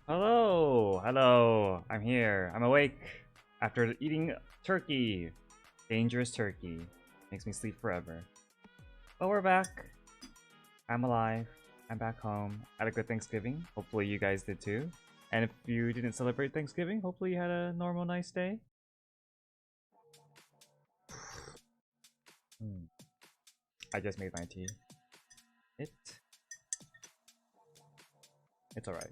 Hello, hello. I'm here. I'm awake after eating turkey. Dangerous turkey. Makes me sleep forever. But we're back. I'm alive. I'm back home. Had a good Thanksgiving. Hopefully you guys did too. And if you didn't celebrate Thanksgiving, hopefully you had a normal, nice day. I just made my tea. It's alright.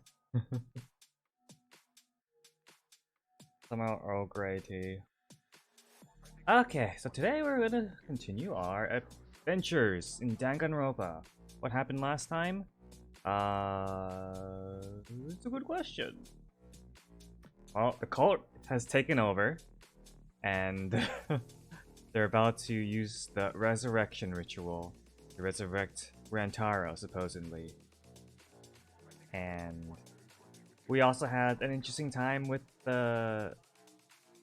Somehow Earl Grey tea. Okay, so today we're gonna continue our adventures in Danganronpa. What happened last time? It's a good question. Well, the cult has taken over, and they're about to use the resurrection ritual to resurrect Rantaro, supposedly. And we also had an interesting time with the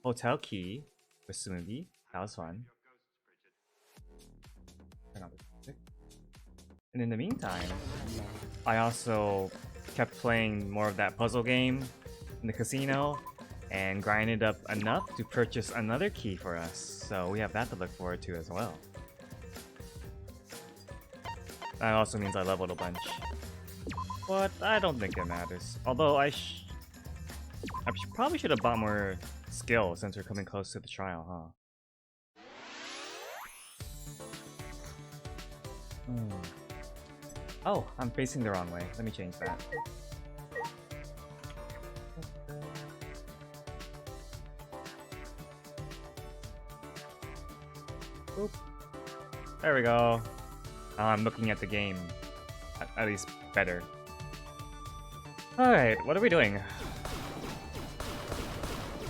hotel key with Smoothie. That was fun. Turn on the music. And in the meantime, I also kept playing more of that puzzle game in the casino and grinded up enough to purchase another key for us. So we have that to look forward to as well. That also means I leveled a bunch. But I don't think it matters. Although probably should have bought more skill since we're coming close to the trial, huh? Oh, I'm facing the wrong way. Let me change that. Boop. There we go. Now I'm looking at the game. At least better. Alright, what are we doing?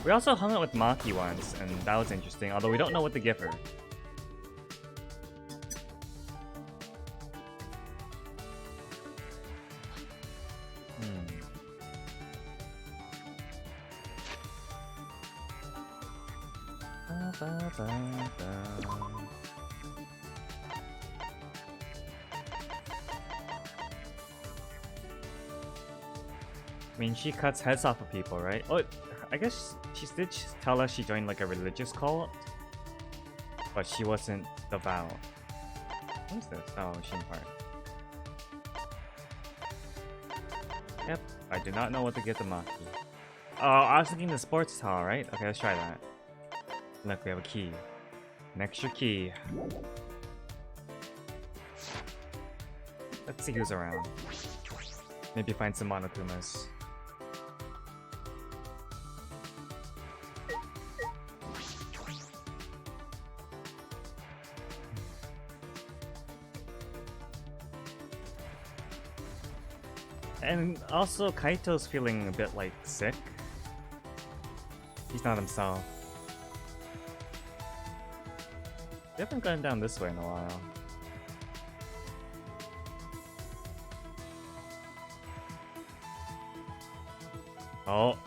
We also hung out with Maki once, and that was interesting, although we don't know what to give her. I mean, she cuts heads off of people, right? Oh, I guess she did tell us she joined like a religious cult, but she wasn't devout. What is this? Oh, machine part. Yep, I do not know what to get the Maki. Oh, I was thinking the sports towel, right? Okay, let's try that. Look, we have a key. An extra key. Let's see who's around. Maybe find some Monokumas. And also, Kaito's feeling a bit like sick. He's not himself. We haven't gone down this way in a while. Oh.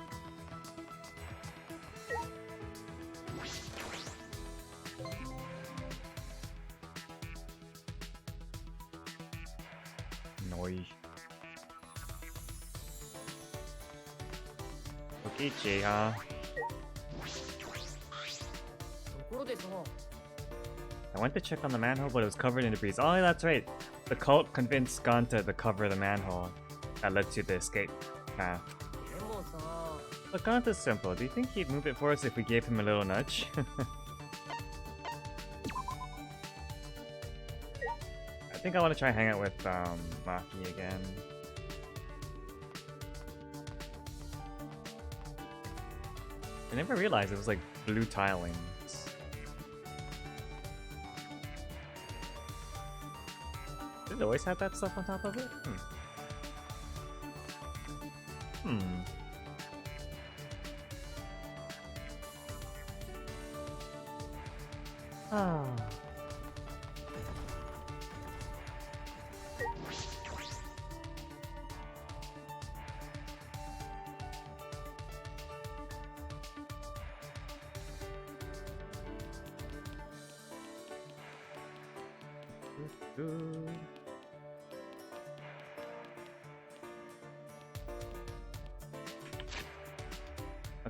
Noise. Okichi, huh? I went to check on the manhole, but it was covered in debris. Oh, that's right. The cult convinced Ganta to cover the manhole that led to the escape path. But Ganta's simple. Do you think he'd move it for us if we gave him a little nudge? I think I want to try hang out with Maki again. I never realized it was like blue tilings. Did it always have that stuff on top of it? Ah.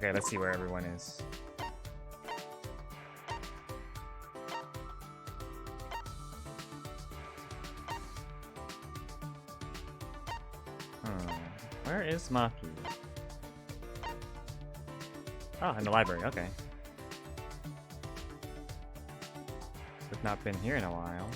Okay, let's see where everyone is. Where is Maki? Oh, in the library, okay. We've not been here in a while.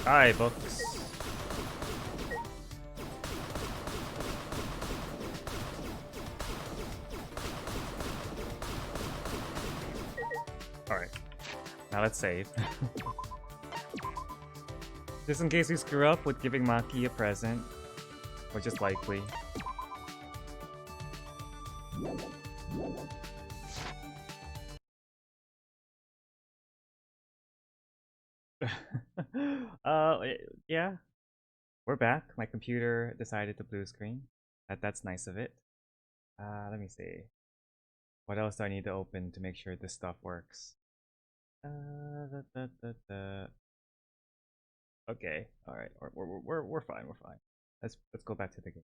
Alright, books. Alright. Now let's save. Just in case we screw up with giving Maki a present, which is likely. Yeah. We're back. My computer decided to blue screen. That's nice of it. Let me see. What else do I need to open to make sure this stuff works? Okay. All right. We're fine. We're fine. Let's go back to the game.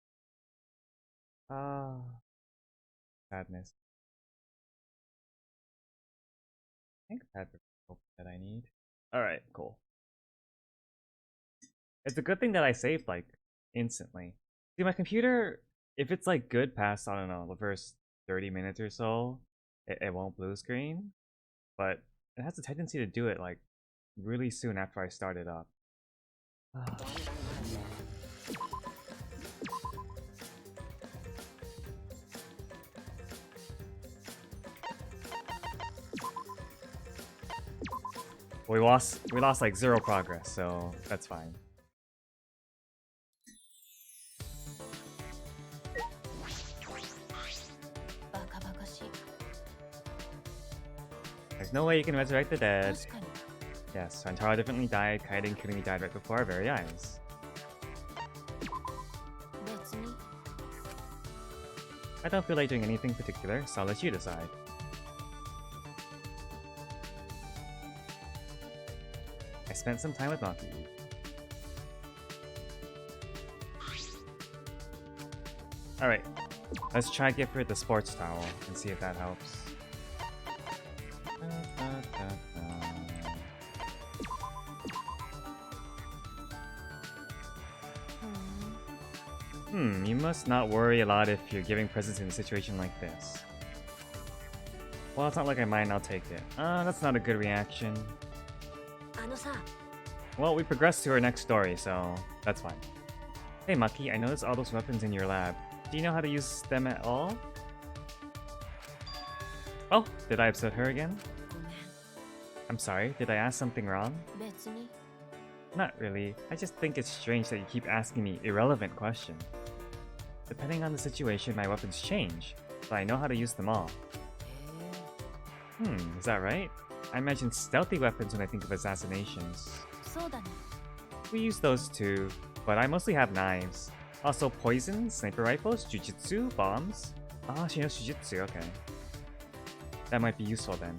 Sadness. I think that's the hope that I need. All right. Cool. It's a good thing that I saved like instantly. See, my computer, if it's like good past, I don't know, the first 30 minutes or so, it won't blue screen. But it has a tendency to do it like really soon after I start it up. We lost like 0 progress, so that's fine. There's no way you can resurrect the dead. Yes, Antara definitely died, Kaede and Kirumi died right before our very eyes. I don't feel like doing anything particular, so I'll let you decide. I spent some time with Maki. Alright, let's try to give her the sports towel and see if that helps. You must not worry a lot if you're giving presents in a situation like this. Well, it's not like I mind, I'll take it. That's not a good reaction. Well, we progressed to our next story, so that's fine. Hey Maki, I noticed all those weapons in your lab. Do you know how to use them at all? Oh, did I upset her again? I'm sorry, did I ask something wrong? Not really. I just think it's strange that you keep asking me irrelevant questions. Depending on the situation, my weapons change, but I know how to use them all. Is that right? I imagine stealthy weapons when I think of assassinations. We use those too, but I mostly have knives. Also poison, sniper rifles, jujutsu, bombs. Ah, she knows jujutsu, okay. That might be useful then.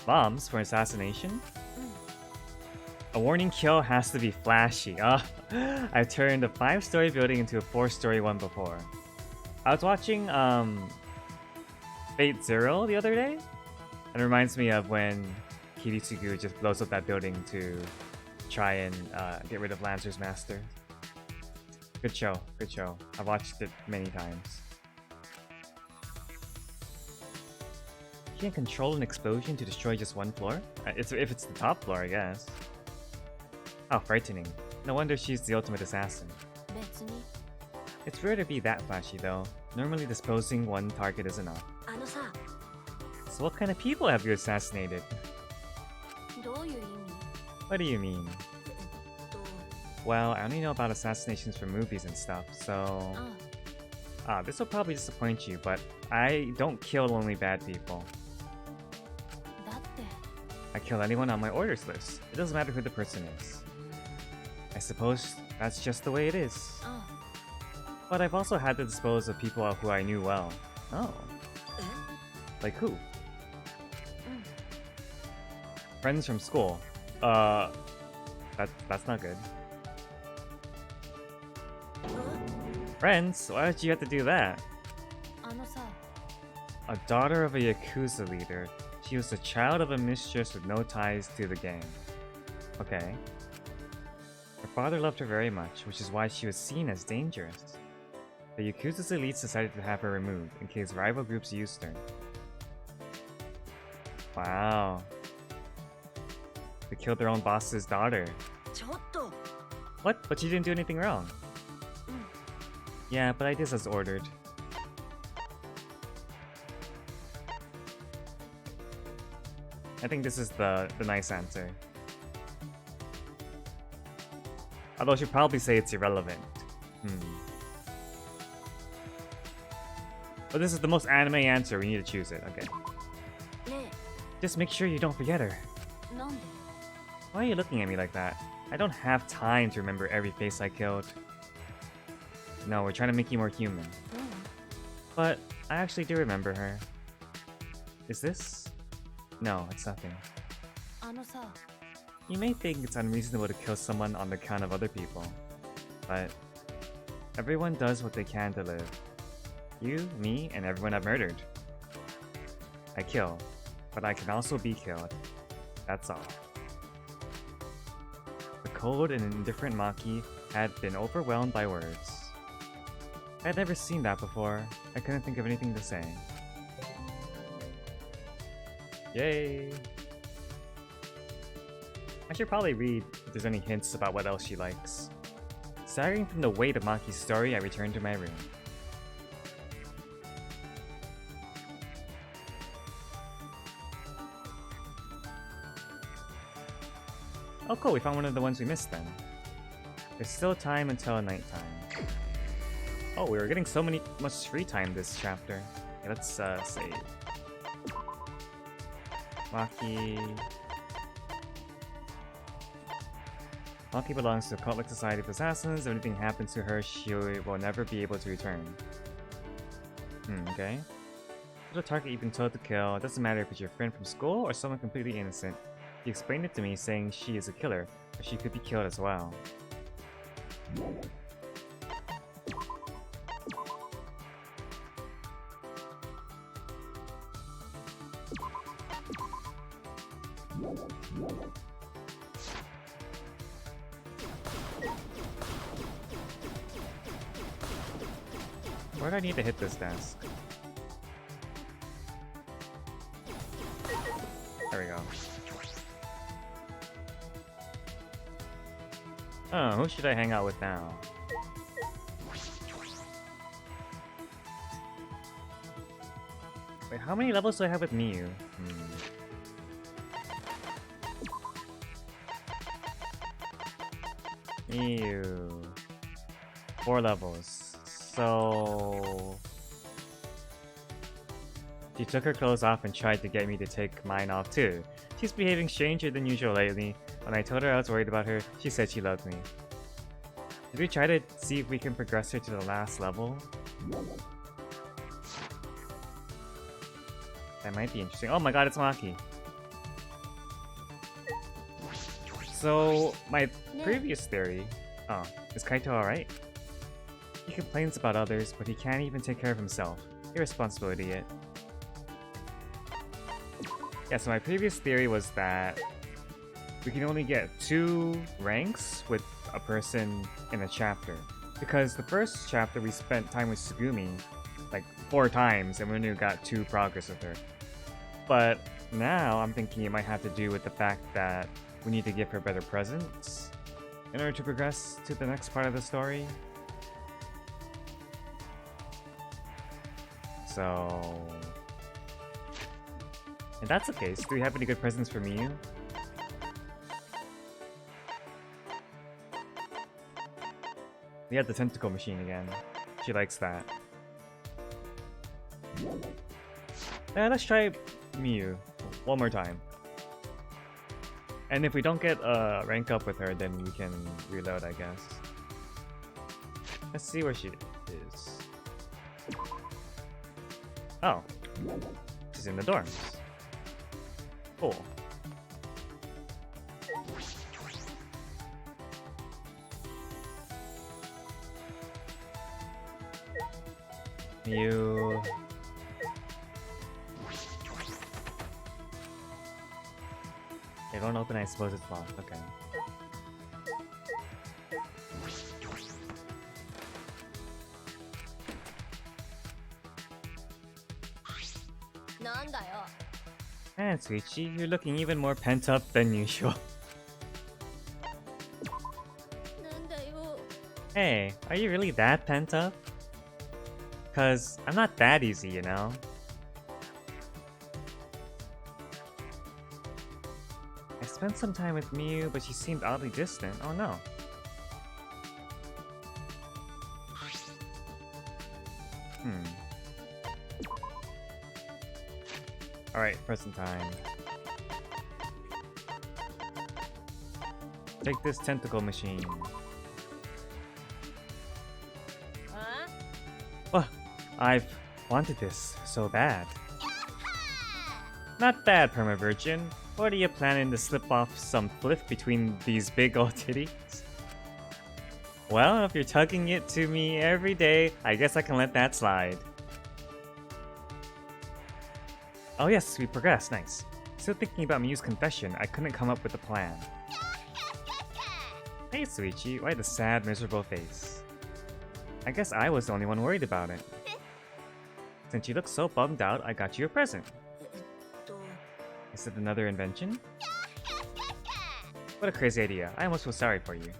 Bombs for assassination? A warning kill has to be flashy. I've turned a 5-story building into a 4-story one before. I was watching Fate Zero the other day. It reminds me of when Kiritsugu just blows up that building to try and get rid of Lancer's master. Good show, good show. I've watched it many times. You can't control an explosion to destroy just one floor? If it's the top floor, I guess. How frightening. No wonder she's the ultimate assassin. It's rare to be that flashy though. Normally disposing one target is enough. So what kind of people have you assassinated? What do you mean? Well, I only know about assassinations from movies and stuff, so... this will probably disappoint you, but I don't kill only bad people. I kill anyone on my orders list. It doesn't matter who the person is. I suppose that's just the way it is. But I've also had to dispose of people who I knew well. Oh. Like who? Friends from school. That's not good. Friends? Why did you have to do that? A daughter of a Yakuza leader. She was the child of a mistress with no ties to the gang. Okay. Her father loved her very much, which is why she was seen as dangerous. The Yakuza's elites decided to have her removed, in case rival groups used her. Wow. They killed their own boss's daughter. What? But she didn't do anything wrong. Yeah, but I did as ordered. I think this is the nice answer. Although she'd probably say it's irrelevant. But this is the most anime answer, we need to choose it, okay. Just make sure you don't forget her. Why are you looking at me like that? I don't have time to remember every face I killed. No, we're trying to make you more human. But I actually do remember her. Is this? No, it's nothing. You may think it's unreasonable to kill someone on the account of other people, but everyone does what they can to live. You, me, and everyone I've murdered. I kill, but I can also be killed. That's all. The cold and indifferent Maki had been overwhelmed by words. I had never seen that before. I couldn't think of anything to say. Yay! I should probably read if there's any hints about what else she likes. Staggering from the weight of Maki's story, I returned to my room. Oh cool, we found one of the ones we missed then. There's still time until nighttime. Oh, we were getting much free time this chapter. Okay, let's save. Maki belongs to a cult-like society of assassins. If anything happens to her, she will never be able to return. Okay. There's a target you've been told to kill. It doesn't matter if it's your friend from school or someone completely innocent. He explained it to me, saying she is a killer, but she could be killed as well. Where do I need to hit this desk? There we go. Oh, who should I hang out with now? Wait, how many levels do I have with Miyu? Miyu. 4 levels. So... She took her clothes off and tried to get me to take mine off too. She's behaving stranger than usual lately. When I told her I was worried about her, she said she loved me. Did we try to see if we can progress her to the last level? That might be interesting. Oh my god, it's Maki! So, my previous theory... Oh, is Kaito alright? He complains about others, but he can't even take care of himself. Irresponsible idiot. Yeah, so my previous theory was that we can only get 2 ranks with a person in a chapter. Because the first chapter we spent time with Tsugumi like 4 times and we only got 2 progress with her. But now I'm thinking it might have to do with the fact that we need to give her better presents in order to progress to the next part of the story. So... if that's the case, do we have any good presents for Miyu? We have the tentacle machine again. She likes that. Let's try Miyu one more time. And if we don't get a rank up with her, then we can reload, I guess. Let's see where she is. Oh. She's in the dorms. Cool. You... They don't open, I suppose it's locked. Okay. Man, Suichi, you're looking even more pent up than usual. Hey, are you really that pent up? Cause I'm not that easy, you know? I spent some time with Miu, but she seemed oddly distant. Oh no. Alright, present time. Take this tentacle machine. Oh, I've wanted this so bad. Not bad, Perma Virgin. What are you planning to slip off some fliff between these big old titties? Well, if you're tugging it to me every day, I guess I can let that slide. Oh yes, we progressed, nice. Still thinking about Miu's confession, I couldn't come up with a plan. Hey Suichi, why the sad, miserable face? I guess I was the only one worried about it. Since you look so bummed out, I got you a present. Is it another invention? What a crazy idea, I almost feel sorry for you.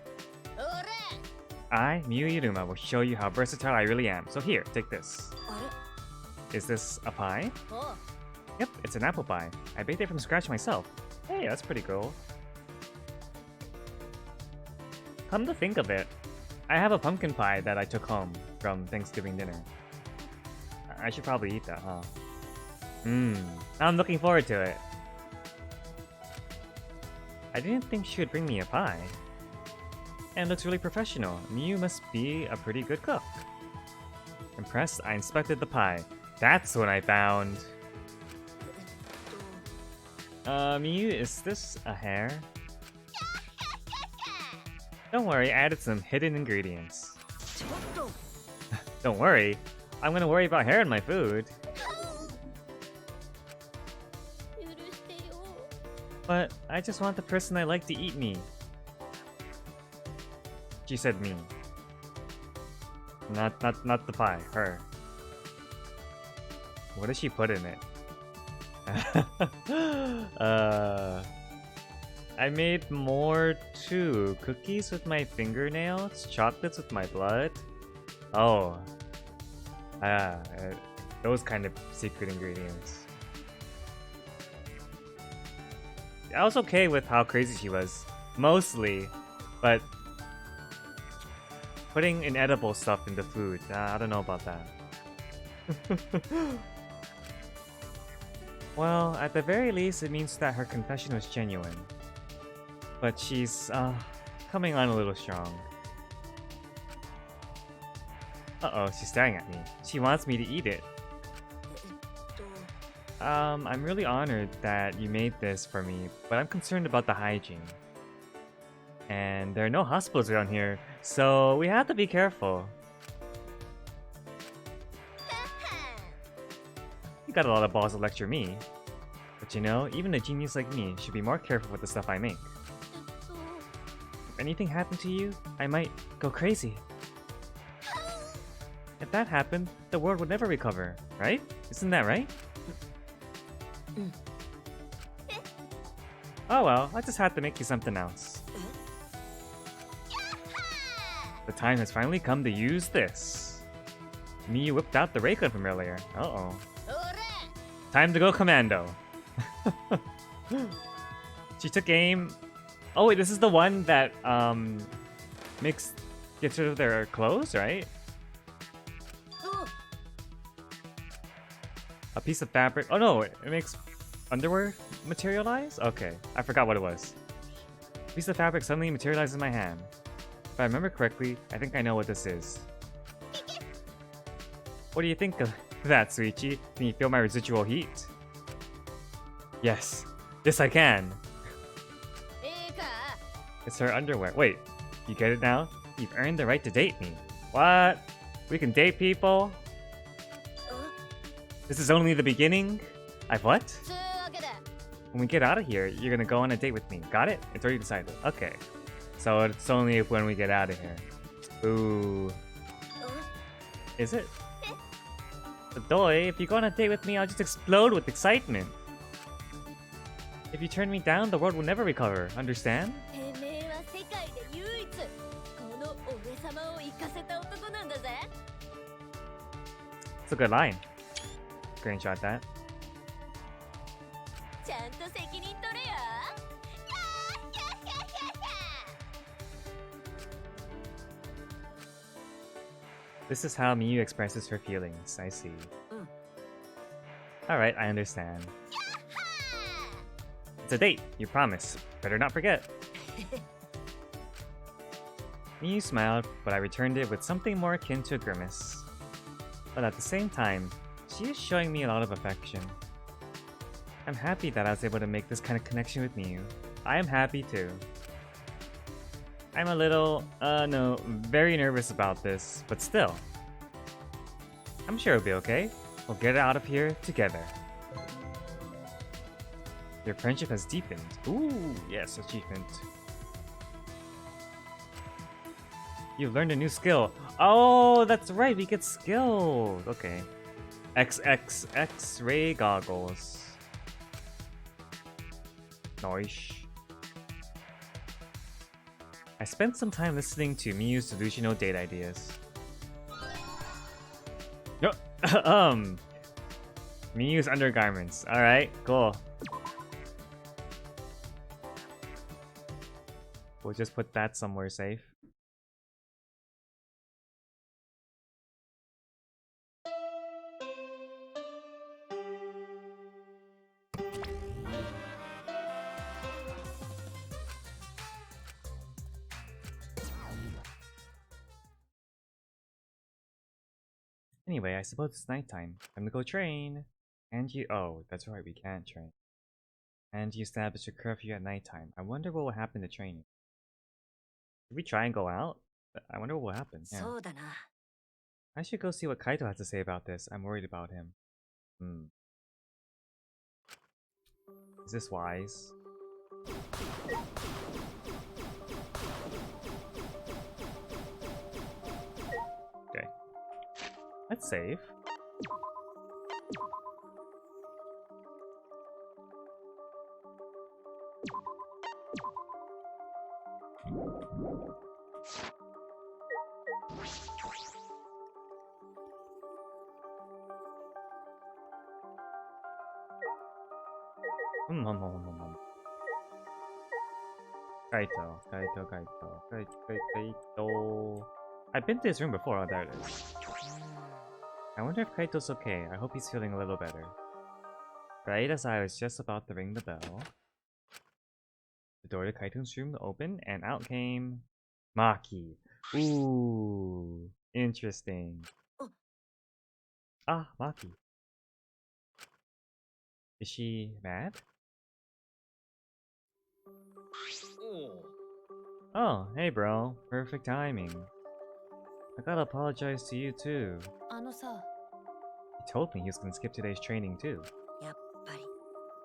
I, Miu Iruma, will show you how versatile I really am, so here, take this. Is this a pie? Yep, it's an apple pie. I baked it from scratch myself. Hey, that's pretty cool. Come to think of it, I have a pumpkin pie that I took home from Thanksgiving dinner. I should probably eat that, huh? I'm looking forward to it. I didn't think she would bring me a pie. And looks really professional. Miu must be a pretty good cook. Impressed, I inspected the pie. That's when I found... Miu, is this a hair? Don't worry, I added some hidden ingredients. Don't worry, I'm gonna worry about hair in my food. But I just want the person I like to eat me. She said me. Not the pie, her. What does she put in it? I made more too. Cookies with my fingernails, chocolates with my blood. Oh. Those kind of secret ingredients. I was okay with how crazy she was. Mostly. But putting inedible stuff in the food, I don't know about that. Well, at the very least, it means that her confession was genuine. But she's, coming on a little strong. Uh-oh, she's staring at me. She wants me to eat it. I'm really honored that you made this for me, but I'm concerned about the hygiene. And there are no hospitals around here, so we have to be careful. You got a lot of balls to lecture me. But you know, even a genius like me should be more careful with the stuff I make. If anything happened to you, I might go crazy. If that happened, the world would never recover, right? Isn't that right? Oh well, I just had to make you something else. The time has finally come to use this. Miu whipped out the ray gun from earlier. Uh-oh. Time to go commando. She took aim. Oh wait, this is the one that gets rid of their clothes, right? A piece of fabric. Oh no, it makes underwear materialize? Okay, I forgot what it was. piece of fabric suddenly materializes in my hand. If I remember correctly, I think I know what this is. What do you think of that, Suichi? Can you feel my residual heat? Yes. Yes, I can. It's her underwear. Wait, you get it now? You've earned the right to date me. What? We can date people? This is only the beginning? I've what? When we get out of here, you're gonna go on a date with me. Got it? It's already decided. Okay. So it's only when we get out of here. Ooh. Is it? Adoy, if you go on a date with me, I'll just explode with excitement. If you turn me down, the world will never recover. Understand? It's a good line. Screenshot that. This is how Miyu expresses her feelings. I see. Alright, I understand. It's a date, you promise. Better not forget. Miyu smiled, but I returned it with something more akin to a grimace. But at the same time, she is showing me a lot of affection. I'm happy that I was able to make this kind of connection with Miyu. I am happy too. I'm a little, no, very nervous about this, but still. I'm sure it'll be okay. We'll get out of here together. Your friendship has deepened. Ooh, yes, achievement. You've learned a new skill. Oh, that's right, we get skills. Okay. X-ray goggles. Nice. I spent some time listening to Miyu's delusional date ideas. Miyu's undergarments. Alright, cool. We'll just put that somewhere safe. Anyway, I suppose it's nighttime. Time to go train. And you— oh, that's right, we can't train. And you establish a curfew at nighttime. I wonder what will happen to training. Should we try and go out? I wonder what will happen. Yeah. I should go see what Kaito has to say about this. I'm worried about him. Is this wise? Okay. Let's save. Kaito. I've been to his room before. Oh, there it is. I wonder if Kaito's okay. I hope he's feeling a little better. Right as I was just about to ring the bell, the door to Kaito's room opened, and out came Maki. Ooh, interesting. Ah, Maki. Is she mad? Oh, hey bro. Perfect timing. I gotta apologize to you too. He told me he was gonna skip today's training too.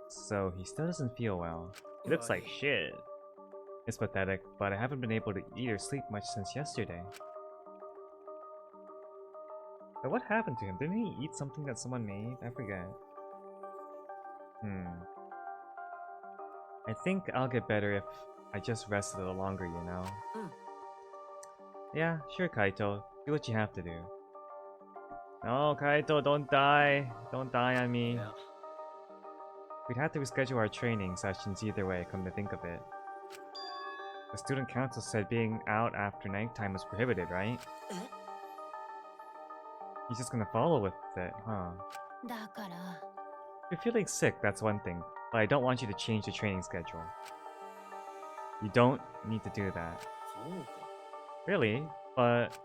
So he still doesn't feel well. He looks like shit. It's pathetic, but I haven't been able to eat or sleep much since yesterday. But what happened to him? Didn't he eat something that someone made? I forget. I think I'll get better if I just rest a little longer, you know? Yeah, sure, Kaito. Do what you have to do. No, Kaito, don't die. Don't die on me. Yeah. We'd have to reschedule our training sessions either way, come to think of it. The student council said being out after nighttime was prohibited, right? He's just gonna follow with it, huh? If you're feeling sick, that's one thing, but I don't want you to change the training schedule. You don't need to do that. Really? But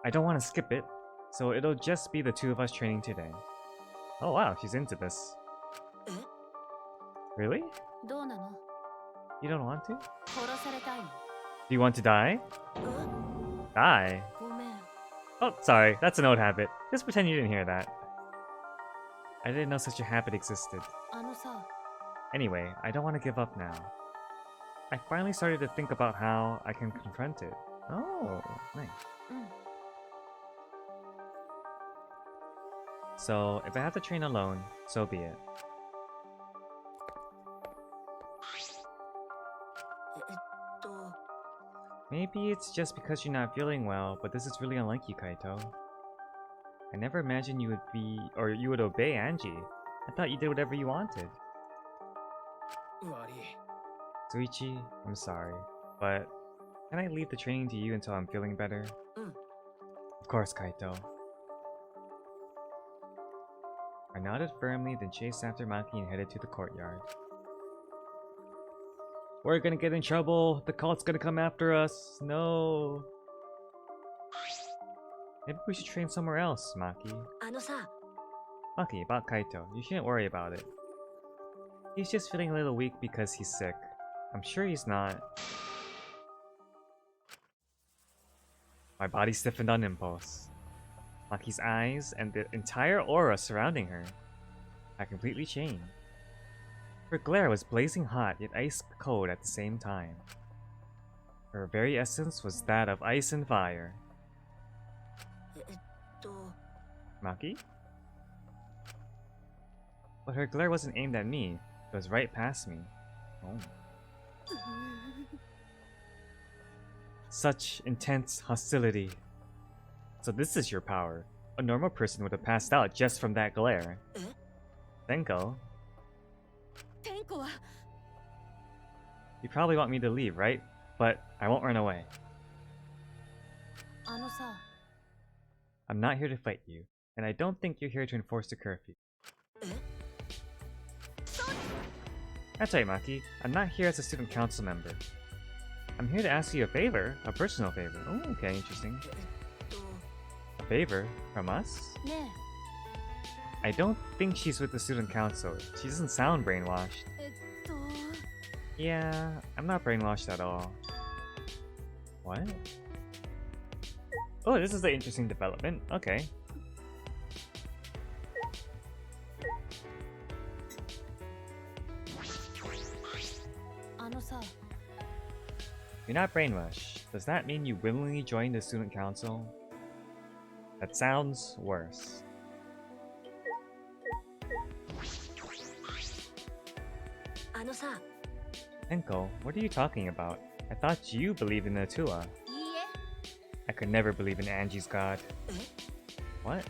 I don't want to skip it, so it'll just be the two of us training today. Oh wow, she's into this. Really? You don't want to? Do you want to die? Die? Oh, sorry, that's an old habit. Just pretend you didn't hear that. I didn't know such a habit existed. Anyway, I don't want to give up now. I finally started to think about how I can confront it. Oh, nice. So, if I have to train alone, so be it. Maybe it's just because you're not feeling well, but this is really unlike you, Kaito. I never imagined you would obey Angie. I thought you did whatever you wanted. Suichi, I'm sorry, but can I leave the training to you until I'm feeling better? Of course, Kaito. I nodded firmly, then chased after Maki and headed to the courtyard. We're gonna get in trouble! The cult's gonna come after us! No! Maybe we should train somewhere else, Maki. Maki, about Kaito. You shouldn't worry about it. He's just feeling a little weak because he's sick. I'm sure he's not. My body stiffened on impulse. Maki's eyes and the entire aura surrounding her had completely changed. Her glare was blazing hot yet ice cold at the same time. Her very essence was that of ice and fire. Maki? But her glare wasn't aimed at me, it was right past me. Oh. Such intense hostility. So this is your power. A normal person would have passed out just from that glare. Tenko? You probably want me to leave, right? But I won't run away. I'm not here to fight you, and I don't think you're here to enforce the curfew. That's right, Maki. I'm not here as a student council member. I'm here to ask you a favor, a personal favor. Oh, okay, interesting. A favor? From us? I don't think she's with the student council. She doesn't sound brainwashed. Yeah, I'm not brainwashed at all. What? Oh, this is an interesting development. Okay. You're not brainwashed. Does that mean you willingly joined the student council? That sounds worse. Tenko, what are you talking about? I thought you believed in the Atua. I could never believe in Angie's god. What?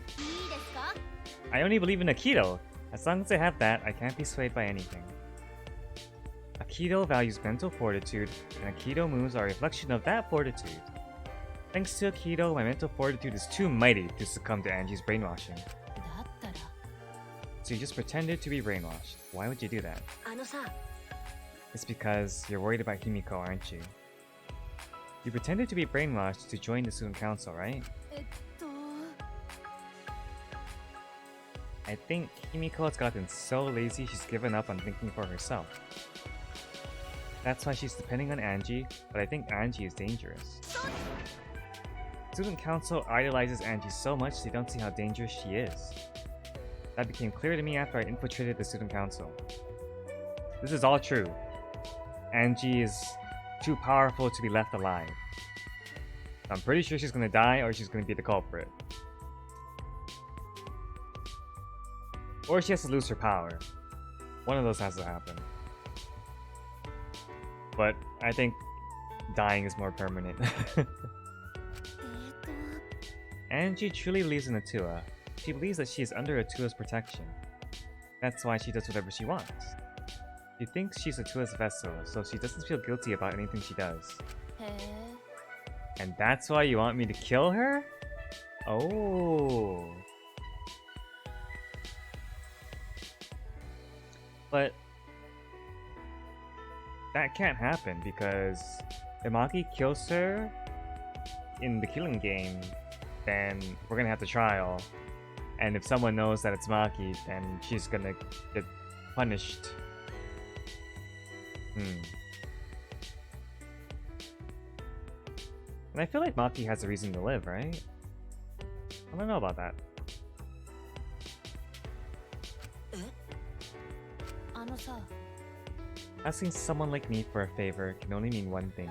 I only believe in Aikido. As long as I have that, I can't be swayed by anything. Aikido values mental fortitude, and Aikido moves are a reflection of that fortitude. Thanks to Aikido, my mental fortitude is too mighty to succumb to Angie's brainwashing. So you just pretended to be brainwashed. Why would you do that? It's because you're worried about Himiko, aren't you? You pretended to be brainwashed to join the student council, right? I think Himiko has gotten so lazy she's given up on thinking for herself. That's why she's depending on Angie, but I think Angie is dangerous. Student council idolizes Angie so much they don't see how dangerous she is. That became clear to me after I infiltrated the student council. This is all true. Angie is too powerful to be left alive. I'm pretty sure she's gonna die or she's gonna be the culprit. Or she has to lose her power. One of those has to happen. But I think dying is more permanent. Angie truly believes in Atua. She believes that she is under Atua's protection. That's why she does whatever she wants. She thinks she's Atua's vessel, so she doesn't feel guilty about anything she does. And that's why you want me to kill her? Oh. But that can't happen because if Maki kills her in the killing game, then we're gonna have the trial. And if someone knows that it's Maki, then she's gonna get punished. And I feel like Maki has a reason to live, right? I don't know about that. Asking someone like me for a favor can only mean one thing.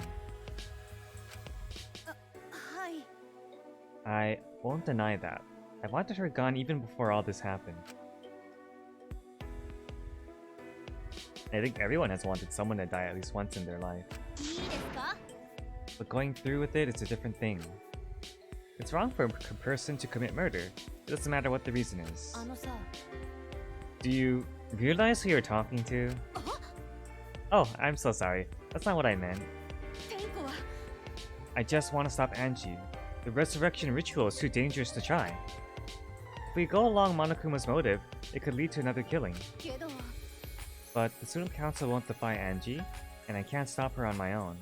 I won't deny that. I wanted her gone even before all this happened. I think everyone has wanted someone to die at least once in their life. But going through with it is a different thing. It's wrong for a person to commit murder. It doesn't matter what the reason is. Do you realize who you're talking to? Oh, I'm so sorry. That's not what I meant. I just want to stop Angie. The resurrection ritual is too dangerous to try. If we go along Monokuma's motive, it could lead to another killing. But the student council won't defy Angie, and I can't stop her on my own.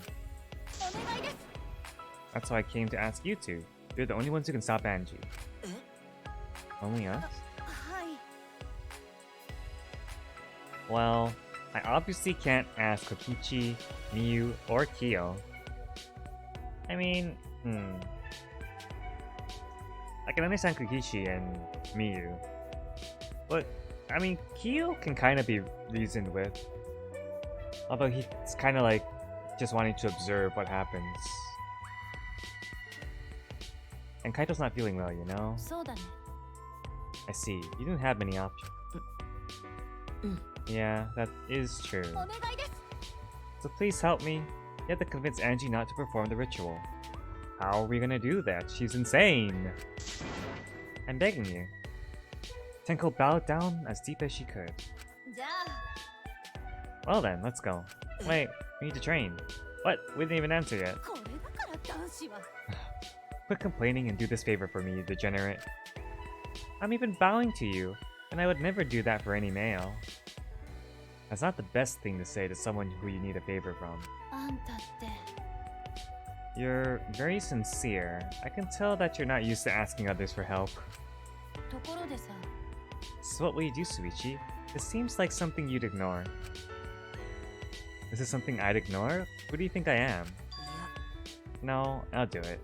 That's why I came to ask you two. You're the only ones who can stop Angie. Only us? Well, I obviously can't ask Kokichi, Miyu, or Kyo. I mean, I can understand Kokichi and Miyu. But, I mean, Kyo can kind of be reasoned with. Although he's kind of like just wanting to observe what happens. And Kaito's not feeling well, you know? I see. You didn't have many options. Yeah, that is true. So please help me. You have to convince Angie not to perform the ritual. How are we gonna do that? She's insane! I'm begging you. Tenko bowed down as deep as she could. Well then, let's go. Wait, we need to train. What? We didn't even answer yet. Quit complaining and do this favor for me, you degenerate. I'm even bowing to you, and I would never do that for any male. That's not the best thing to say to someone who you need a favor from. You're very sincere. I can tell that you're not used to asking others for help. So what will you do, Suichi? This seems like something you'd ignore. This is something I'd ignore? Who do you think I am? No, I'll do it.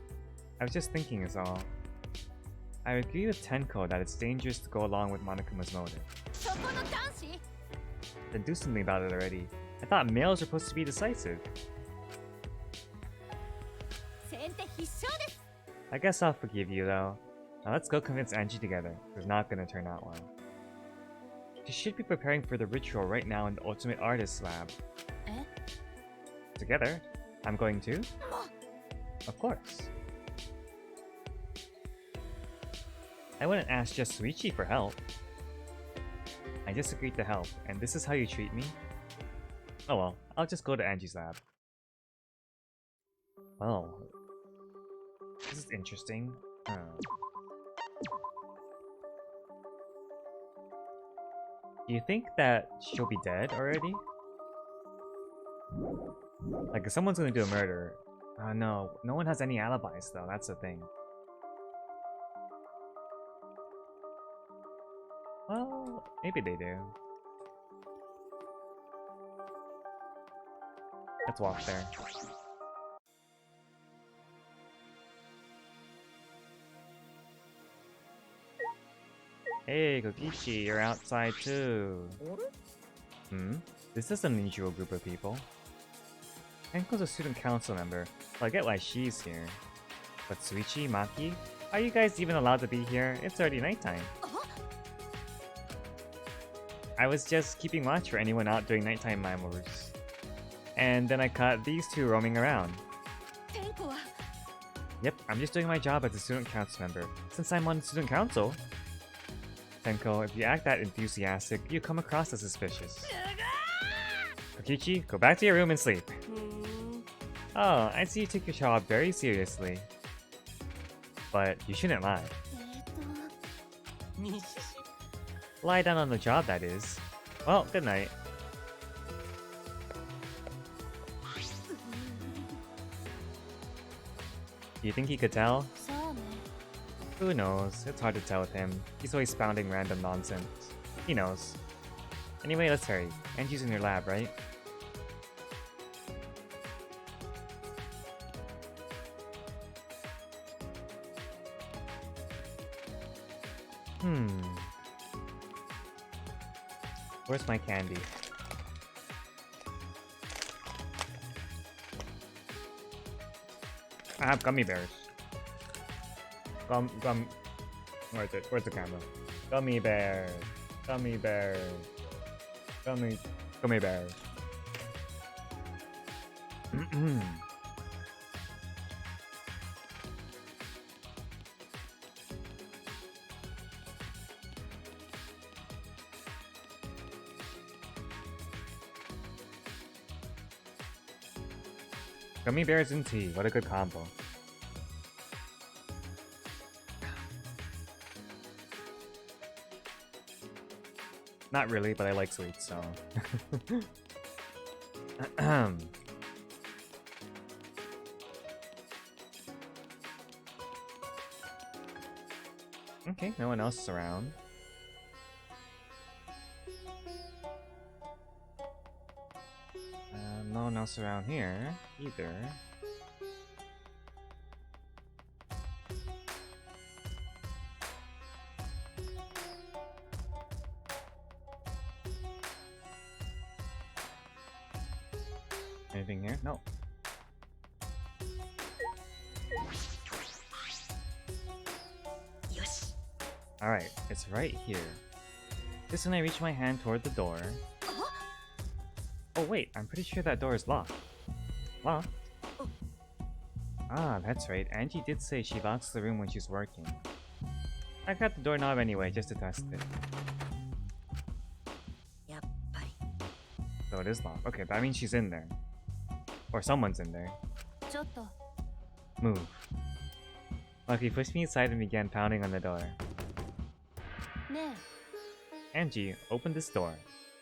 I was just thinking is all. I agree with Tenko that it's dangerous to go along with Monokuma's motive. Then do something about it already. I thought males are supposed to be decisive. I guess I'll forgive you though. Now let's go convince Angie together. It's not gonna turn out well. She should be preparing for the ritual right now in the Ultimate Artist Lab. Together? I'm going too? Of course. I wouldn't ask just Suichi for help. I just agreed to help, and this is how you treat me? Oh well, I'll just go to Angie's lab. Oh. This is interesting. Do you think that she'll be dead already? Like, if someone's gonna do a murder... no. No one has any alibis though, that's the thing. Well, maybe they do. Let's walk there. Hey, Kokichi, you're outside too. This is an unusual group of people. Tenko's a student council member, so I get why she's here. But Suichi, Maki, are you guys even allowed to be here? It's already nighttime. I was just keeping watch for anyone out during nighttime hours. And then I caught these two roaming around. Yep, I'm just doing my job as a student council member, since I'm on student council. Tenko, if you act that enthusiastic, you come across as suspicious. Kokichi, go back to your room and sleep. Oh, I see you take your job very seriously. But you shouldn't lie. Lie down on the job, that is. Well, good night. Do you think he could tell? そうね Who knows? It's hard to tell with him. He's always spouting random nonsense. He knows. Anyway, let's hurry. Angie's in your lab, right? Where's my candy? I have gummy bears. Where's it? Where's the camera? Gummy bears. Gummy bears. Gummy bears. Gummy bears and tea. What a good combo. Not really, but I like sweets, so. Okay, no one else is around. No one else around here either. Anything here? No. Yosh. Alright, it's right here. Just when I reach my hand toward the door. Oh wait, I'm pretty sure that door is locked. Locked? Ah, that's right. Angie did say she locks the room when she's working. I got the doorknob anyway, just to test it. やっぱり So it is locked. Okay, that means she's in there. Or someone's in there. ちょっと Move. Lucky pushed me inside and began pounding on the door. ね Angie, open this door.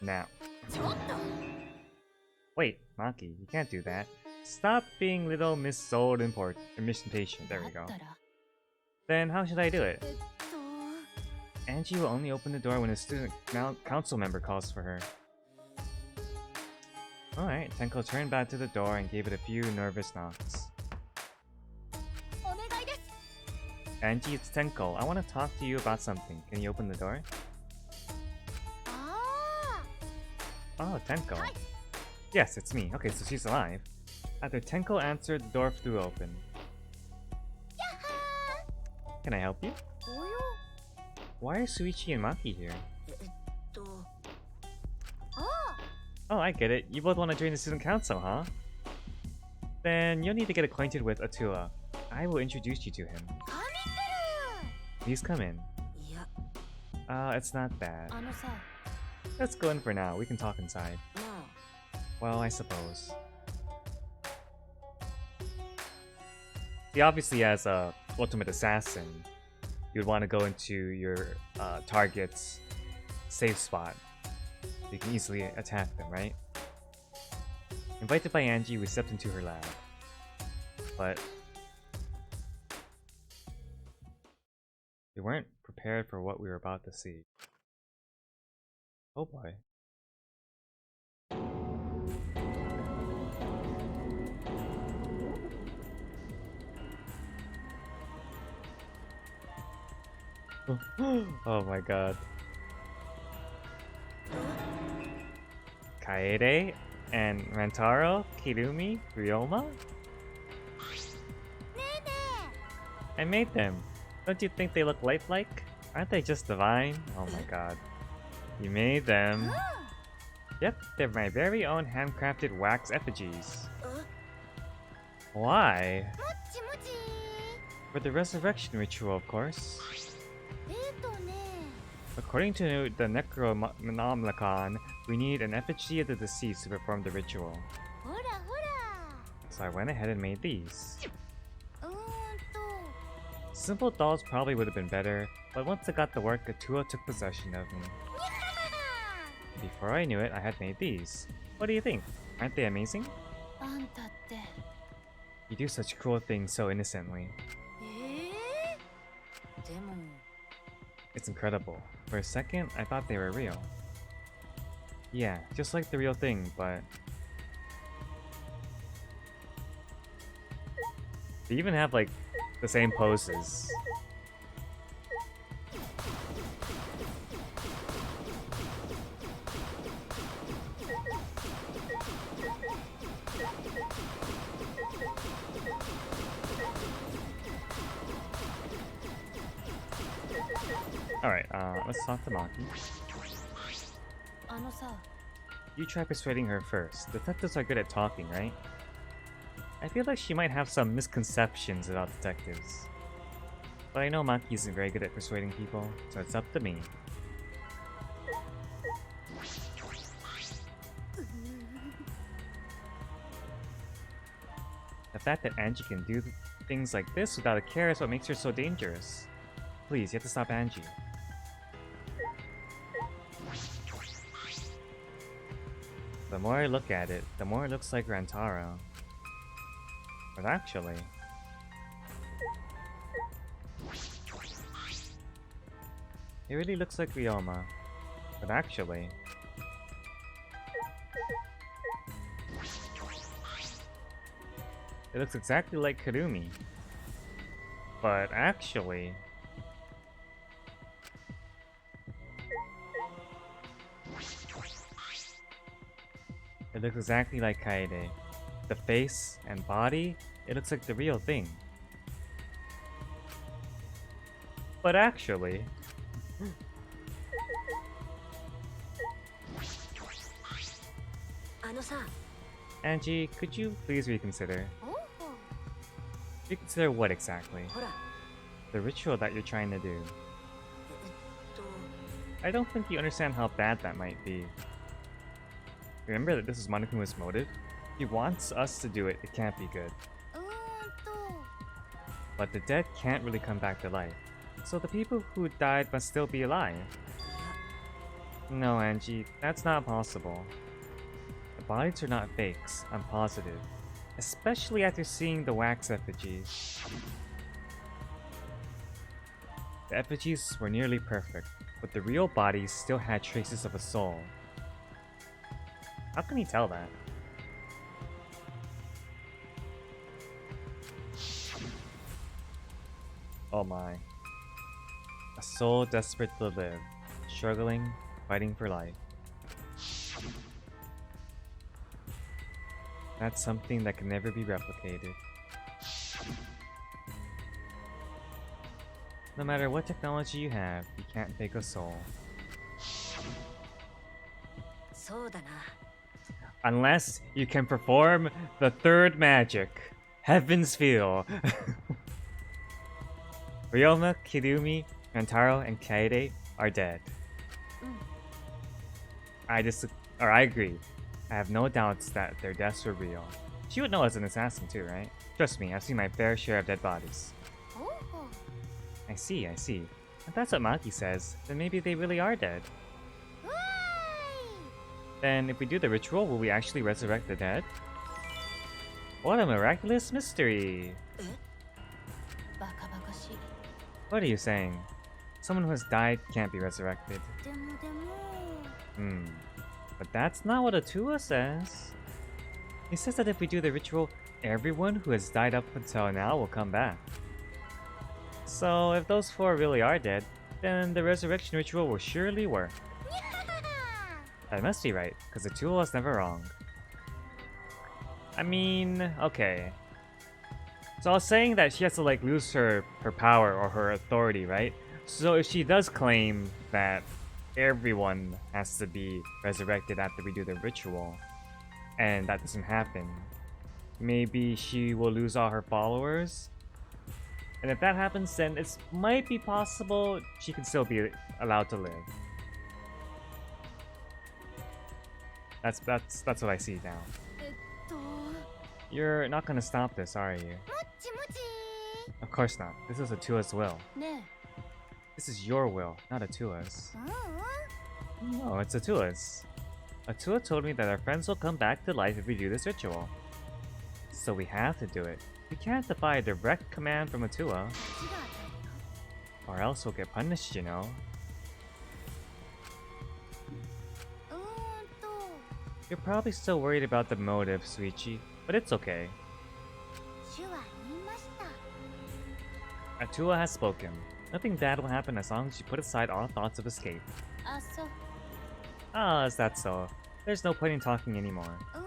Now. えちょっと Wait, Maki, you can't do that. Stop being little Miss Sold Impatient. There we go. だったら Then how should I do it? えっと Angie will only open the door when a student council member calls for her. Alright, Tenko turned back to the door and gave it a few nervous knocks. お願いです Angie, it's Tenko. I want to talk to you about something. Can you open the door? あ Oh, Tenko. Hi. Yes, it's me. Okay, so she's alive. After Tenko answered, the door flew open. ーやっは Can I help you? ーおよ Why are Suichi and Maki here? えっと Oh, I get it. You both want to join the student council, huh? Then you'll need to get acquainted with Atua. I will introduce you to him. あ神 Please come in. いや It's not bad. あのさ Let's go in for now. We can talk inside. まあ Well, I suppose. See, obviously, as a ultimate assassin, you'd want to go into your target's safe spot. So you can easily attack them, right? Invited by Angie, we stepped into her lab. But we weren't prepared for what we were about to see. Oh boy. Oh my god. Kaede and Rantaro, Kirumi, Ryoma? ねえね I made them. Don't you think they look lifelike? Aren't they just divine? Oh my god. You made え them. う Yep, they're my very own handcrafted wax effigies. ん Why? もっちもち For the resurrection ritual, of course. ね According to the Necronomicon, we need an effigy of the deceased to perform the ritual. ほらほ So I went ahead and made these. らと Simple dolls probably would have been better, but once I got the work, Atua took possession of me. Before I knew it, I had made these. What do you think? Aren't they amazing? あんたって You do such cruel things so innocently. でも It's incredible. For a second, I thought they were real. Yeah, just like the real thing, but... They even have, like, the same poses. Alright, let's talk to Maki. あのさ You try persuading her first. Detectives are good at talking, right? I feel like she might have some misconceptions about detectives. But I know Maki isn't very good at persuading people, so it's up to me. The fact that Angie can do things like this without a care is what makes her so dangerous. Please, you have to stop Angie. The more I look at it, the more it looks like Rantaro. But actually... It really looks like Ryoma. But actually... It looks exactly like Karumi. But actually... It looks exactly like Kaede. The face and body, it looks like the real thing. But actually... あのさ Angie, could you please reconsider? おお Reconsider what exactly? ほら The ritual that you're trying to do. と I don't think you understand how bad that might be. Remember that this is Monokuma's motive? He wants us to do it, it can't be good. と But the dead can't really come back to life. So the people who died must still be alive. No, Angie, that's not possible. The bodies are not fakes, I'm positive. Especially after seeing the wax effigies. The effigies were nearly perfect, but the real bodies still had traces of a soul. How can he tell that? Oh my. A soul desperate to live, struggling, fighting for life. That's something that can never be replicated. No matter what technology you have, you can't fake a soul. そうだな Unless you can perform the third magic, Heaven's Feel. Ryoma, Kirumi, Rantaro, and Kaede are dead. I agree. I have no doubts that their deaths were real. She would know as an assassin too, right? Trust me, I've seen my fair share of dead bodies. おお I see. If that's what Maki says, then maybe they really are dead. わ Then if we do the ritual, will we actually resurrect the dead? What a miraculous mystery! ーいバカバカしい What are you saying? Someone who has died can't be resurrected. でも But that's not what Atua says. He says that if we do the ritual, everyone who has died up until now will come back. So if those four really are dead, then the resurrection ritual will surely work. That must be right, because Atua was never wrong. I mean, okay. So I was saying that she has to like lose her power or her authority, right? So if she does claim that everyone has to be resurrected after we do the ritual, and that doesn't happen, maybe she will lose all her followers. And if that happens, then it might be possible she can still be allowed to live. That's what I see now. えっと You're not gonna stop this, are you? もちもち Of course not. This is Atua's will. ね This is your will, not Atua's. えう No, it's Atua's. Atua told me that our friends will come back to life if we do this ritual. So we have to do it. You can't defy a direct command from Atua, 罰が当たる or else you'll get punished, you know. のYou're probably still worried about the motive, Suichi, but it's okay. 主は言いました Atua has spoken. Nothing bad will happen as long as you put aside all thoughts of escape. あ、そう Ah, is that so? There's no point in talking anymore. と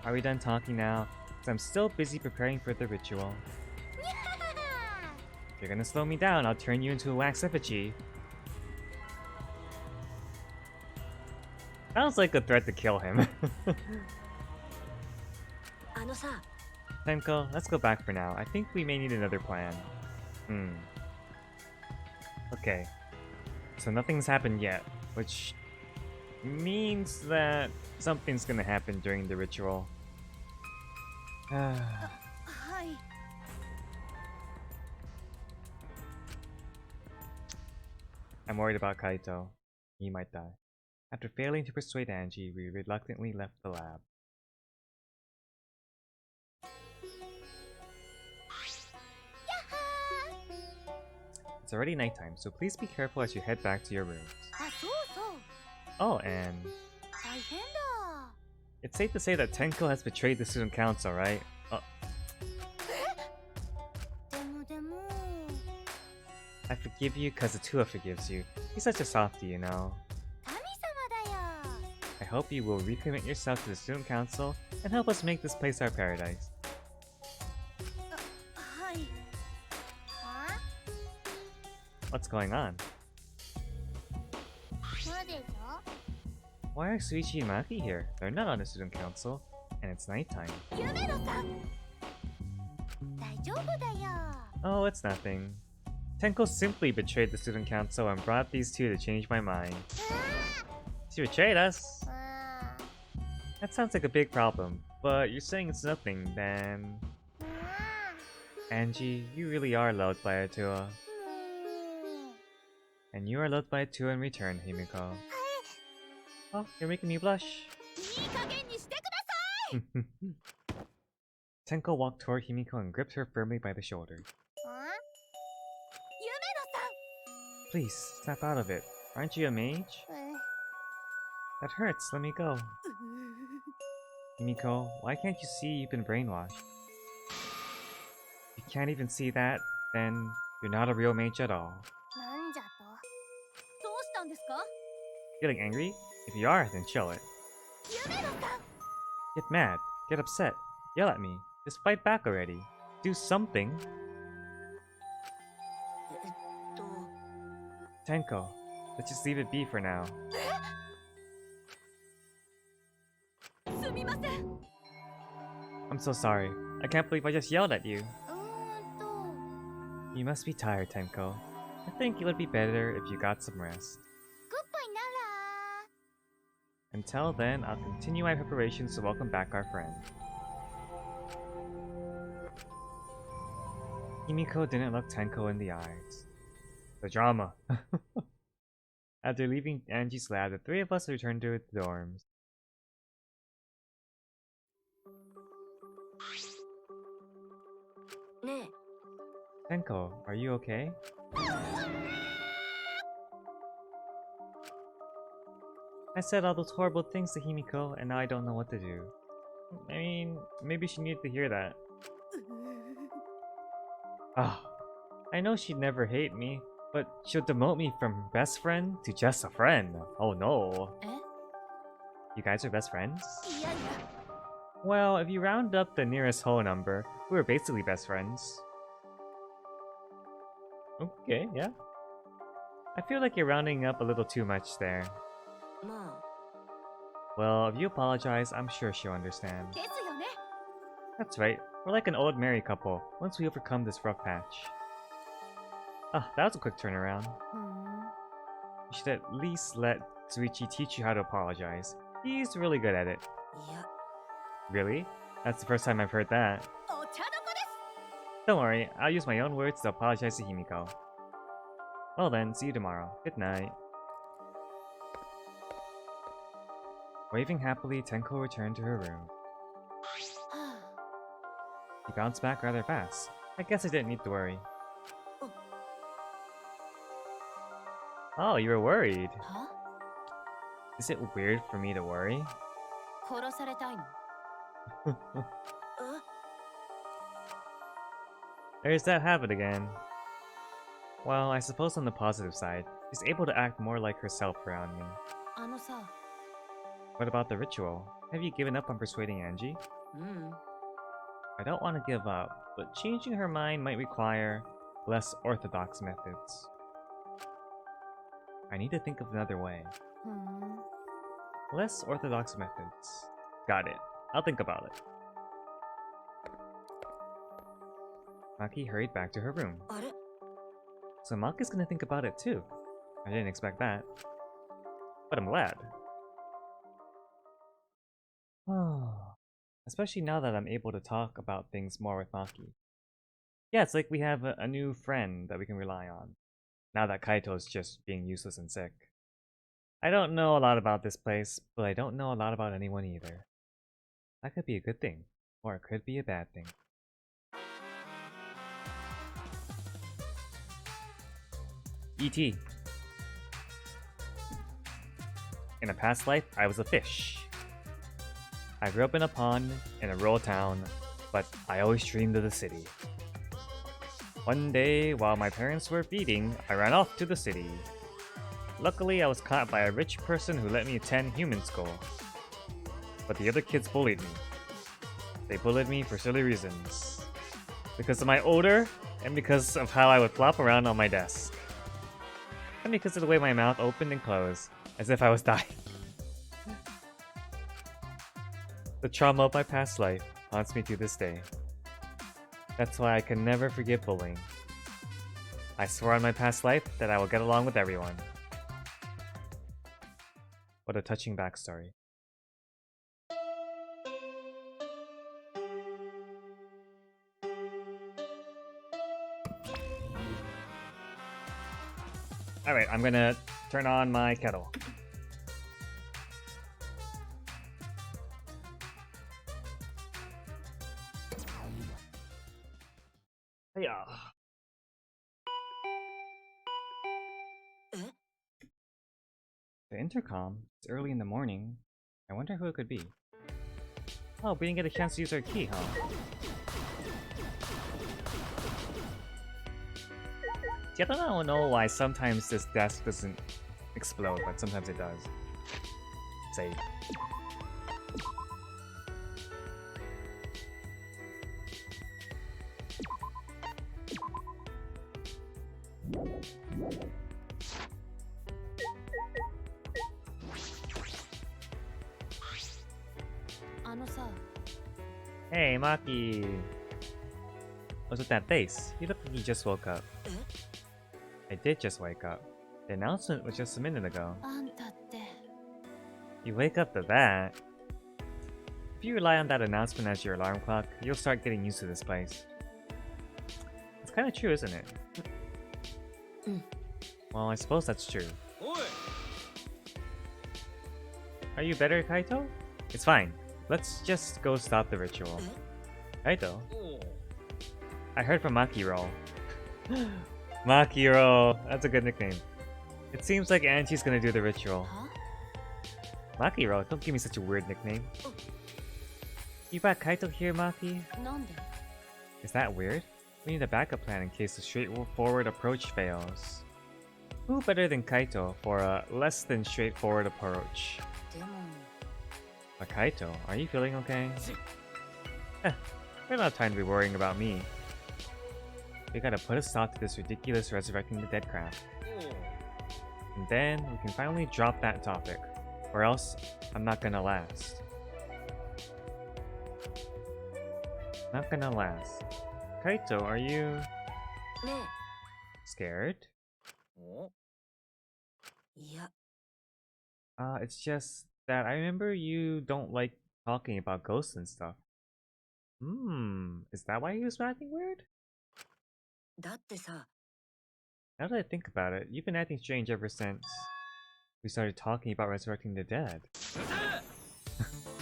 Are we done talking now? 'Cause I'm still busy preparing for the ritual. If you're gonna slow me down, I'll turn you into a wax effigy. Sounds like a threat to kill him. あのさ、 Tenko, let's go back for now. I think we may need another plan. Okay. So nothing's happened yet, which means that something's gonna happen during the ritual. はい I'm worried about Kaito. He might die. After failing to persuade Angie, we reluctantly left the lab. It's already nighttime, so please be careful as you head back to your rooms. あ、そうそう Oh, and 大変だ it's safe to say that Tenko has betrayed the student council, right? Oh, でも I forgive you because Atua forgives you. He's such a softie, you know. 神様だよ I hope you will recommit yourself to the student council and help us make this place our paradise. はいあ What's going on? そうでしょ Why are Suichi and Maki here? They're not on the student council, and it's nighttime. 夢野さん大丈夫だよ Oh, it's nothing. Tenko simply betrayed the student council and brought these two to change my mind. She betrayed us? あ That sounds like a big problem, but you're saying it's nothing, then... Angie, you really are loved by Atua. And you are loved by Atua in return, Himiko. Oh, you're making me blush. いい加減にしてくだ Tenko walked toward Himiko and gripped her firmly by the shoulder. さい夢野さん Please, snap out of it. Aren't you a mage? That hurts, let me go. Himiko, why can't you see you've been brainwashed? If you can't even see that, then you're not a real mage at all. なんじゃとどうしたんですか Feeling angry? If you are, then show it. 夢野さん Get mad, get upset, yell at me. Just fight back already. Do something. と Tenko, let's just leave it be for now. すみません I'm so sorry. I can't believe I just yelled at you. と You must be tired, Tenko. I think it would be better if you got some rest. グッバイな Until then, I'll continue my preparations to welcome back our friend. Himiko didn't look Tenko in the eyes. The drama. After leaving Angie's lab, the three of us returned to the dorms. ね Tenko, are you okay? I said all those horrible things to Himiko, and now I don't know what to do. I mean, maybe she needed to hear that. Ah, I know she'd never hate me, but she'll demote me from best friend to just a friend. Oh no. え You guys are best friends? いやいや Well, if you round up the nearest whole number, we were basically best friends. Okay, yeah. I feel like you're rounding up a little too much there. ま Well, if you apologize, I'm sure she'll understand. ですよね That's right. We're like an old married couple, once we overcome this rough patch. Ah, that was a quick turnaround. ふん You should at least let Tsuichi teach you how to apologize. He's really good at it. いや Really? That's the first time I've heard that. お茶どこです Don't worry, I'll use my own words to apologize to Himiko. Well then, see you tomorrow. Good night. Waving happily, Tenko returned to her room. は bounced back rather fast. I guess I didn't need to worry. Oh, you were worried. は Is it weird for me to worry? 殺されたいの There's that habit again. Well, I suppose on the positive side, she's able to act more like herself around me. あのさ What about the ritual? Have you given up on persuading Angie? うん I don't want to give up, but changing her mind might require less orthodox methods. I need to think of another way. ふん Less orthodox methods. Got it. I'll think about it. Maki hurried back to her room. あれ So Maki's gonna think about it too. I didn't expect that. But I'm glad. Especially now that I'm able to talk about things more with Maki. Yeah, it's like we have a new friend that we can rely on. Now that Kaito's just being useless and sick. I don't know a lot about this place, but I don't know a lot about anyone either. That could be a good thing, or it could be a bad thing. E.T. In a past life, I was a fish. I grew up in a pond in a rural town, but I always dreamed of the city. One day, while my parents were feeding, I ran off to the city. Luckily, I was caught by a rich person who let me attend human school. But the other kids bullied me. They bullied me for silly reasons. Because of my odor, and because of how I would flop around on my desk. And because of the way my mouth opened and closed, as if I was dying. The trauma of my past life haunts me to this day. That's why I can never forgive bullying. I swore on my past life that I will get along with everyone. What a touching backstory. Alright, I'm gonna turn on my kettle. Yeah. The intercom. It's early in the morning. I wonder who it could be. Oh, we didn't get a chance to use our key, huh? See, I don't know why sometimes this desk doesn't explode, but sometimes it does. Save. Hey, Maki! What's with that face? You look like you just woke up. I did just wake up. The announcement was just a minute ago. あんたって You wake up to that. If you rely on that announcement as your alarm clock, you'll start getting used to this place. It's kinda true, isn't it? Well, I suppose that's true. Are you better, Kaito? It's fine. Let's just go stop the ritual. Kaito? I heard from Makiro. Makiro! That's a good nickname. It seems like Angie's gonna do the ritual. は Makiro, don't give me such a weird nickname. You brought Kaito here, Maki? なんで Is that weird? We need a backup plan in case the straightforward approach fails. Who better than Kaito for a less than straightforward approach? でも But Kaito, are you feeling okay? Eh, we don't have time to be worrying about me. We gotta put a stop to this ridiculous resurrecting the dead crap. And then we can finally drop that topic, or else I'm not gonna last. Not gonna last. Kaito, are you ね scared? えいや It's just that I remember you don't like talking about ghosts and stuff. Is that why he was acting weird? だってさ Now that I think about it, you've been acting strange ever since we started talking about resurrecting the dead.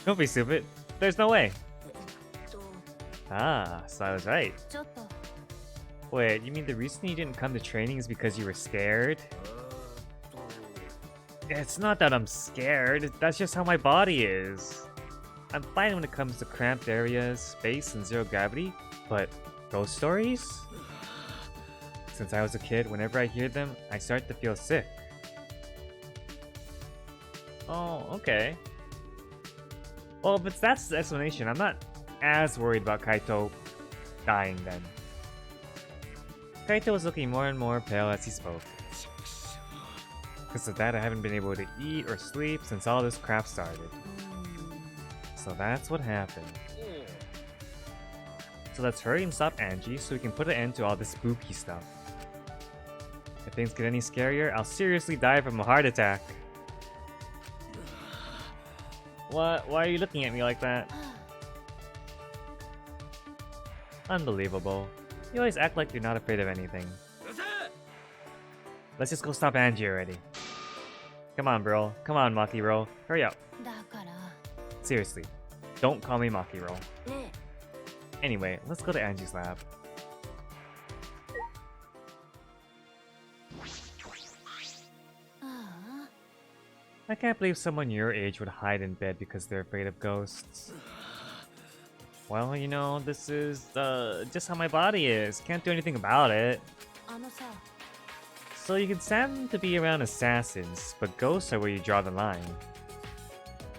Don't be stupid. There's no way. えっと Ah, so I was right. ちょっと Wait, you mean the reason you didn't come to training is because you were scared? It's not that I'm scared, that's just how my body is. I'm fine when it comes to cramped areas, space, and zero gravity, but ghost stories? Since I was a kid, whenever I hear them, I start to feel sick. Oh, okay. Well, if that's the explanation, I'm not as worried about Kaito dying then. Kaito was looking more and more pale as he spoke. Because of that, I haven't been able to eat or sleep since all this crap started. So that's what happened. So let's hurry and stop Angie so we can put an end to all this spooky stuff. If things get any scarier, I'll seriously die from a heart attack. What? Why are you looking at me like that? Unbelievable. You always act like you're not afraid of anything. Let's just go stop Angie already. Come on, bro. Come on, Maki Roll. Hurry up. だから Seriously. Don't call me Maki Roll. ね Anyway, let's go to Angie's lab. I can't believe someone your age would hide in bed because they're afraid of ghosts. Well, you know, this is just how my body is. Can't do anything about it. あのさ So you can stand to be around assassins, but ghosts are where you draw the line.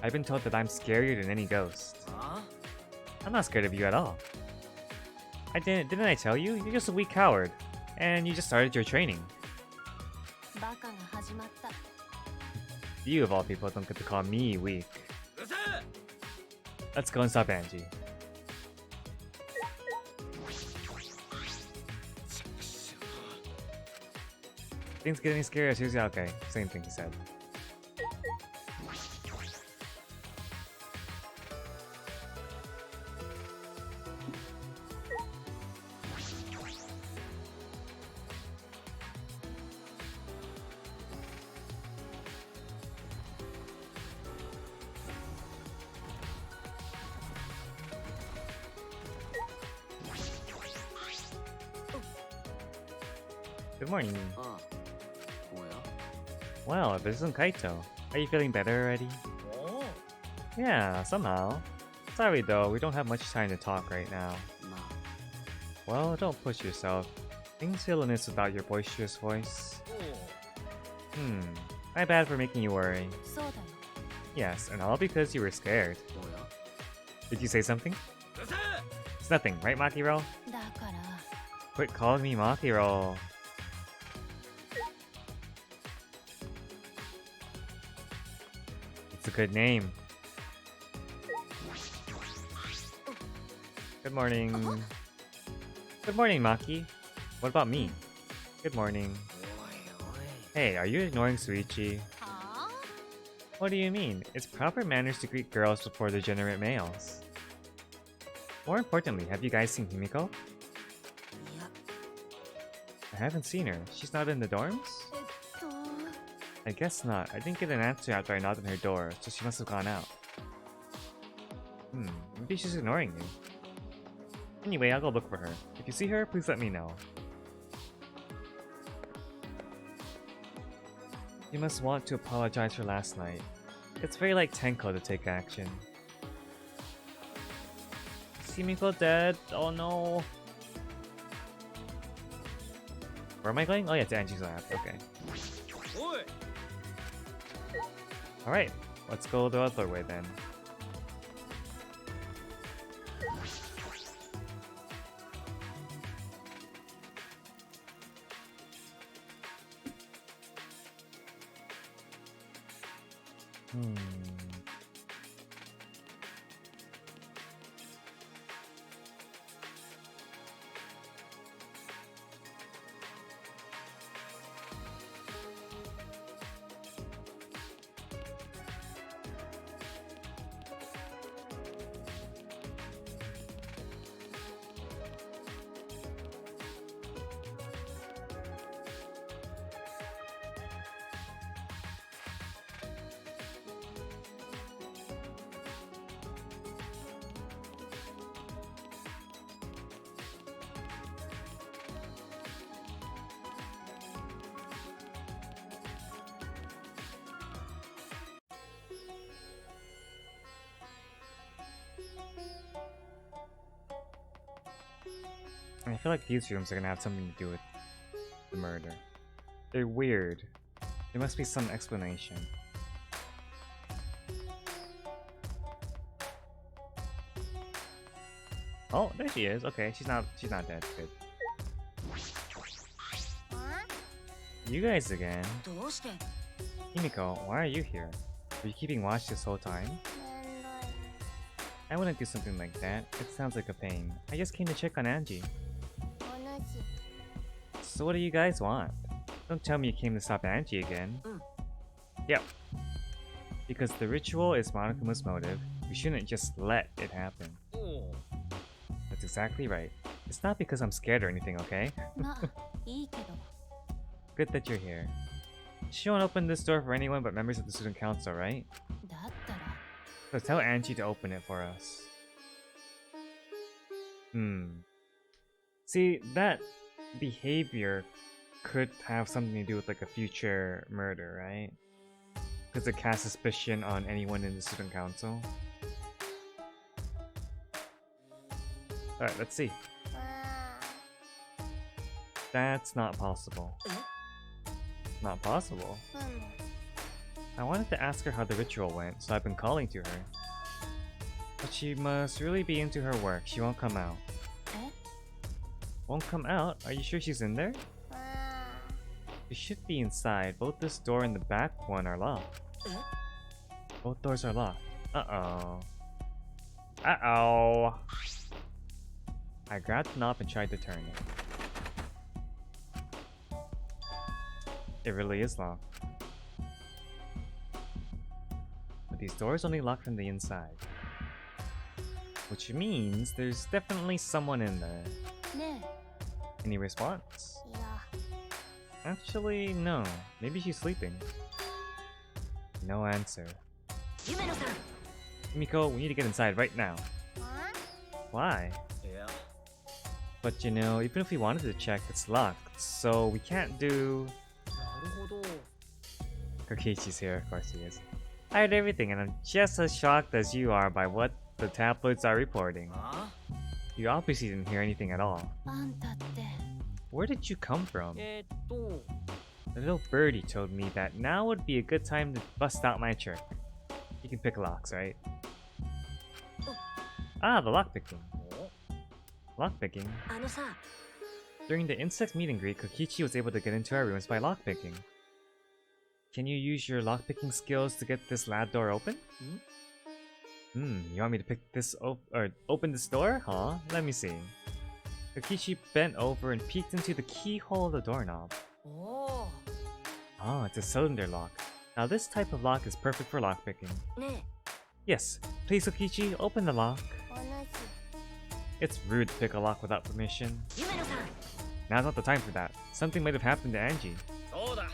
I've been told that I'm scarier than any ghost. I'm not scared of you at all. Didn't I tell you? You're just a weak coward. And you just started your training. バカが始まった You of all people don't get to call me weak. Let's go and stop Angie. Things getting scary. Seriously, okay. Same thing he said. Good morning. ああおや Well, this isn't Kaito. Are you feeling better already? おお Yeah, somehow. Sorry though, we don't have much time to talk right now. まあ Well, don't push yourself. Things feel amiss without your boisterous voice. お My bad for making you worry. そうだよ Yes, and all because you were scared. おや Did you say something? It's nothing, right, Makiro? だから Quit calling me Makiro. It's a good name. Good morning. Good morning, Maki. What about me? Good morning. おいおい Hey, are you ignoring Suichi? は What do you mean? It's proper manners to greet girls before degenerate males. More importantly, have you guys seen Himiko? いや I haven't seen her. She's not in the dorms? と I guess not. I didn't get an answer after I knocked on her door, so she must have gone out. Maybe she's ignoring me. Anyway, I'll go look for her. If you see her, please let me know. You must want to apologize for last night. It's very like Tenko to take action. Is Himiko dead? Oh no. Where am I going? Oh yeah, to Angie's lab. Okay. おい Alright, let's go the other way then. I feel like these rooms are gonna have something to do with the murder. They're weird. There must be some explanation. Oh, there she is. Okay, she's not dead. Good. あ You guys again. どうして Himiko, why are you here? Were you keeping watch this whole time? めんどい I wouldn't do something like that. It sounds like a pain. I just came to check on Angie. お主 So what do you guys want? Don't tell me you came to stop Angie again. Yep. Because the ritual is Monokuma's motive, we shouldn't just let it happen. おお That's exactly right. It's not because I'm scared or anything, okay? まあいいけど Good that you're here. She won't open this door for anyone but members of the student council, right? だったら So tell Angie to open it for us. See, that behavior could have something to do with like a future murder, right? Because it casts suspicion on anyone in the student council. Alright, let's see. あ That's not possible. Not possible? あふむ I wanted to ask her how the ritual went, so I've been calling to her. But she must really be into her work. She won't come out. え Won't come out? Are you sure she's in there? あ She should be inside. Both this door and the back one are locked. え Both doors are locked. Uh-oh. Uh-oh. I grabbed the knob and tried to turn it. It really is locked. But these doors only lock from the inside. Which means there's definitely someone in there. ね Any response? いや Actually, no. Maybe she's sleeping. No answer. え夢野さん Miko, we need to get inside right now. あ Why? いや But you know, even if we wanted to check, it's locked. So we can't do... なるほど Kokichi's here, of course he is. I heard everything and I'm just as shocked as you are by what the tabloids are reporting. あ You obviously didn't hear anything at all. あんたって Where did you come from? と The little birdie told me that now would be a good time to bust out my trick. You can pick locks, right? Ah, the lockpicking. お Lockpicking. あのさ During the insect meet and greet, Kokichi was able to get into our rooms by lockpicking. Can you use your lockpicking skills to get this lab door open? You want me to pick this or open this door? Huh? Let me see. Kokichi bent over and peeked into the keyhole of the doorknob. おお Oh, it's a cylinder lock. Now this type of lock is perfect for lockpicking. ね Yes, please Kokichi, open the lock. お主 It's rude to pick a lock without permission. え夢野さん Now's not the time for that. Something might have happened to Angie. そうだ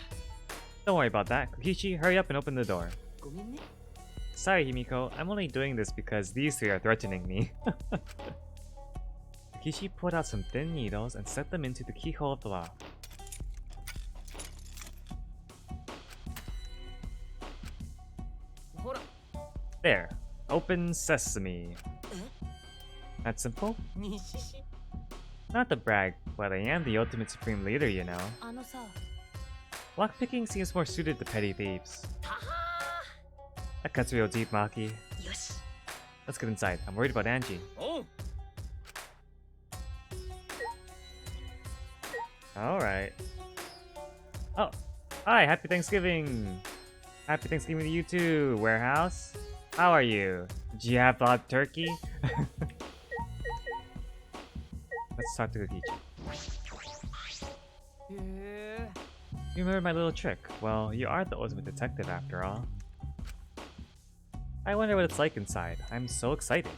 Don't worry about that. Kokichi, hurry up and open the door. ごめんね Sorry, Himiko. I'm only doing this because these three are threatening me. Kokichi pulled out some thin needles and set them into the keyhole of the lock. There. Open sesame. That simple? 西市 Not to brag, but I am the ultimate supreme leader, you know. あのさ Lockpicking seems more suited to petty thieves. たは That cuts real deep, Maki. ーよし Let's get inside. I'm worried about Angie. おう Alright. Oh, hi, happy Thanksgiving! Happy Thanksgiving to you too, Warehouse. How are you? Did you have live turkey? Let's talk to Kokichi. へえ You remember my little trick? Well, you are the ultimate detective after all. I wonder what it's like inside. I'm so excited.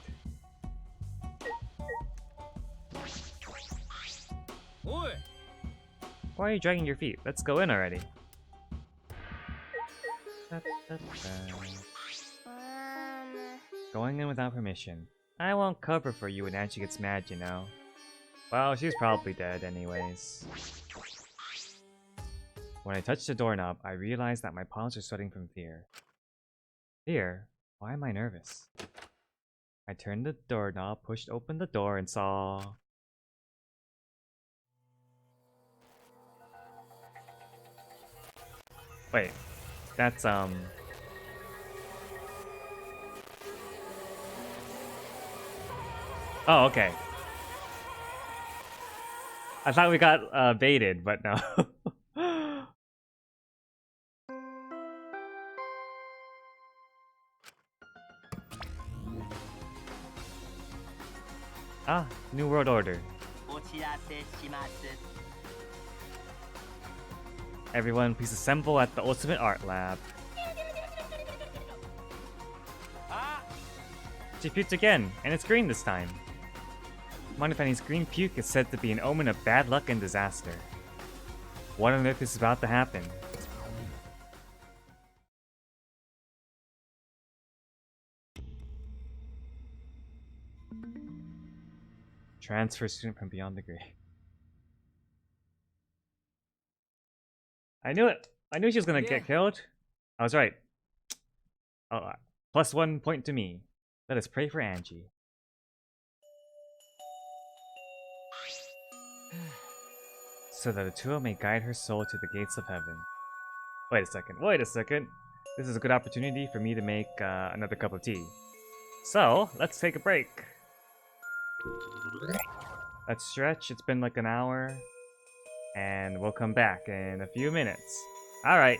おい Why are you dragging your feet? Let's go in already. あ Going in without permission. I won't cover for you when Angie gets mad, you know. Well, she's probably dead anyways. When I touched the doorknob, I realized that my palms were sweating from fear. Fear? Why am I nervous? I turned the doorknob, pushed open the door, and saw... Wait, that's Oh, okay. I thought we got baited, but no. Ah, New World Order. お知らせします。 Everyone, please assemble at the Ultimate Art Lab. あ She puked again, and it's green this time. Moneypenny's green puke is said to be an omen of bad luck and disaster. What on earth is about to happen? Transfer student from beyond the grave. I knew it! I knew she was gonna Yeah. get killed. I was right. Oh, plus 1 point to me. Let us pray for Angie. So that Atua may guide her soul to the gates of heaven. Wait a second, wait a second. This is a good opportunity for me to make another cup of tea. So, let's take a break. Let's stretch, it's been like an hour. And we'll come back in a few minutes. Alright.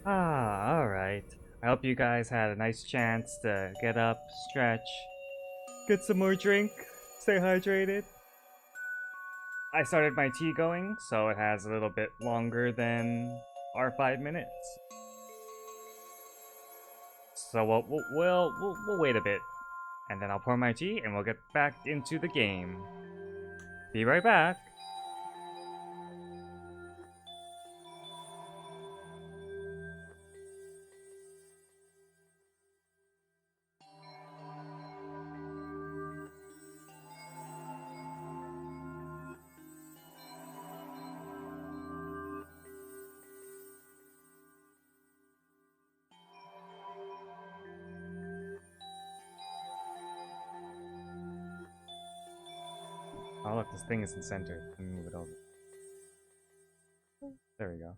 Ah, alright. I hope you guys had a nice chance to get up, stretch, get some more drink, stay hydrated. I started my tea going, so it has a little bit longer than our 5 minutes. So we'll wait a bit, and then I'll pour my tea and we'll get back into the game. Be right back. Oh look, this thing isn't centered. Let me move it over. There we go.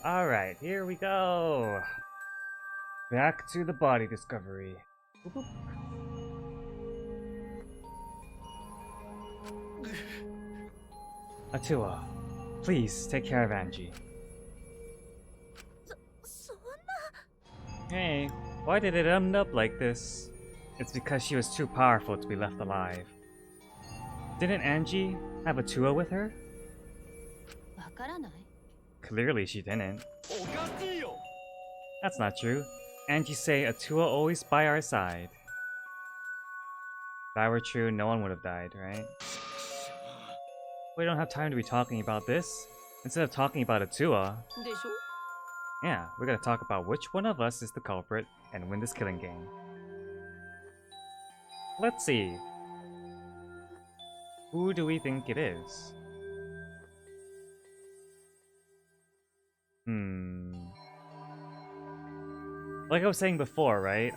Alright, here we go! Back to the body discovery. Boop, boop. Atua, please take care of Angie. そんな Hey, why did it end up like this? It's because she was too powerful to be left alive. Didn't Angie have Atua with her? わからない Clearly she didn't. おかしいよ That's not true. Angie say Atua always by our side. If that were true, no one would have died, right? We don't have time to be talking about this. Instead of talking about Atua, でしょ yeah, we're gonna talk about which one of us is the culprit and win this killing game. Let's see. Who do we think it is? Like I was saying before, right?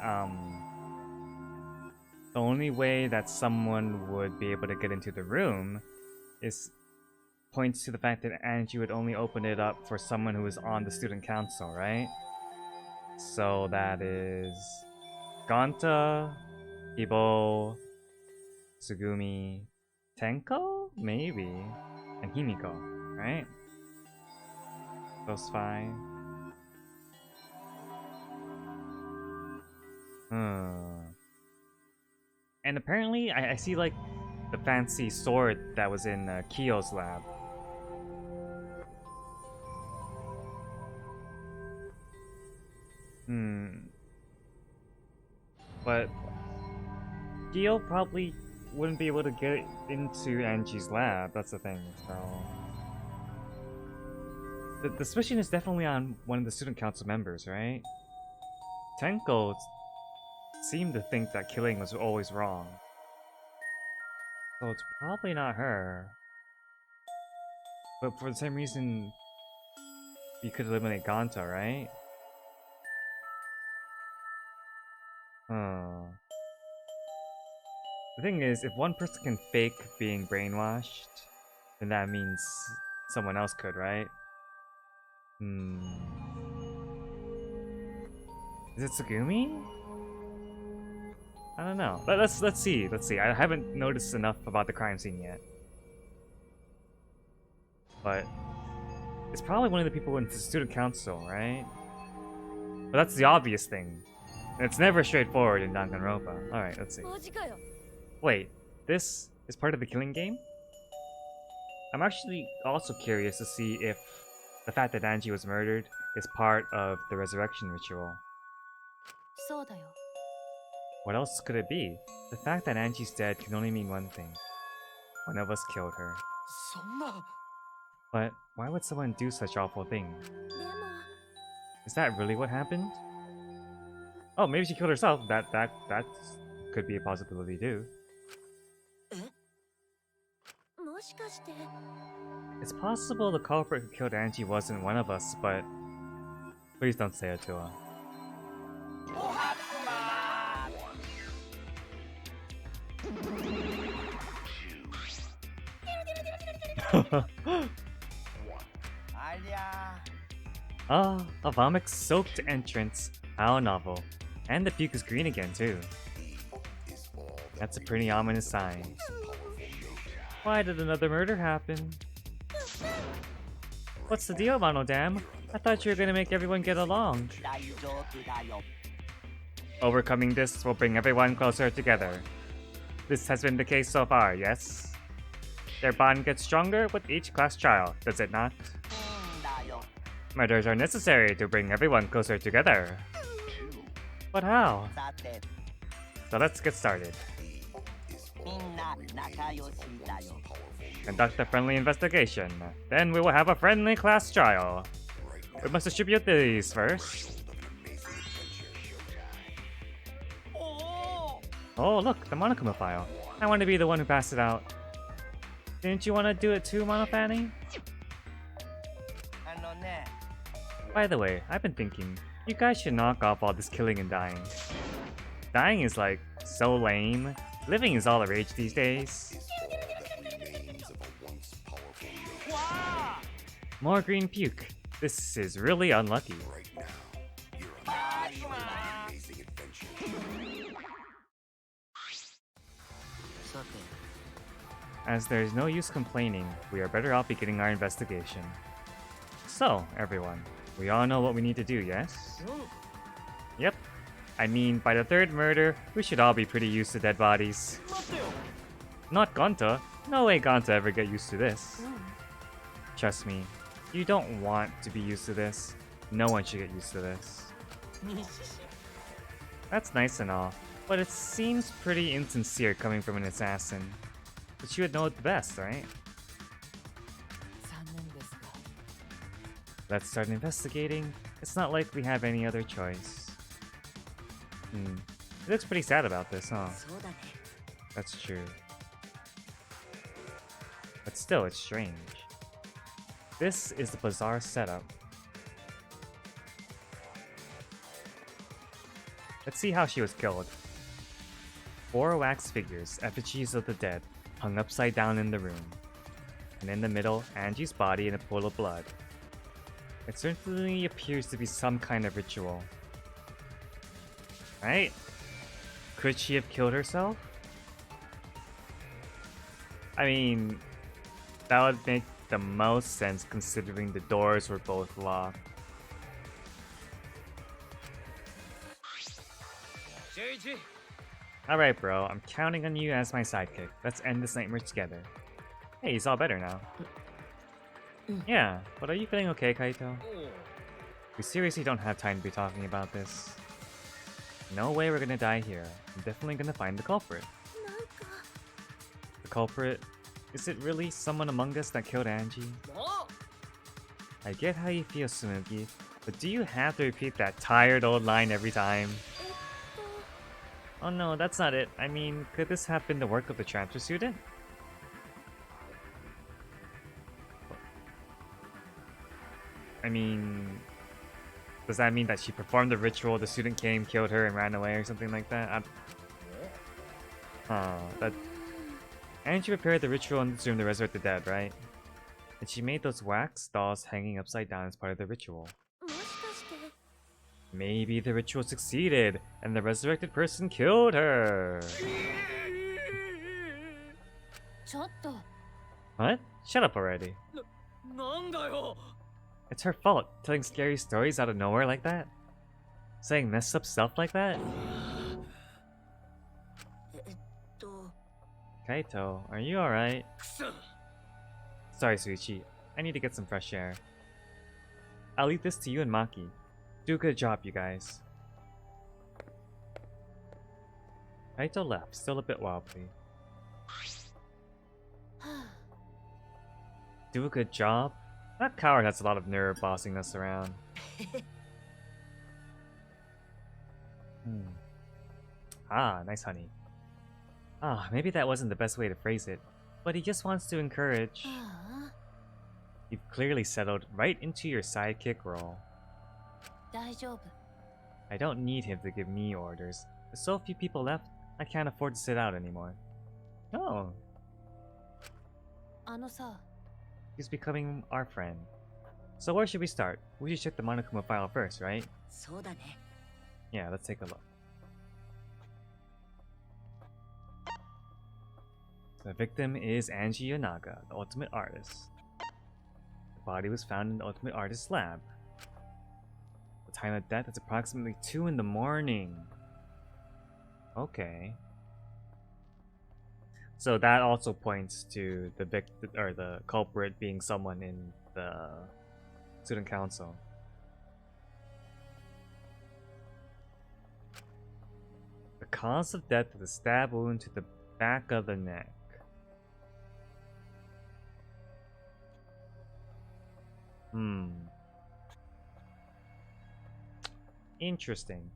The only way that someone would be able to get into the room is points to the fact that Angie would only open it up for someone who is on the student council, right? So that is Ganta, Ibo, Tsugumi, Tenko? Maybe. And Himiko, right? Those five. And apparently, I see like the fancy sword that was in Kiyo's lab. But Kiyo probably wouldn't be able to get into Angie's lab, that's the thing, so... The suspicion is definitely on one of the student council members, right? Tenko seemed to think that killing was always wrong. So it's probably not her. But for the same reason, you could eliminate Ganta, right? The thing is, if one person can fake being brainwashed, then that means someone else could, right? Is it Tsugumi? I don't know. Let's see. I haven't noticed enough about the crime scene yet. But it's probably one of the people in the student council, right? But that's the obvious thing. And it's never straightforward in Danganronpa. Alright, let's see. マジかよ Wait, this is part of the killing game? I'm actually also curious to see if the fact that Angie was murdered is part of the resurrection ritual. そうだよ。 What else could it be? The fact that Angie's dead can only mean one thing. One of us killed her. そんな But why would someone do such awful things? でも Is that really what happened? Oh, maybe she killed herself. That could be a possibility too. もしかして It's possible the culprit who killed Angie wasn't one of us, but please don't say it to her. Ah, a vomit-soaked entrance. How novel. And the puke is green again, too. That's a pretty ominous sign. Why did another murder happen? What's the deal, Monodam? I thought you were gonna make everyone get along. 大丈夫だよ Overcoming this will bring everyone closer together. This has been the case so far, yes? Their bond gets stronger with each class trial, does it not? だよ Murders are necessary to bring everyone closer together. But how? さて So let's get started. みんな仲良しだよ Conduct a friendly investigation. Then we will have a friendly class trial. We must distribute these first. Oh, look, the Monokuma file. I want to be the one who passed it out. Didn't you want to do it too, Monofanny? あのね By the way, I've been thinking, you guys should knock off all this killing and dying. Dying is like so lame. Living is all the rage these days. More green puke. This is really unlucky. As there is no use complaining, we are better off beginning our investigation. So, everyone, we all know what we need to do, yes? Yep. I mean, by the third murder, we should all be pretty used to dead bodies. 待ってよ Not Gonta. No way Gonta ever get used to this. Trust me, you don't want to be used to this. No one should get used to this. That's nice and all, but it seems pretty insincere coming from an assassin. But you would know it best, right? 残念ですが。 Let's start investigating. It's not like we have any other choice. He looks pretty sad about this, huh? そうだね That's true. But still, it's strange. This is the bizarre setup. Let's see how she was killed. 4 wax figures, effigies of the dead, hung upside down in the room. And in the middle, Angie's body in a pool of blood. It certainly appears to be some kind of ritual. Right? Could she have killed herself? I mean, that would make the most sense considering the doors were both locked. 圭一 Alright, bro, I'm counting on you as my sidekick. Let's end this nightmare together. Hey, he's all better now. Yeah, but are you feeling okay, Kaito? おう We seriously don't have time to be talking about this. No way we're gonna die here. I'm definitely gonna find the culprit. なんか The culprit? Is it really someone among us that killed Angie? あ I get how you feel, Tsunugi, but do you have to repeat that tired old line every time? Oh no, that's not it. I mean, could this have been the work of the transfer student? I mean, does that mean that she performed the ritual, the student came, killed her, and ran away or something like that? That... And she prepared the ritual in this room to resurrect the dead, right? And she made those wax dolls hanging upside down as part of the ritual. もしかして Maybe the ritual succeeded, and the resurrected person killed her. ちょっと。 What? Shut up already. なんだよ It's her fault, telling scary stories out of nowhere like that? Saying messed up stuff like that? と Kaito, are you alright? くそ Sorry, Suichi. I need to get some fresh air. I'll leave this to you and Maki. Do a good job, you guys. Right to left, still a bit wobbly. Do a good job? That coward has a lot of nerve bossing us around. Ah, nice honey. Ah, maybe that wasn't the best way to phrase it, but he just wants to encourage. You've clearly settled right into your sidekick role. 大丈夫。 I don't need him to give me orders. With so few people left, I can't afford to sit out anymore. Oh, あのさ、 he's becoming our friend. So where should we start? We should check the Monokuma file first, right? そうだね。 Yeah, let's take a look. The victim is Angie Yonaga, the ultimate artist. The body was found in the ultimate artist's lab. The time of death is approximately 2 in the morning. Okay. So that also points to the victim or the culprit being someone in the student council. The cause of death is a stab wound to the back of the neck. Interesting.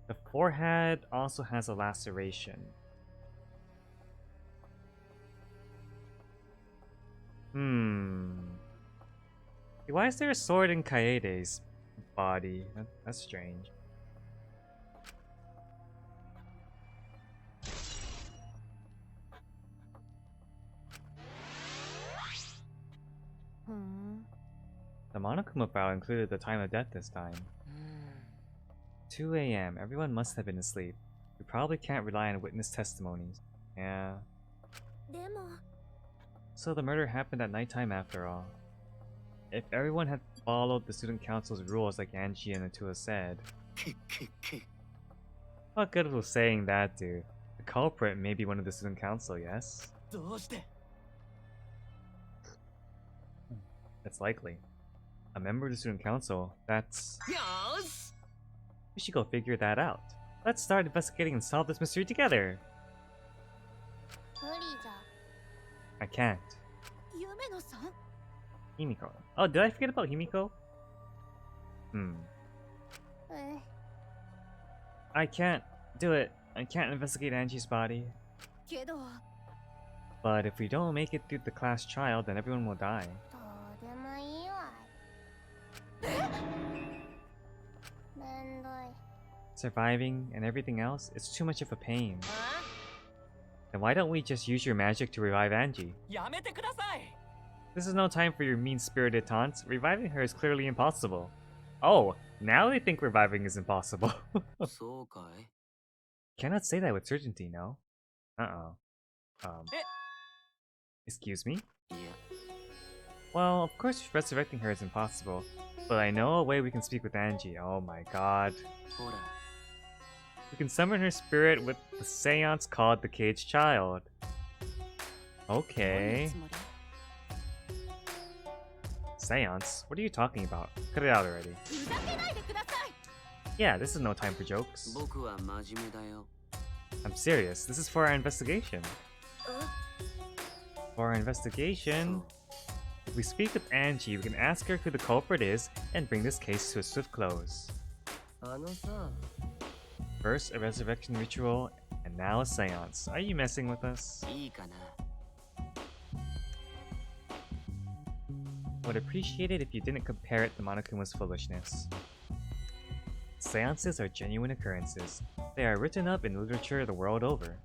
The forehead also has a laceration. Why is there a sword in Kaede's body? That's strange. The Monokuma file included the time of death this time. 2 a.m. Everyone must have been asleep. We probably can't rely on witness testimonies. Yeah. でも So the murder happened at nighttime after all. If everyone had followed the student council's rules like Angie and Atua said, what good will saying that do? The culprit may be one of the student council, yes? どうして That's likely. A member of the student council, that's... よーし We should go figure that out. Let's start investigating and solve this mystery together. 無理じゃ I can't. 夢野さん Himiko. Oh, did I forget about Himiko? え I can't do it. I can't investigate Angie's body. けど But if we don't make it through the class trial, then everyone will die. どうでもいいわめんどい Surviving and everything else, it's too much of a pain. Then why don't we just use your magic to revive Angie? やめてください This is no time for your mean-spirited taunts. Reviving her is clearly impossible. Oh, now they think reviving is impossible. そうかい Cannot say that with certainty, no? Uh-oh. Excuse me? いや Well, of course resurrecting her is impossible, but I know a way we can speak with Angie. Oh my god. ほら We can summon her spirit with the seance called the Caged Child. どういう Okay. つもり Seance? What are you talking about? Cut it out already. ふざけないでください Yeah, this is no time for jokes. 僕は真面目だよ I'm serious. This is for our investigation. For our investigation, if we speak with Angie, we can ask her who the culprit is and bring this case to a swift close. あのさ First, a resurrection ritual, and now a seance. Are you messing with us? いいかな Would appreciate it if you didn't compare it to Monokuma's foolishness. Seances are genuine occurrences. They are written up in literature the world over.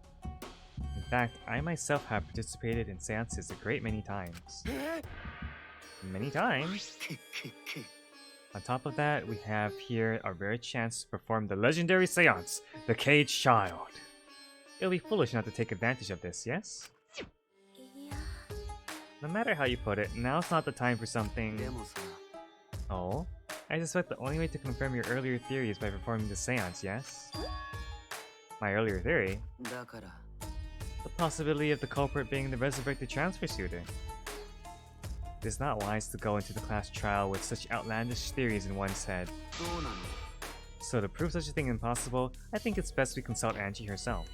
In fact, I myself have participated in seances a great many times. Many times? On top of that, we have here a rare chance to perform the legendary seance, the Caged Child. It would be foolish not to take advantage of this, yes? いや No matter how you put it, now's not the time for something... でもさ Oh? I suspect the only way to confirm your earlier theory is by performing the seance, yes? My earlier theory? だから The possibility of the culprit being the resurrected transfer student. it is not wise to go into the class trial with such outlandish theories in one's head. どうなの So to prove such a thing impossible, I think it's best we consult Angie herself.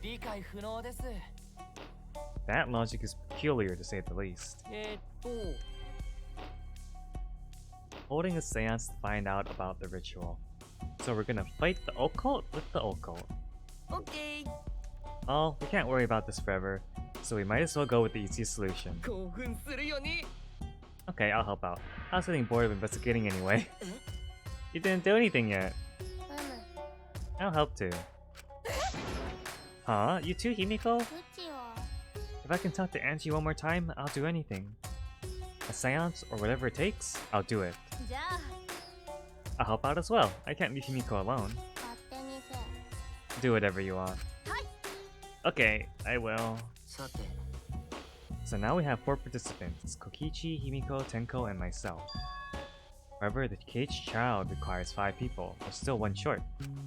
理解不能です That logic is peculiar to say the least. と Holding a seance to find out about the ritual. So we're gonna fight the occult with the occult. オッケー Oh, we can't worry about this forever, so we might as well go with the easiest solution. 興奮するよね Okay, I'll help out. I was getting bored of investigating anyway. You didn't do anything yet. うむ I'll help too. Huh? You too, Himiko? うちは If I can talk to Angie one more time, I'll do anything. A seance or whatever it takes, I'll do it. じゃあ I'll help out as well. I can't leave Himiko alone. 勝手にせ Do whatever you want. Hi. Okay, I will. さて So now we have 4 participants, Kokichi, Himiko, Tenko, and myself. However, the caged child requires 5 people. We're still 1 short.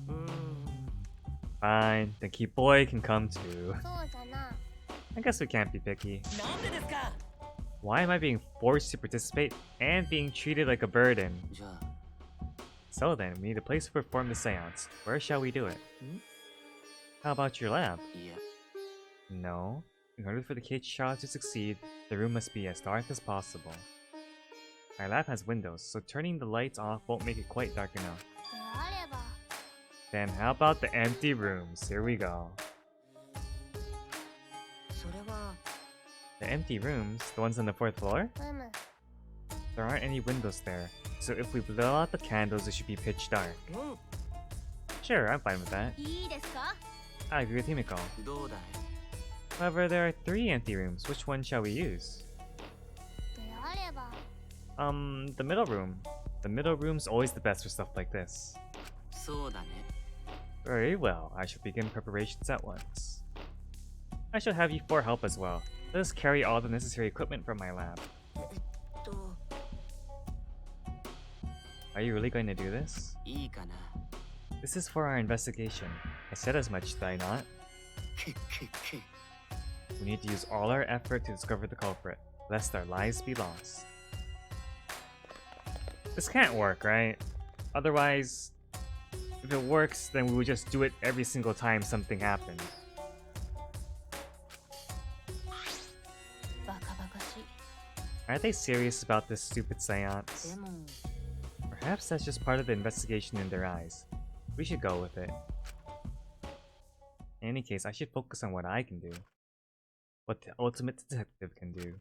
うーん Fine, the key boy can come too. そうじゃな I guess we can't be picky. なんでですか Why am I being forced to participate and being treated like a burden? じゃあ So then, we need a place to perform the seance. Where shall we do it? How about your lab? いや No. In order for the caged child to succeed, the room must be as dark as possible. My lab has windows, so turning the lights off won't make it quite dark enough. であれば Then how about the empty rooms? Here we go. それは The empty rooms, the ones on the 4th floor? うむ There aren't any windows there, so if we blow out the candles, it should be pitch dark. うん Sure, I'm fine with that. いいですか I agree with Himiko. どうだい However, there are 3 empty rooms. Which one shall we use? であれば The middle room. The middle room's always the best for stuff like this. そうだね Very well, I shall begin preparations at once. I shall have you 4 help as well. Let us carry all the necessary equipment from my lab. と Are you really going to do this? いいかな This is for our investigation. I said as much, did I not? けけけ We need to use all our effort to discover the culprit, lest our lives be lost. This can't work, right? Otherwise, if it works, then we would just do it every single time something happened. バカバカしい Are they serious about this stupid で seance? も Perhaps that's just part of the investigation in their eyes. We should go with it. In any case, I should focus on what I can do. What the ultimate detective can do.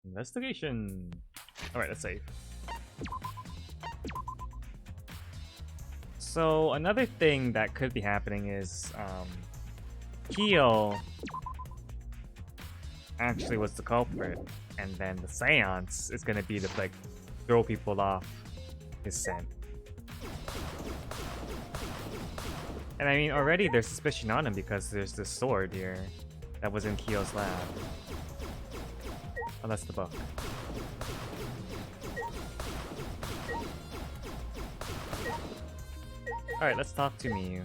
Investigation! Alright, let's save. So, another thing that could be happening is, Kyo actually was the culprit, and then the seance is gonna be to, like, throw people off his scent. And I mean, already there's suspicion on him because there's this sword here that was in Kyo's lab. Oh, that's the book. Alright, let's talk to Miyu.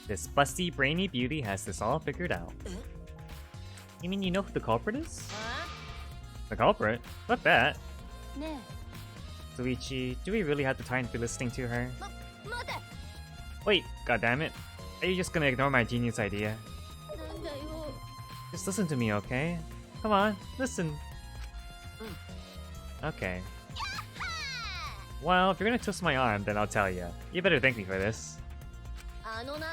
This busty, brainy beauty has this all figured out. You mean you know who the culprit is? あ The culprit? Fuck that. ね Suichi, do we really have the time to be listening to her? え待て Wait, goddammit. Are you just gonna ignore my genius idea? なんだよ Just listen to me, okay? Come on, listen. Okay. Well, if you're gonna twist my arm, then I'll tell you. You better thank me for this. あのな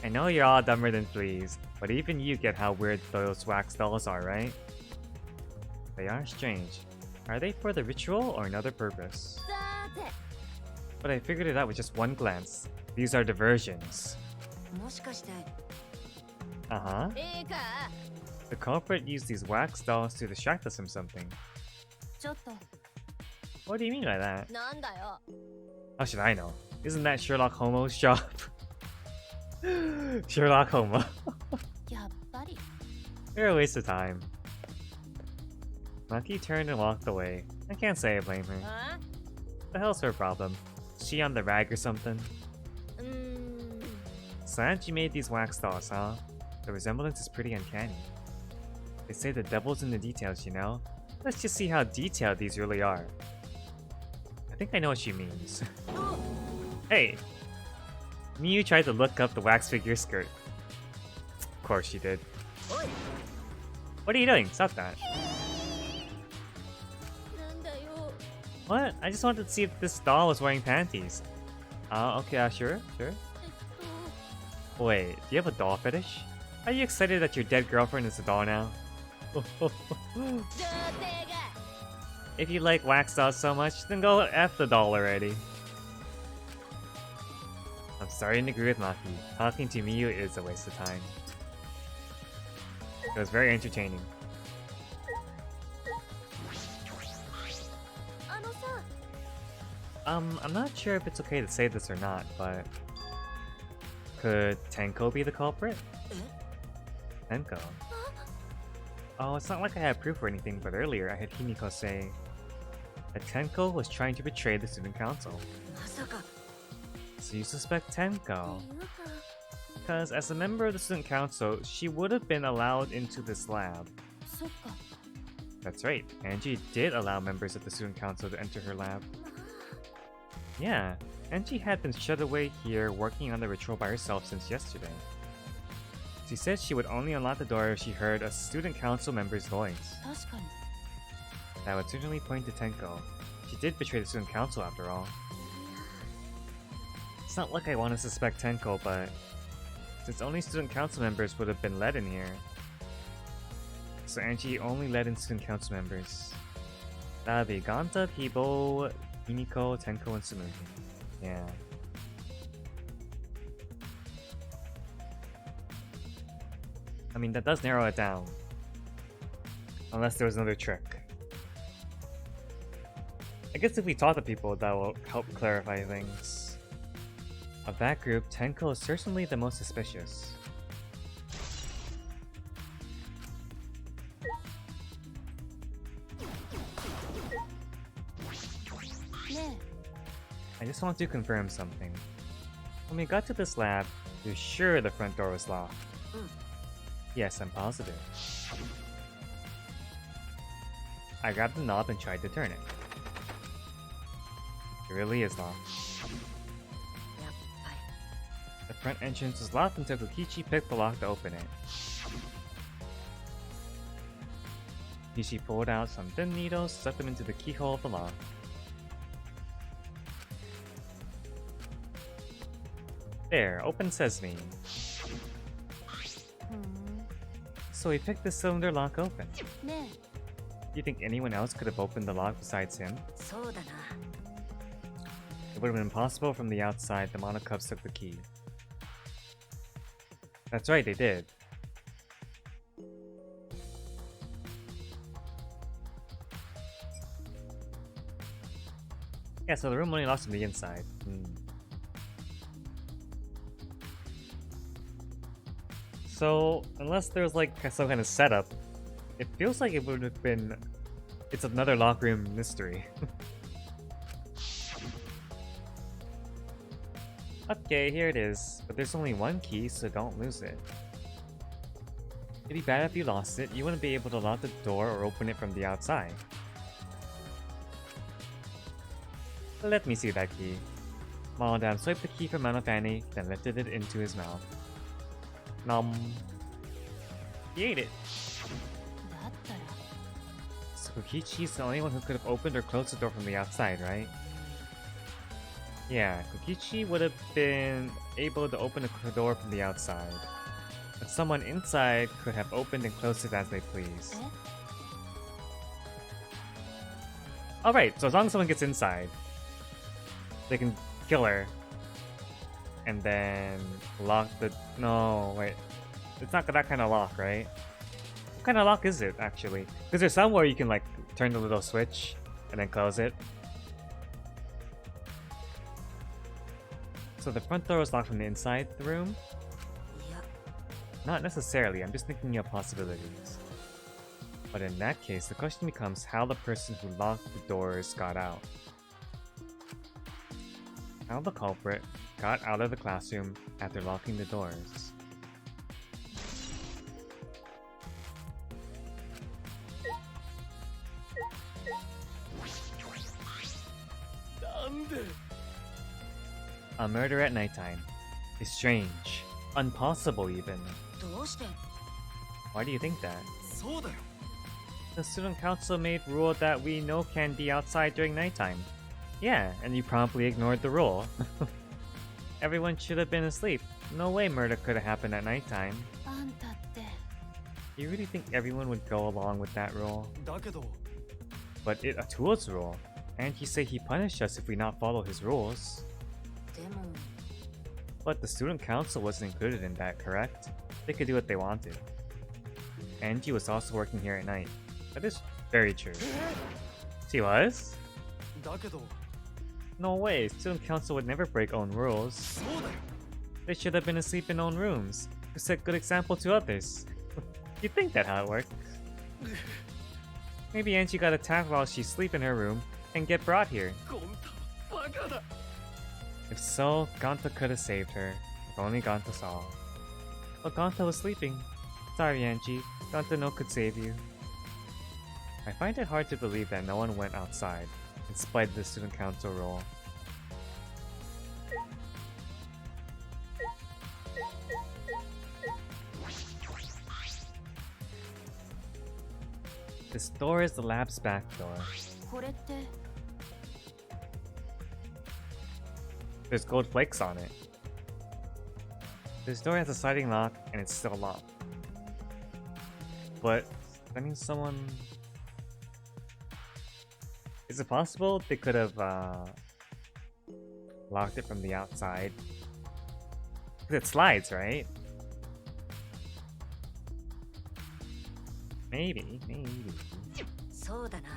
I know you're all dumber than fleas, but even you get how weird those wax dolls are, right? They are strange. Are they for the ritual or another purpose? さーて But I figured it out with just one glance. These are diversions. もしかして Uh-huh. ええか The culprit used these wax dolls to distract us from something. ちょっと What do you mean by that? なんだよ How should I know? Isn't that Sherlock Holmes' job? Sherlock Holmes. やっぱり You're a waste of time. Lucky turned and walked away. I can't say I blame her. あ The hell's her problem? Is she on the rag or something? うーん So Angie made these wax dolls, huh? The resemblance is pretty uncanny. They say the devil's in the details, you know? Let's just see how detailed these really are. I think I know what she means. Hey! Miyu tried to look up the wax figure skirt. Of course she did. What are you doing? Stop that. なんだよ What? I just wanted to see if this doll was wearing panties. Okay, sure. えっ Wait, do you have a doll fetish? Are you excited that your dead girlfriend is a doll now? と童貞が If you like wax dolls so much, then go F the doll already. I'm starting to agree with Maki. Talking to Miyu is a waste of time. It was very entertaining. あのさ I'm not sure if it's okay to say this or not, but... Could Tenko be the culprit? Tenko? Oh, it's not like I have proof or anything, but earlier I had Himiko say that Tenko was trying to betray the student council. まさか So you suspect Tenko? っていうか Because as a member of the student council, she would have been allowed into this lab. そっか That's right, Angie did allow members of the student council to enter her lab. Yeah, Angie had been shut away here working on the ritual by herself since yesterday. She said she would only unlock the door if she heard a student council member's voice. 確かに That would certainly point to Tenko. She did betray the student council after all. It's not like I want to suspect Tenko, but since only student council members would have been let in here, so Angie only let in student council members. That would be Ganta, Hibo, Himiko, Tenko, and Sumugi. Yeah. I mean, that does narrow it down. Unless there was another trick. I guess if we talk to people, that will help clarify things. Of that group, Tenko is certainly the most suspicious.ね I just want to confirm something. When we got to this lab, you're sure the front door was locked? Yes, I'm positive. I grabbed the knob and tried to turn it. It really is locked. やっぱり The front entrance was locked until Kokichi picked the lock to open it. Kokichi pulled out some thin needles, stuck them into the keyhole of the lock. There, open sesame. ふん So he picked the cylinder lock open. ね You think anyone else could have opened the lock besides him? そうだな It would have been impossible from the outside. The Monocubs took the key. That's right, they did. Yeah, so the room only locks from the inside. So, unless there's like some kind of setup, it feels like it would have been... It's another lock room mystery. Okay, here it is. But there's only one key, so don't lose it. It'd be bad if you lost it. You wouldn't be able to lock the door or open it from the outside. Let me see that key. Maladam swiped the key from Manafani, then lifted it into his mouth. Nom. He ate it. だったら So Kokichi's the only one who could have opened or closed the door from the outside, right? Yeah, Kokichi would have been able to open the door from the outside. But someone inside could have opened and closed it as they please. え Alright, so as long as someone gets inside, they can kill her. And then lock the... No, wait. It's not that kind of lock, right? What kind of lock is it, actually? Because there's some where you can, like, turn the little switch and then close it. So the front door was locked from the inside the room? いや Not necessarily, I'm just thinking of possibilities. But in that case, the question becomes how the person who locked the doors got out. How the culprit got out of the classroom after locking the doors. A murder at nighttime is strange, impossible even. どうして Why do you think that? そうだよ The student council made rule that we no can be outside during nighttime. Yeah, and you promptly ignored the rule. Everyone should have been asleep. No way murder could have happened at nighttime. あんたって You really think everyone would go along with that rule? だけど But it a tool's rule. And he said he punished us if we not follow his rules. でも But the student council wasn't included in that, correct? They could do what they wanted. Angie was also working here at night. That is very true. She was? だけど No way, student council would never break own rules. そうだよ They should have been asleep in own rooms. To set good example to others. You think that's how it works? Maybe Angie got attacked while she's asleep in her room and get brought here. ゴンタバカだ If so, Ganta could have saved her. If only Ganta saw. But Ganta was sleeping. Sorry, Angie. Ganta no could save you. I find it hard to believe that no one went outside, in spite of the student council rule. This door is the lab's back door. これって There's gold flakes on it. This door has a sliding lock, and it's still locked. But that means someone... Is it possible they could have locked it from the outside? 'Cause it slides, right? Maybe. そうだな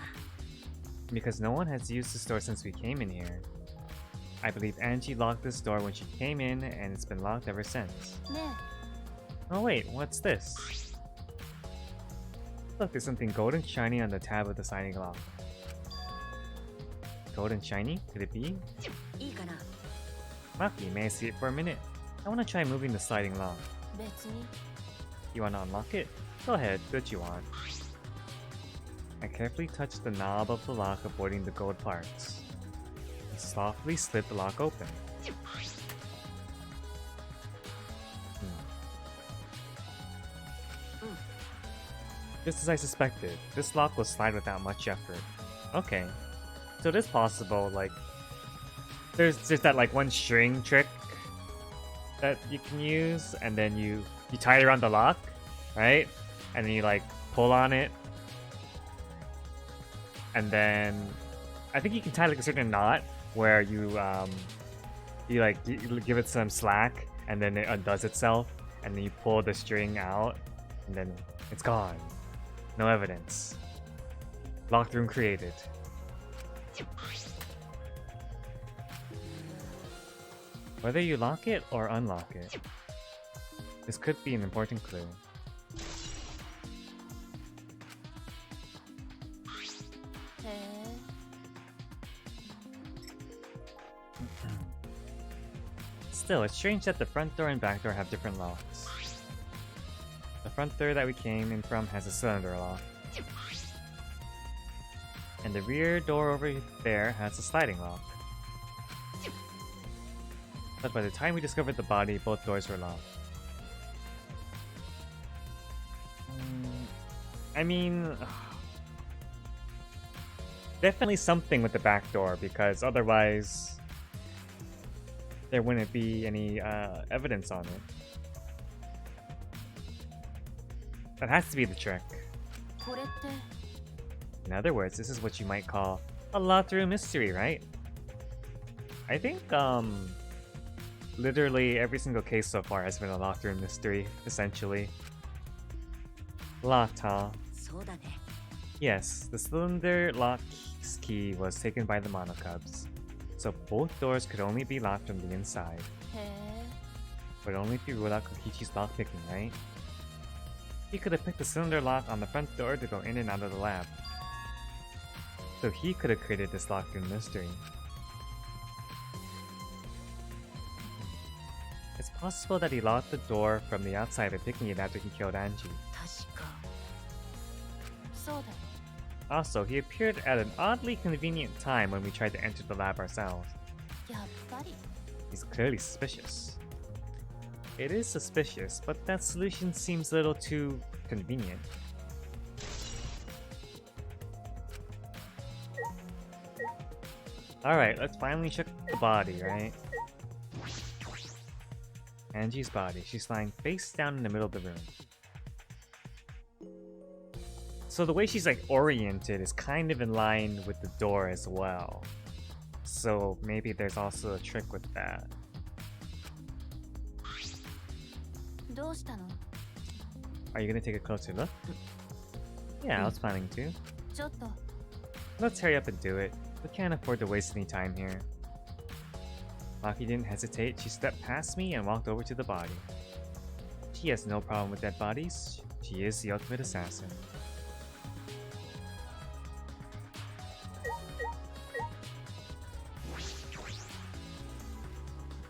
Because no one has used this door since we came in here. I believe Angie locked this door when she came in, and it's been locked ever since. ね Oh wait, what's this? Look, there's something golden shiny on the tab of the sliding lock. Golden shiny? Could it be? いいかな Maki, may I see it for a minute? I want to try moving the sliding lock. え別に You want to unlock it? Go ahead, do what you want. I carefully touch the knob of the lock, avoiding the gold parts. And softly slid the lock open. Just as I suspected, this lock will slide without much effort. Okay. So it is possible, like... There's just that like one string trick that you can use, and then you tie it around the lock, right? And then you like pull on it. And then I think you can tie like a certain knot where you give it some slack, and then it undoes itself, and then you pull the string out, and then it's gone. No evidence. Locked room created. Whether you lock it or unlock it, this could be an important clue. へえ Still, it's strange that the front door and back door have different locks. The front door that we came in from has a cylinder lock. And the rear door over there has a sliding lock. But by the time we discovered the body, both doors were locked. I mean... Definitely something with the back door, because otherwise... there wouldn't be any evidence on it. That has to be the trick. これって In other words, this is what you might call a locked room mystery, right? I think, literally every single case so far has been a locked room mystery, essentially. Locked, huh? そうだね Yes, the cylinder lock's key was taken by the monocubs. So both doors could only be locked from the inside. へえ But only if you rule out Kokichi's lockpicking, right? He could have picked the cylinder lock on the front door to go in and out of the lab. So he could have created this locked room mystery. Possible that he locked the door from the outside by picking it after he killed Angie. 確かそうだよ。 Also, he appeared at an oddly convenient time when we tried to enter the lab ourselves. やっぱり。 He's clearly suspicious. It is suspicious, but that solution seems a little too convenient. Alright, let's finally check the body, right? Angie's body. She's lying face down in the middle of the room. So the way she's like oriented is kind of in line with the door as well. So maybe there's also a trick with that. どうしたの？ Are you gonna take a closer look? Yeah, I was planning to. ちょっと。 Let's hurry up and do it. We can't afford to waste any time here. Maki didn't hesitate. She stepped past me and walked over to the body. She has no problem with dead bodies. She is the ultimate assassin.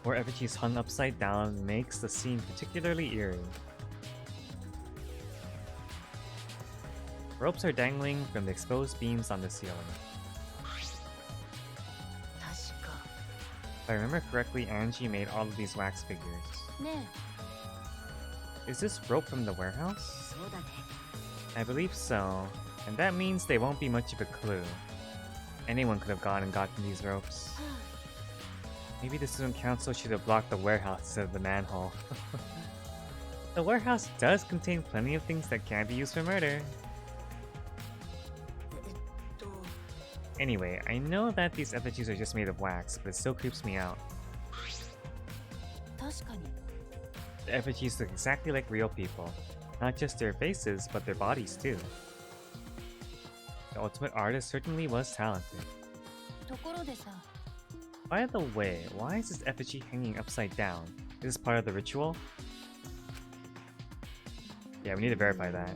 Where effigies hung upside down makes the scene particularly eerie. Ropes are dangling from the exposed beams on the ceiling. 確か If I remember correctly, Angie made all of these wax figures. ね Is this rope from the warehouse? そうだね I believe so, and that means they won't be much of a clue. Anyone could have gone and gotten these ropes. Maybe the student council should have blocked the warehouse instead of the manhole. The warehouse does contain plenty of things that can be used for murder. と Anyway, I know that these effigies are just made of wax, but it still creeps me out. え、確かに。 The effigies look exactly like real people. Not just their faces, but their bodies too. The ultimate artist certainly was talented. ところでさ、 By the way, why is this effigy hanging upside down? Is this part of the ritual? Yeah, we need to verify that.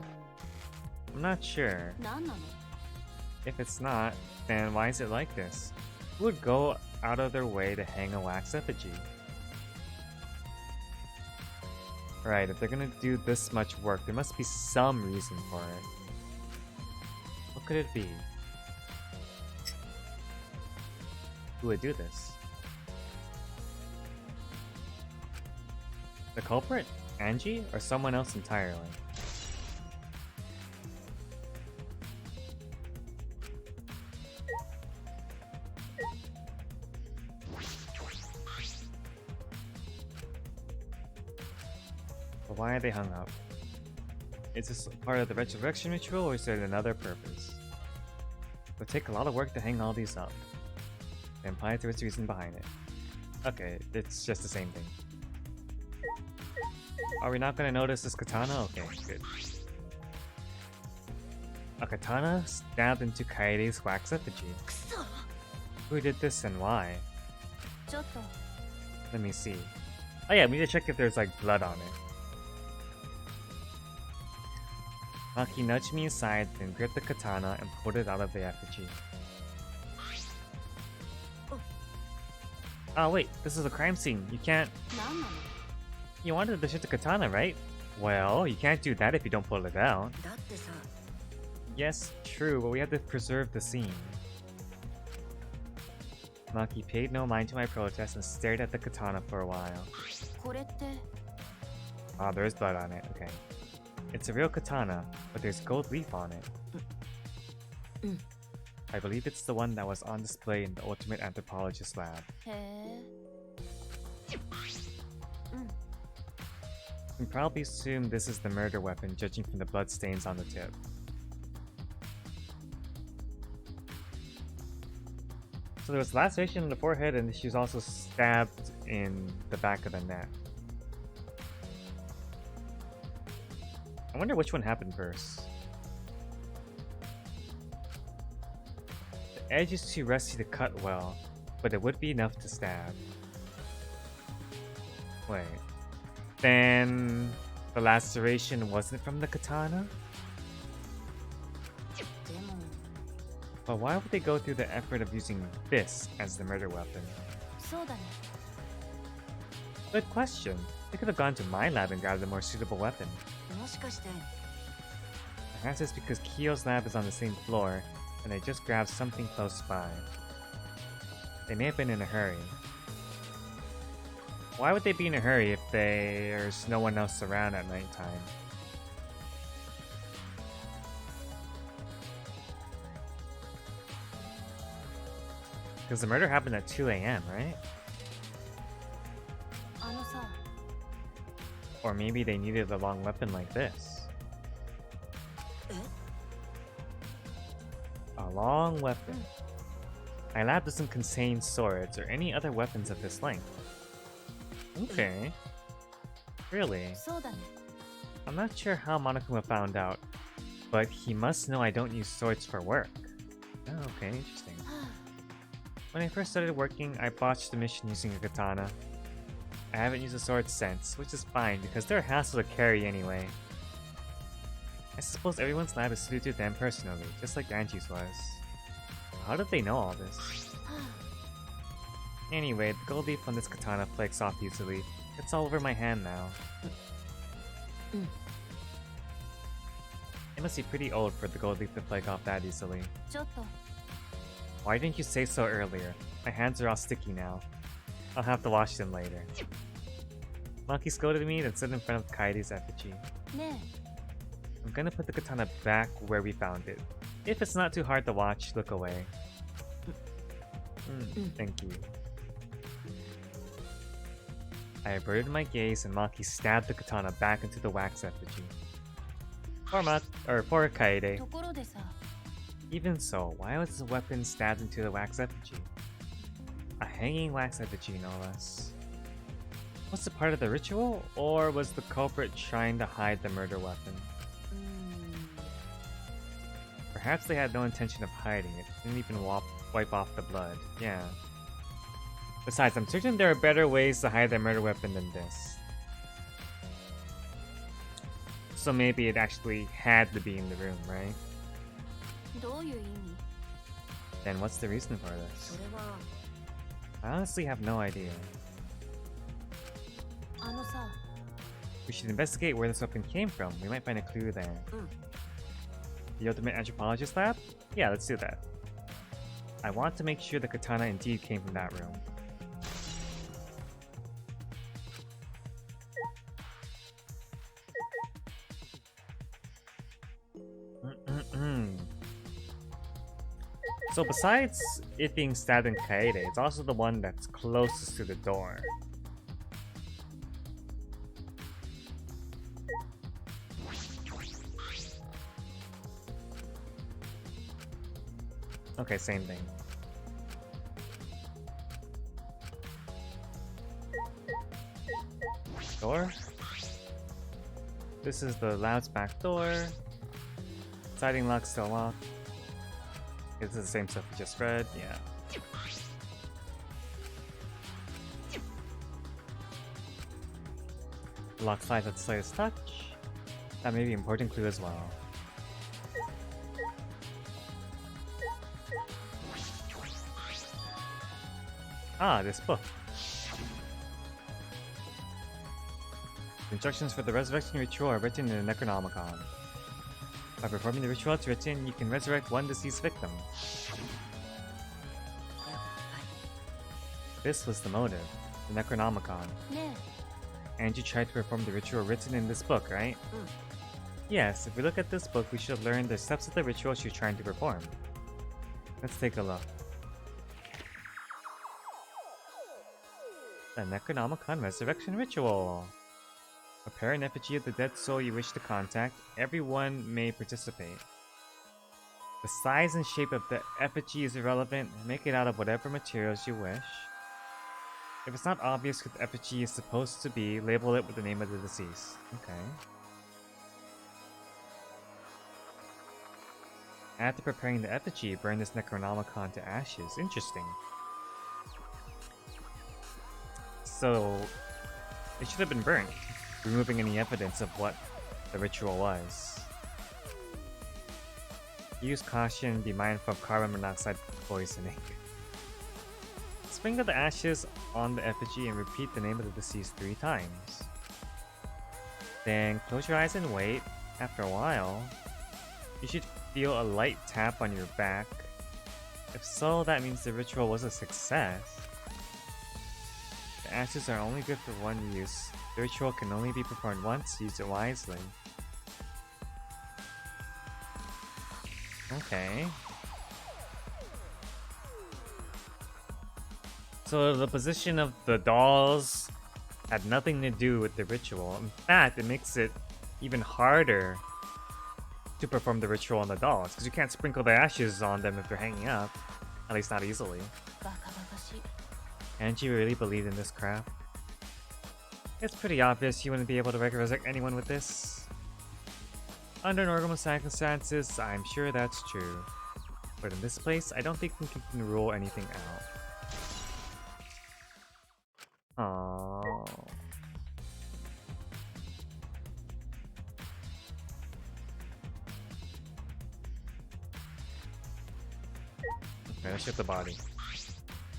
I'm not sure. 何なの？ If it's not, then why is it like this? Who would go out of their way to hang a wax effigy? Right, if they're gonna do this much work, there must be some reason for it. What could it be? Who would do this? The culprit? Angie? Or someone else entirely? But why are they hung up? Is this part of the resurrection ritual or is there another purpose? It would take a lot of work to hang all these up. It implies there was a reason behind it. Okay, it's just the same thing. Are we not gonna notice this katana? Okay, good. A katana stabbed into Kaede's wax effigy. くそ Who did this and why? ちょっと。 Let me see. Oh yeah, we need to check if there's like blood on it. Maki nudged me aside, then gripped the katana and pulled it out of the effigy. Oh wait, this is a crime scene. You can't... 何なの？ You wanted to shoot the katana, right? Well, you can't do that if you don't pull it out. だってさ Yes, true, but we have to preserve the scene. Maki paid no mind to my protest and stared at the katana for a while. これって。 Ah, there is blood on it, okay. It's a real katana, but there's gold leaf on it. I believe it's the one that was on display in the Ultimate Anthropologist lab. へえ。 We probably assume this is the murder weapon, judging from the blood stains on the tip. So there was laceration in the forehead, and she was also stabbed in the back of the neck. I wonder which one happened first. The edge is too rusty to cut well, but it would be enough to stab. Wait. Then the laceration wasn't from the katana? でも But why would they go through the effort of using this as the murder weapon? そうだね。Good question. They could have gone to my lab and grabbed a more suitable weapon. もしかして Perhaps it's because Kyo's lab is on the same floor, and they just grabbed something close by. They may have been in a hurry. Why would they be in a hurry if there's no one else around at nighttime? Because the murder happened at 2 a.m., right? あのさ Or maybe they needed a long weapon like this. A long weapon. My lab doesn't contain swords or any other weapons of this length. Okay. Really? そうだね I'm not sure how Monokuma found out, but he must know I don't use swords for work. Oh, okay, interesting. When I first started working, I botched the mission using a katana. I haven't used a sword since, which is fine because they're a hassle to carry anyway. I suppose everyone's lab is suited to them personally, just like Anji's was. How did they know all this? Anyway, the gold leaf on this katana flakes off easily. It's all over my hand now. It must be pretty old for the gold leaf to flake off that easily. ちょっと Why didn't you say so earlier? My hands are all sticky now. I'll have to wash them later. Maki scolded me, then stood in front of Kaede's effigy. ね I'm gonna put the katana back where we found it. If it's not too hard to watch, look away. Thank you. I averted my gaze and Maki stabbed the katana back into the wax effigy. Poor Kaede. えところでさ Even so, why was the weapon stabbed into the wax effigy? A hanging wax effigy, no less. Was it part of the ritual, or was the culprit trying to hide the murder weapon? Perhaps they had no intention of hiding it, didn't even wipe off the blood, yeah. Besides, I'm certain there are better ways to hide their murder weapon than this. So maybe it actually had to be in the room, right? どういう意味 Then what's the reason for this? それは I honestly have no idea. あのさ We should investigate where this weapon came from. We might find a clue there. The ultimate anthropologist lab? Yeah, let's do that. I want to make sure the katana indeed came from that room. So besides it being stabbed in Kaede, it's also the one that's closest to the door. Okay, same thing. Door. This is the lab's back door. Siding lock still locked. This is the same stuff we just read, yeah. The lock slides at the slightest touch. That may be an important clue as well. Ah, this book. The instructions for the resurrection ritual are written in the Necronomicon. By performing the ritual it's written, you can resurrect one deceased victim. This was the motive, the Necronomicon. ね And you tried to perform the ritual written in this book, right? Yes, if we look at this book, we should learn the steps of the ritual you're trying to perform. Let's take a look. The Necronomicon Resurrection Ritual. Prepare an effigy of the dead soul you wish to contact. Everyone may participate. The size and shape of the effigy is irrelevant. Make it out of whatever materials you wish. If it's not obvious what the effigy is supposed to be, label it with the name of the deceased. Okay. After preparing the effigy, burn this Necronomicon to ashes. Interesting. So, it should have been burnt, removing any evidence of what the ritual was. Use caution and be mindful of carbon monoxide poisoning. Sprinkle the ashes on the effigy and repeat the name of the deceased 3 times. Then close your eyes and wait. After a while, you should feel a light tap on your back. If so, that means the ritual was a success. The ashes are only good for 1 use. The ritual can only be performed once, use it wisely. Okay. So the position of the dolls had nothing to do with the ritual. In fact, it makes it even harder to perform the ritual on the dolls, because you can't sprinkle the ashes on them if they're hanging up. At least not easily. バカバカしい Angie really believed in this crap. It's pretty obvious you wouldn't be able to resurrect anyone with this. Under normal circumstances, I'm sure that's true. But in this place, I don't think we can rule anything out. Aww. Okay, let's get the body.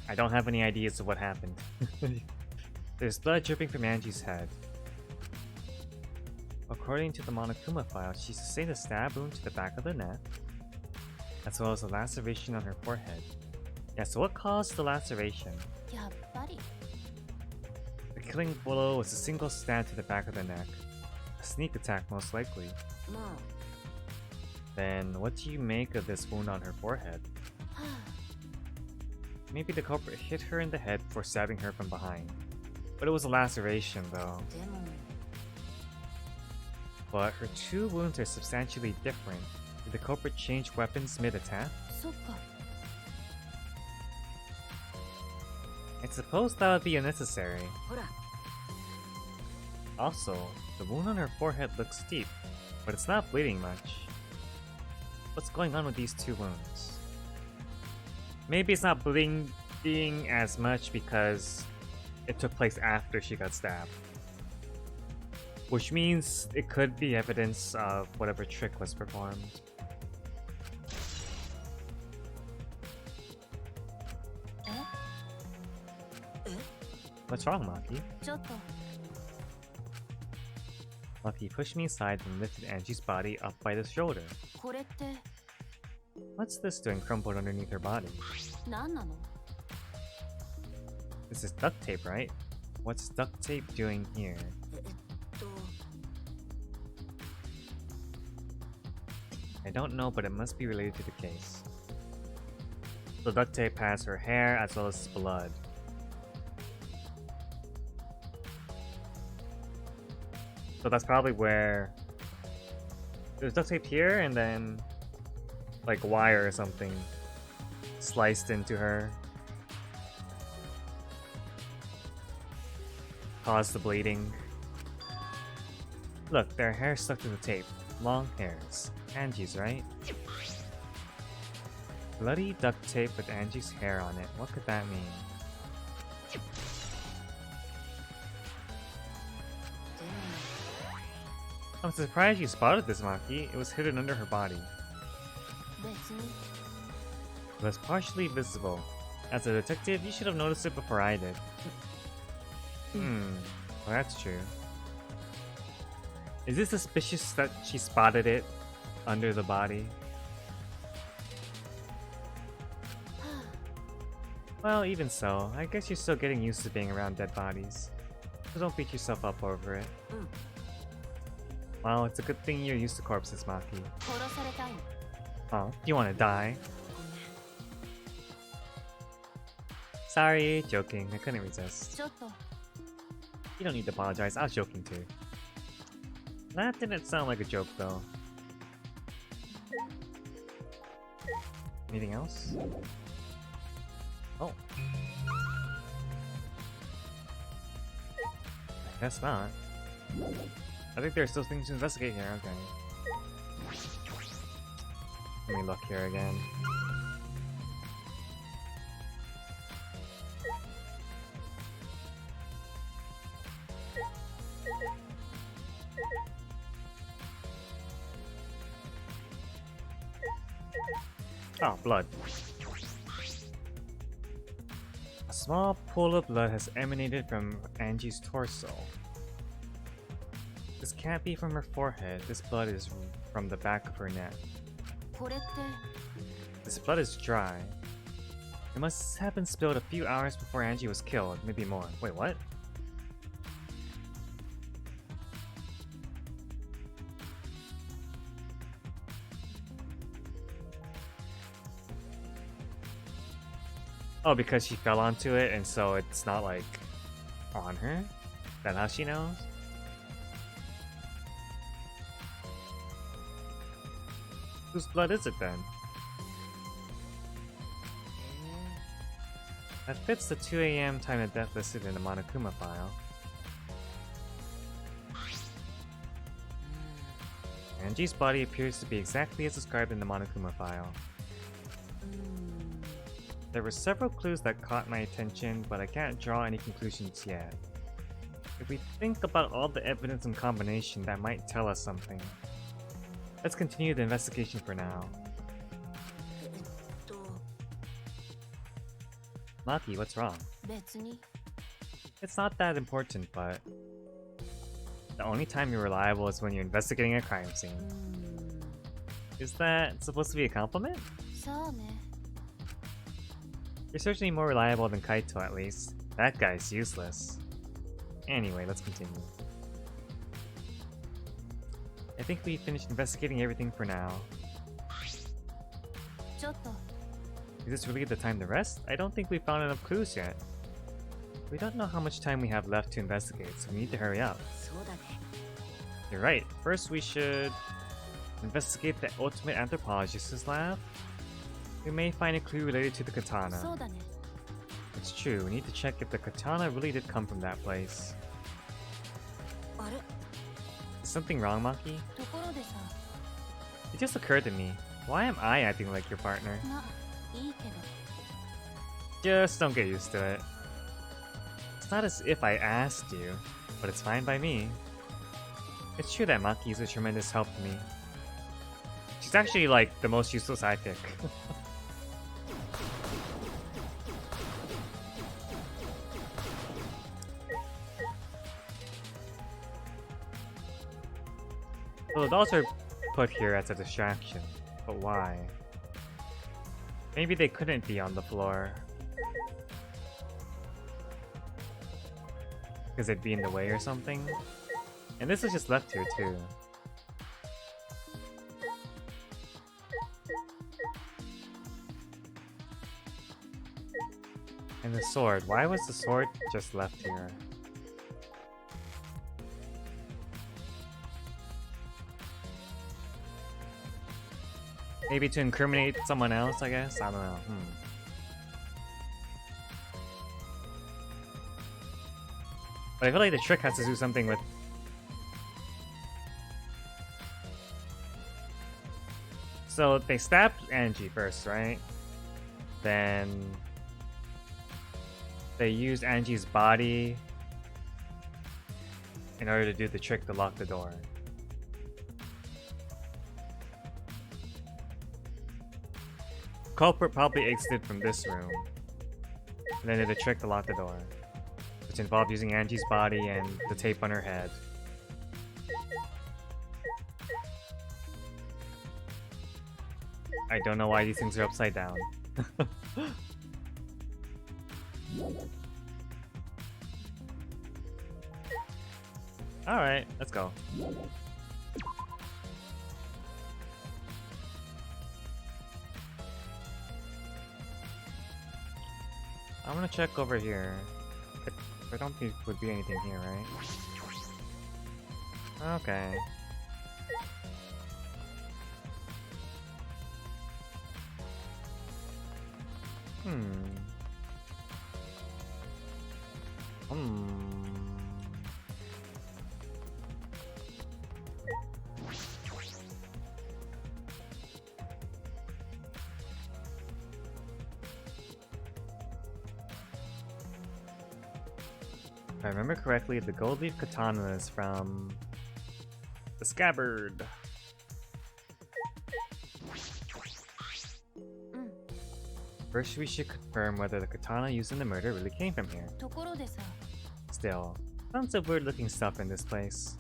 I don't have any ideas of what happened. There's blood dripping from Angie's head. According to the Monokuma file, she sustained a stab wound to the back of the neck, as well as a laceration on her forehead. Yeah, so what caused the laceration? やっぱり The killing blow was a single stab to the back of the neck. A sneak attack, most likely. まあ Then, what do you make of this wound on her forehead? は Maybe the culprit hit her in the head before stabbing her from behind. But it was a laceration, though. でも But her 2 wounds are substantially different. Did the culprit change weapons mid-attack? あそっか I suppose that would be unnecessary. ほら Also, the wound on her forehead looks deep, but it's not bleeding much. What's going on with these 2 wounds? Maybe it's not bleeding as much because it took place after she got stabbed. Which means it could be evidence of whatever trick was performed. What's wrong, Maki? ちょっと Maki pushed me aside and lifted Angie's body up by the shoulder. これって What's this doing crumpled underneath her body? 何なの This is duct tape, right? What's duct tape doing here? と I don't know, but it must be related to the case. The duct tape has her hair as well as blood. So that's probably where there's duct tape here and then like wire or something sliced into her. Caused the bleeding. Look, their hair stuck to the tape. Long hairs. Angie's, right? Bloody duct tape with Angie's hair on it. What could that mean? でも I'm surprised you spotted this, Maki. It was hidden under her body. 別に It was partially visible. As a detective, you should have noticed it before I did. Well, that's true. Is it suspicious that she spotted it under the body? Well, even so, I guess you're still getting used to being around dead bodies. So don't beat yourself up over it. Well, it's a good thing you're used to corpses, Maki. 殺されたいの Oh, you wanna die? ごめん Sorry, joking. I couldn't resist. ちょっと You don't need to apologize. I was joking too. That didn't sound like a joke though. Anything else? Oh. I guess not. I think there's still things to investigate here. Okay. Let me look here again. Oh, blood. A small pool of blood has emanated from Angie's torso. This can't be from her forehead. This blood is from the back of her neck. これって This blood is dry. It must have been spilled a few hours before Angie was killed, maybe more. Wait, what? Oh, because she fell onto it and so it's not like on her? Is that how she knows? Whose blood is it then? That fits the 2 AM time of death listed in the Monokuma file. Angie's body appears to be exactly as described in the Monokuma file. There were several clues that caught my attention, but I can't draw any conclusions yet. If we think about all the evidence in combination, that might tell us something. Let's continue the investigation for now. と Maki, what's wrong? 別に It's not that important, but... The only time you're reliable is when you're investigating a crime scene. Is that supposed to be a compliment? さあね You're certainly more reliable than Kaito, at least. That guy's useless. Anyway, let's continue. I think we finished investigating everything for now. ちょっと Is this really the time to rest? I don't think we found enough clues yet. We don't know how much time we have left to investigate, so we need to hurry up. そうだね You're right. First, we should investigate the ultimate anthropologist's lab. We may find a clue related to the そう katana. だね It's true. We need to check if the katana really did come from that place. あれ Is something wrong, Maki? ところでさ It just occurred to me. Why am I acting like your partner? まあいいけど Just don't get used to it. It's not as if I asked you, but it's fine by me. It's true that Maki is a tremendous help to me. She's actually like the most useful sidekick. So the dolls are put here as a distraction, but why? Maybe they couldn't be on the floor. Because they'd be in the way or something? And this is just left here too. And the sword. Why was the sword just left here? Maybe to incriminate someone else, I guess? I don't know. But I feel like the trick has to do something with... So they stabbed Angie first, right? Then... They used Angie's body in order to do the trick to lock the door. Culprit probably exited from this room. And then did a trick to lock the door. Which involved using Angie's body and the tape on her head. I don't know why these things are upside down. Alright, let's go. I'm gonna check over here. I don't think there would be anything here, right? Okay. If I remember correctly, the gold leaf katana is from the scabbard. First, we should confirm whether the katana used in the murder really came from here. ところでさ、 Still, tons of weird looking stuff in this place.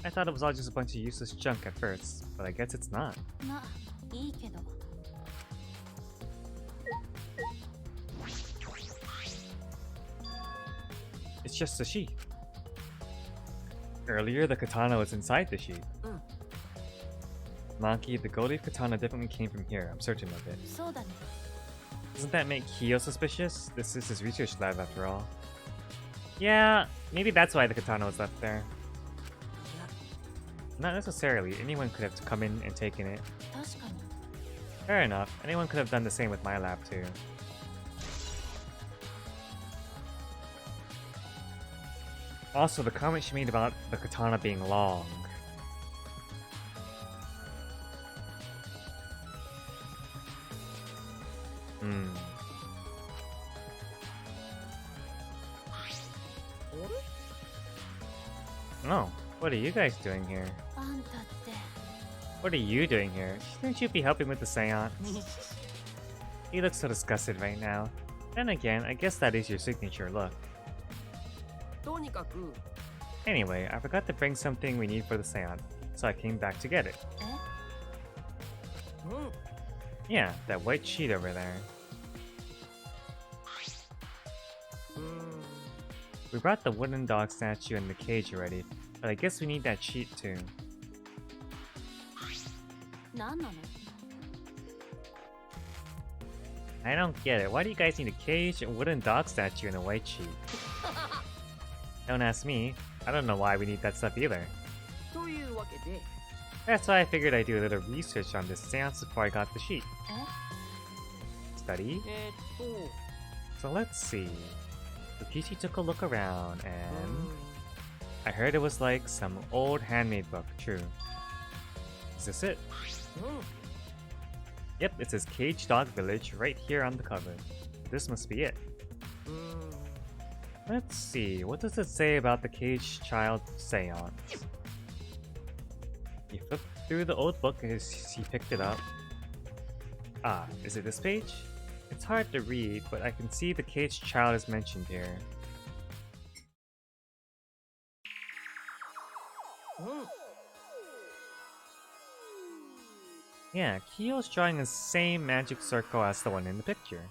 I thought it was all just a bunch of useless junk at first, but I guess it's not. まあいいけど。 It's just a sheath. Earlier, the katana was inside the sheath. Maki, the gold leaf katana definitely came from here, I'm certain of it. そうだね。 Doesn't that make Kyo suspicious? This is his research lab after all. Yeah, maybe that's why the katana was left there. Not necessarily, anyone could have come in and taken it. 確かに。 Fair enough, anyone could have done the same with my lab too. Also, the comment she made about the katana being long. Oh, what are you guys doing here? あんたって。 What are you doing here? Shouldn't you be helping with the seance? You look so disgusted right now. Then again, I guess that is your signature look. とにかく Anyway, I forgot to bring something we need for the seance, so I came back to get it. え Yeah, that white sheet over there. We brought the wooden dog statue and the cage already, but I guess we need that sheet too. なんなの？ I don't get it. Why do you guys need a cage, a wooden dog statue, and a white sheet? Don't ask me. I don't know why we need that stuff either. というわけで That's why I figured I'd do a little research on this seance before I got the sheet. え Study? So let's see. Lukichi took a look around and... I heard it was like some old handmade book, true. Is this it? Yep, it says Cage Dog Village right here on the cover. This must be it. Let's see, what does it say about the Cage Child Seance? He flipped through the old book as he picked it up. Ah, is it this page? It's hard to read, but I can see the Cage Child is mentioned here. Yeah, Kyo's drawing the same magic circle as the one in the picture.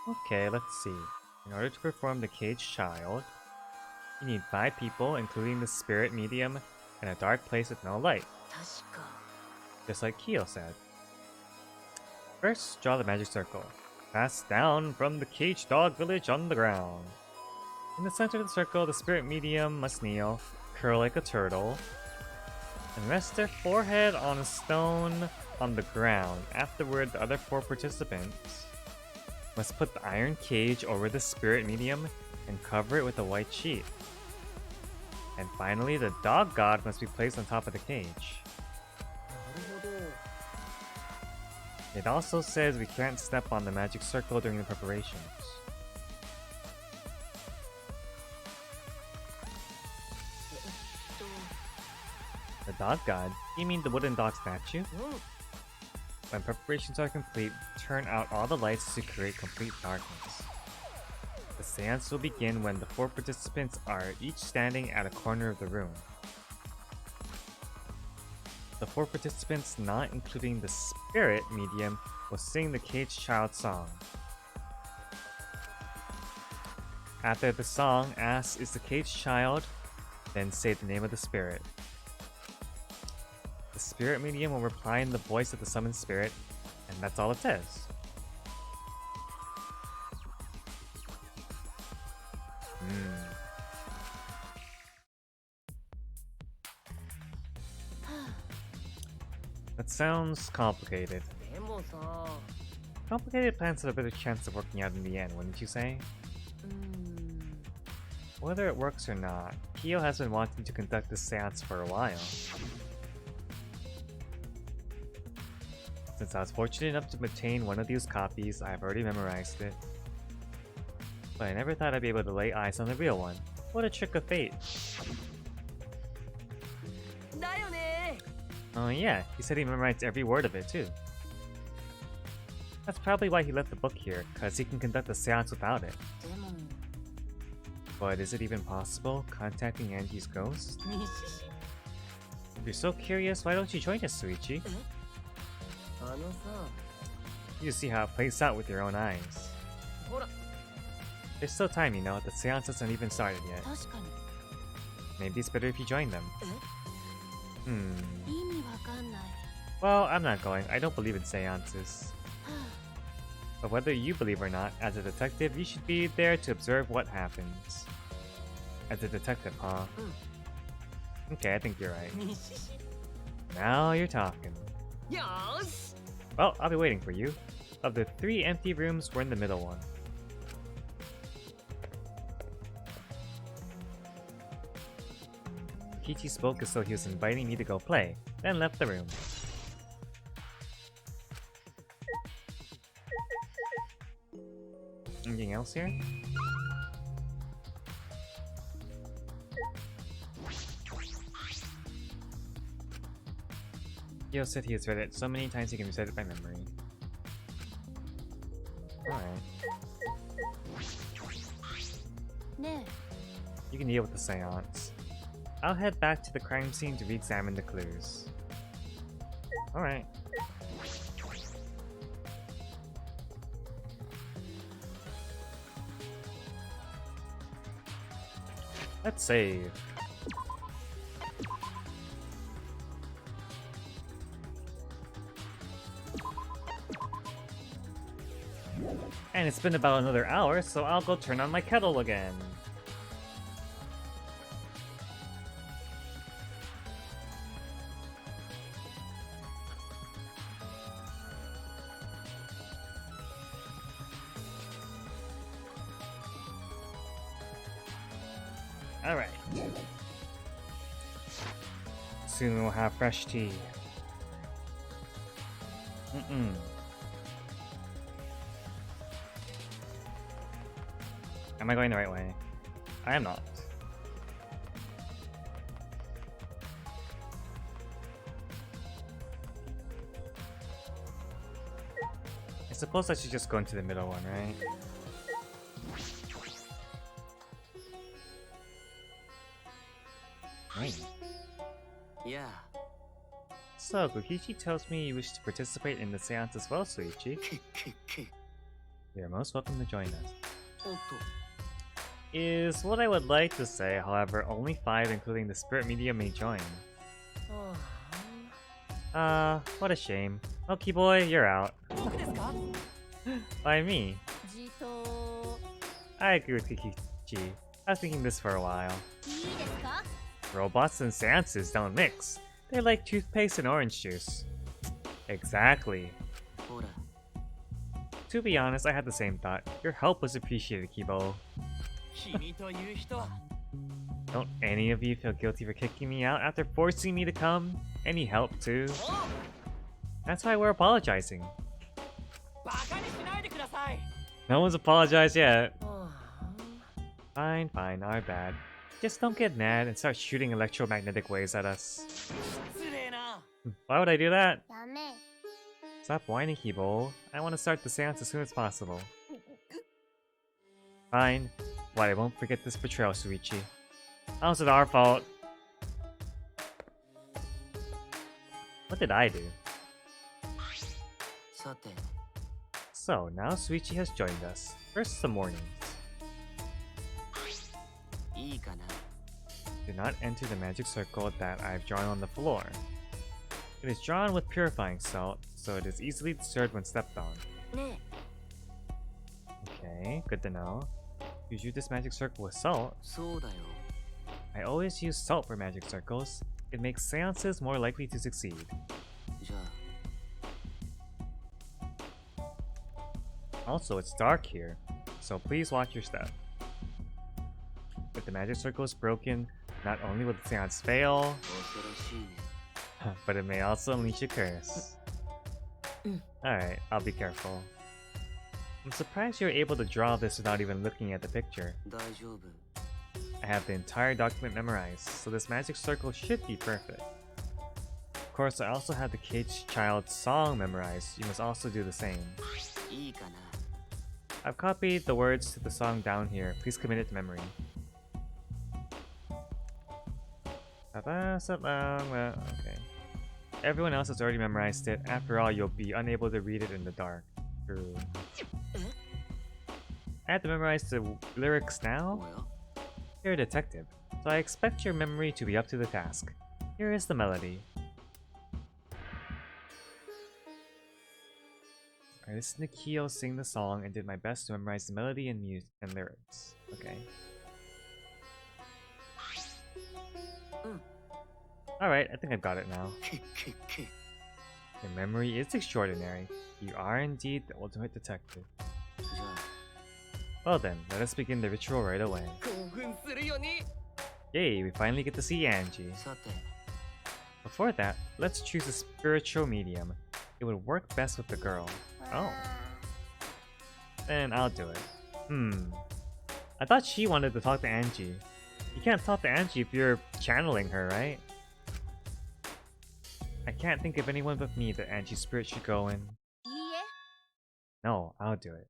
Okay, let's see. In order to perform the Cage Child, you need 5 people, including the spirit medium, and a dark place with no light. 確か Just like Kyo said. First, draw the magic circle. Pass down from the Cage Dog Village on the ground. In the center of the circle, the spirit medium must kneel, curl like a turtle, and rest their forehead on a stone on the ground. Afterward, the other 4 participants must put the iron cage over the spirit medium and cover it with a white sheet. And finally, the dog god must be placed on top of the cage. なるほど It also says we can't step on the magic circle during the preparations. The dog god? You mean the wooden dog statue? When preparations are complete, turn out all the lights to create complete darkness. The seance will begin when the 4 participants are each standing at a corner of the room. The 4 participants, not including the spirit medium, will sing the Cage Child song. After the song, ask, "Is the Cage Child?" Then say the name of the spirit. The spirit medium will reply in the voice of the summoned spirit, and that's all it says. That sounds complicated. でもさ Complicated plans have a better chance of working out in the end, wouldn't you say? うーん。 Whether it works or not, Kyo has been wanting to conduct this seance for a while. Since I was fortunate enough to obtain one of these copies, I have already memorized it. But I never thought I'd be able to lay eyes on the real one. What a trick of fate. だよね Oh yeah, he said he memorized every word of it too. That's probably why he left the book here, cause he can conduct a seance without it. でも But is it even possible, contacting Angie's ghost? にし If you're so curious, why don't you join us, Suichi? あのさ You see how it plays out with your own eyes. ほら There's still time, you know, the seance hasn't even started yet. 確かに Maybe it's better if you join them. 意 Hmm. 味わかんない Well, I'm not going. I don't believe in seances. は But whether you believe or not, as a detective, you should be there to observe what happens. As a detective, huh? Okay, I think you're right. にし Now you're talking. よーし Well, I'll be waiting for you. Of the 3 empty rooms, we're in the middle one. Kichi spoke as though he was inviting me to go play, then left the room. Anything else here? Yo said he has read it so many times he can recite it by memory. Alright. ね You can deal with the seance. I'll head back to the crime scene to re-examine the clues. Alright. Let's save. And it's been about another hour, so I'll go turn on my kettle again. Alright. Soon we'll have fresh tea. Am I going the right way? I am not. I suppose I should just go into the middle one, right? Right. Yeah. So, Kokichi tells me you wish to participate in the seance as well, Suichi. You're most welcome to join us. おっと Is what I would like to say, however, only 5 including the spirit medium may join. What a shame. Okie boy, you're out. 僕ですか By me. じと I agree with Kokichi. I was thinking this for a while. いいですか Robots and seances don't mix. They're like toothpaste and orange juice. Exactly. ほら To be honest, I had the same thought. Your help was appreciated, Kibo. 君という人は Don't any of you feel guilty for kicking me out after forcing me to come? Any help too? That's why we're apologizing. バカにしないでください No one's apologized yet. Fine, fine, our bad. Just don't get mad and start shooting electromagnetic waves at us. 失礼な Why would I do that? ダメ Stop whining, Kibo. I want to start the seance as soon as possible. Fine. But I won't forget this betrayal, Suichi. How was it our fault? What did I do? さて So, now Suichi has joined us. First, the mornings. いいかな Do not enter the magic circle that I've drawn on the floor. It is drawn with purifying salt, so it is easily disturbed when stepped on. ね Okay, good to know. You use this magic circle with salt. そうだよ I always use salt for magic circles. It makes seances more likely to succeed. じゃ Also, it's dark here, so please watch your step. If the magic circle is broken, not only will the seance fail, 恐ろしいね but it may also unleash a curse. Alright, I'll be careful. I'm surprised you were able to draw this without even looking at the picture. 大丈夫 I have the entire document memorized, so this magic circle should be perfect. Of course, I also had the Caged Child song memorized. You must also do the same. いいかな I've copied the words to the song down here. Please commit it to memory. Okay. Everyone else has already memorized it. After all, you'll be unable to read it in the dark. True. I have to memorize the lyrics now? おや You're a detective, so I expect your memory to be up to the task. Here is the melody. I listened to Kyo sing the song and did my best to memorize the melody and music and lyrics. Okay. Alright, I think I've got it now. くっくっく Your memory is extraordinary. You are indeed the ultimate detective. じゃあ Well then, let us begin the ritual right away. 興奮するよね Yay, we finally get to see Angie. さて Before that, let's choose a spiritual medium. It would work best with the girl. Oh. Then I'll do it. I thought she wanted to talk to Angie. You can't talk to Angie if you're channeling her, right? I can't think of anyone but me that Angie's spirit should go in. いいえ No, I'll do it.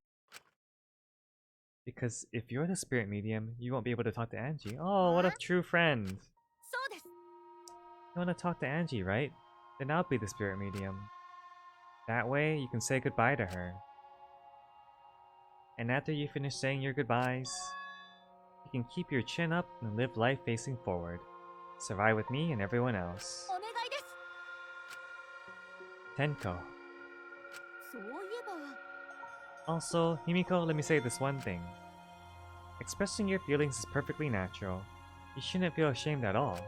Because if you're the spirit medium, you won't be able to talk to Angie. Oh, what a true friend. そうです You want to talk to Angie, right? Then I'll be the spirit medium. That way, you can say goodbye to her. And after you finish saying your goodbyes, you can keep your chin up and live life facing forward. Survive with me and everyone else. お願いです Tenko. そういえば Also, Himiko, let me say this one thing. Expressing your feelings is perfectly natural. You shouldn't feel ashamed at all.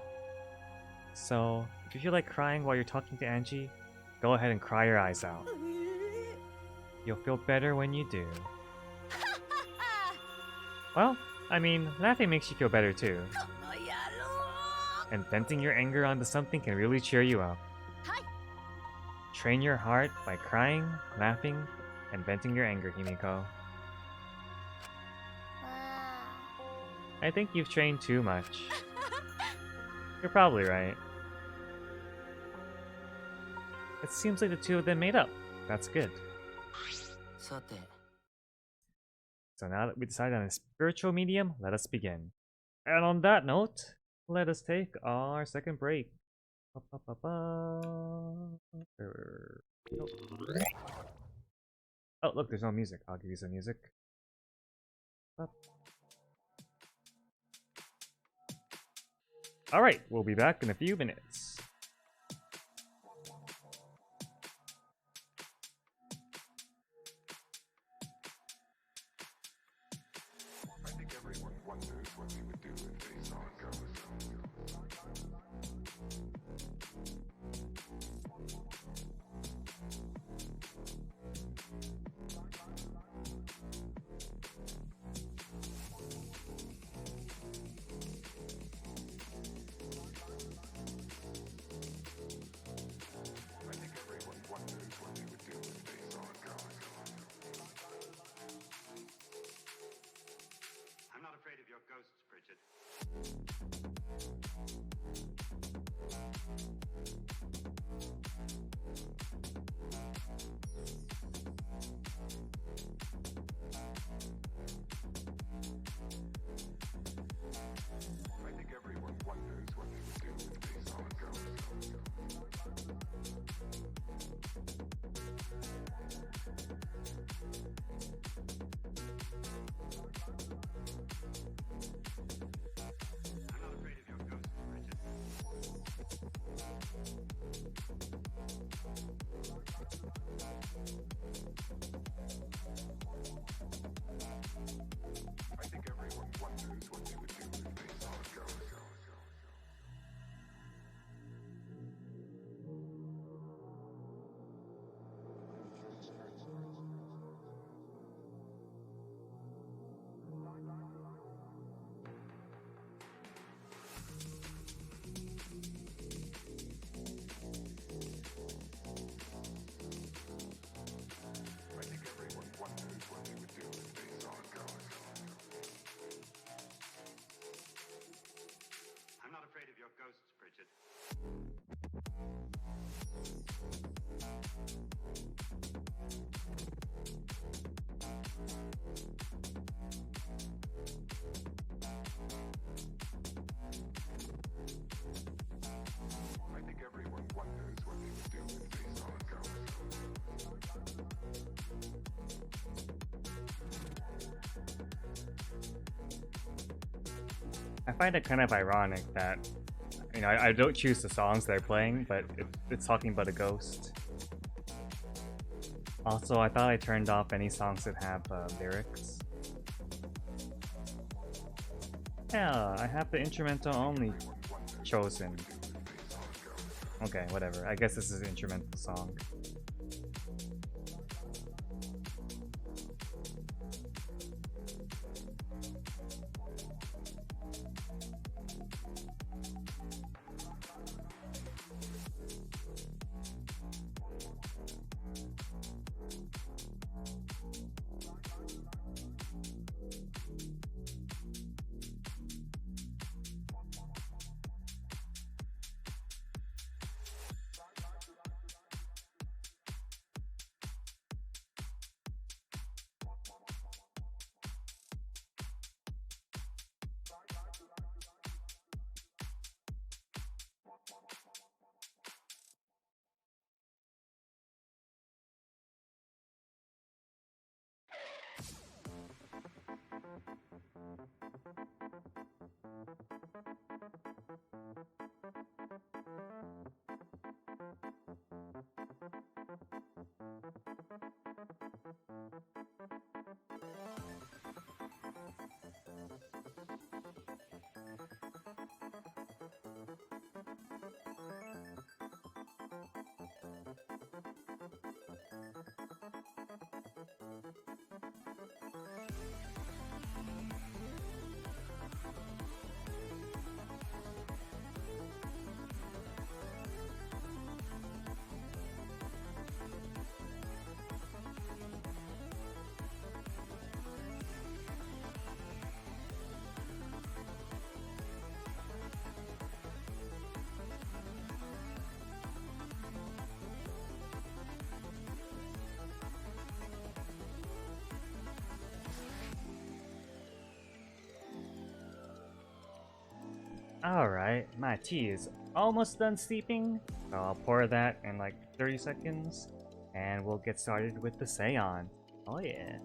So, if you feel like crying while you're talking to Angie, go ahead and cry your eyes out. You'll feel better when you do. Well, I mean, laughing makes you feel better too. この野郎 And venting your anger onto something can really cheer you up. はい Train your heart by crying, laughing, and venting your anger, Himiko. I think you've trained too much. You're probably right. It seems like the two of them made up. That's good. さて So now that we decided on a spiritual medium, let us begin. And on that note, let us take our second break. Oh, look, there's no music. I'll give you some music. Alright, we'll be back in a few minutes. I think everyone wonders what we would do if they saw a ghost. I find it kind of ironic that, you know, I don't choose the songs they're playing, but it's talking about a ghost. Also, I thought I turned off any songs that have lyrics. Yeah, I have the instrumental only chosen. Okay, whatever. I guess this is an instrumental song. Alright, my tea is almost done steeping, so I'll pour that in like 30 seconds, and we'll get started with the seance. Oh yeah.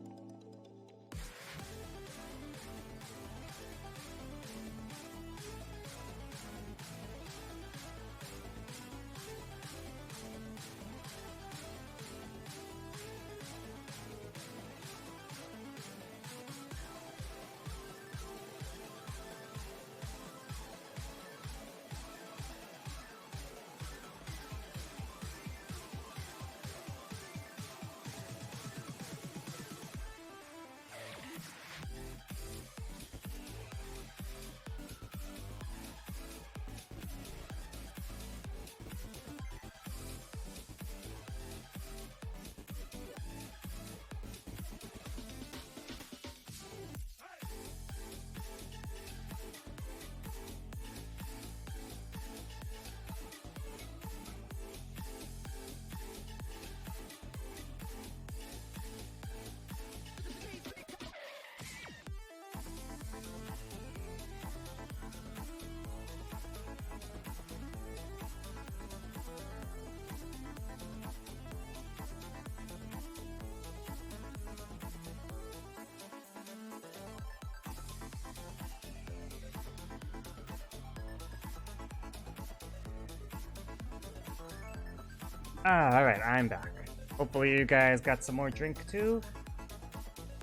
Alright, I'm back. Hopefully you guys got some more drink too.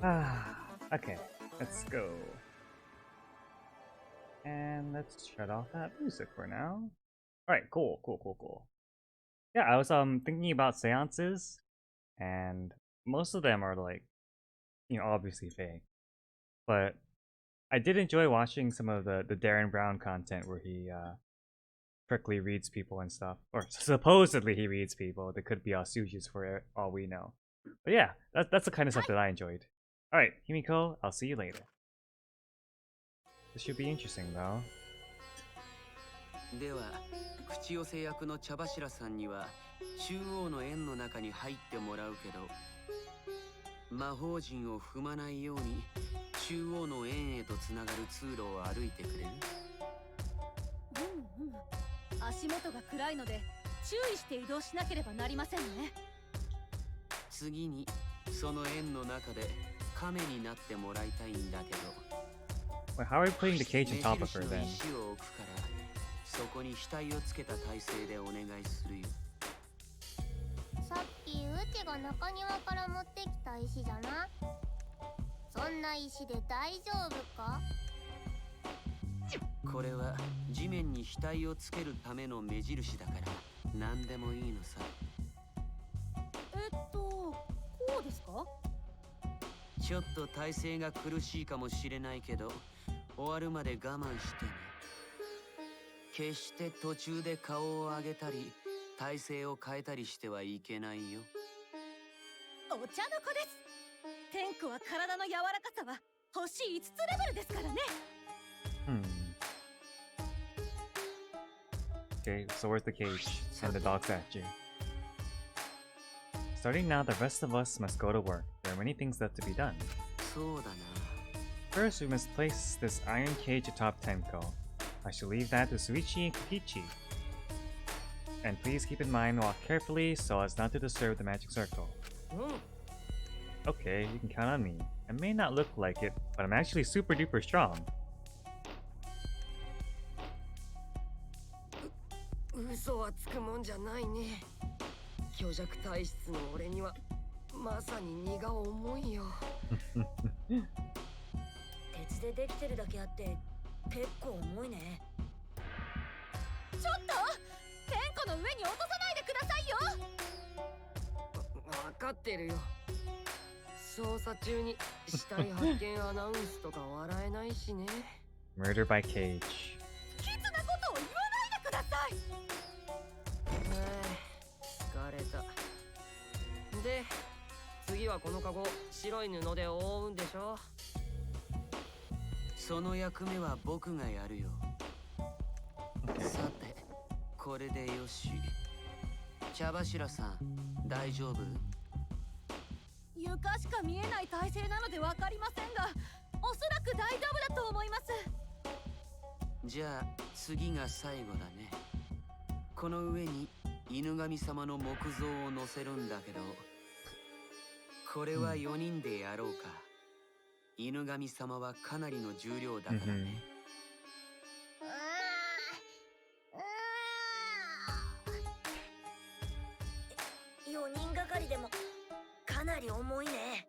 Okay, let's go. And let's shut off that music for now. Alright, cool. Yeah, I was thinking about seances, and most of them are like, you know, obviously fake. But I did enjoy watching some of the Darren Brown content where he quickly reads people and stuff, or supposedly he reads people. There could be Asuji's for all we know. But yeah, that's the kind of stuff that I enjoyed. Alright, Himiko, I'll see you later. This should be interesting though. では、口寄せ役の茶柱さんには中央の円の中に入ってもらうけど、魔法陣を踏まないように中央の円へとつながる通路を歩いてくれる？足元が暗いので注意して移動しなければなりませんね。次にその円の中で亀になってもらいたいんだけど。Wait, how are we putting the cage on top of her 目印の then? 石を置くからそこに額をつけた体勢でお願いするよ。さっきうちが中庭から持ってきた石じゃな。そんな石で大丈夫か？これは地面に額をつけるための目印だから何でもいいのさ。こうですか？ちょっと体勢が苦しいかもしれないけど終わるまで我慢してね。決して途中で顔を上げたり体勢を変えたりしてはいけないよ。お茶の子です。天子は体の柔らかさは星5つレベルですからね。Okay, so where's the cage? And the dog statue. Starting now, the rest of us must go to work. There are many things left to be done. そうだな。 First, we must place this iron cage atop Tenko. I shall leave that to Suichi and Kokichi. And please keep in mind, walk carefully so as not to disturb the magic circle. Okay, you can count on me. I may not look like it, but I'm actually super duper strong. 嘘はつくもんじゃないね。虚弱体質の俺にはまさに荷が重いよ。鉄でできてるだけあって結構重いね。ちょっと天子の上に落とさないでくださいよ。分かってるよ。捜査中に死体発見アナウンスとか笑えないしね。Murder by cage. きつなことを言わないでください。疲れた。で、次はこのカゴ白い布で覆うんでしょ。その役目は僕がやるよ。さて、これでよし。茶柱さん、大丈夫？床しか見えない体勢なのでわかりませんが、おそらく大丈夫だと思います。じゃあ次が最後だね。この上に犬神様の木像を乗せるんだけど、これは4人でやろうか。犬神様はかなりの重量だからね。4人がかりでもかなり重いね。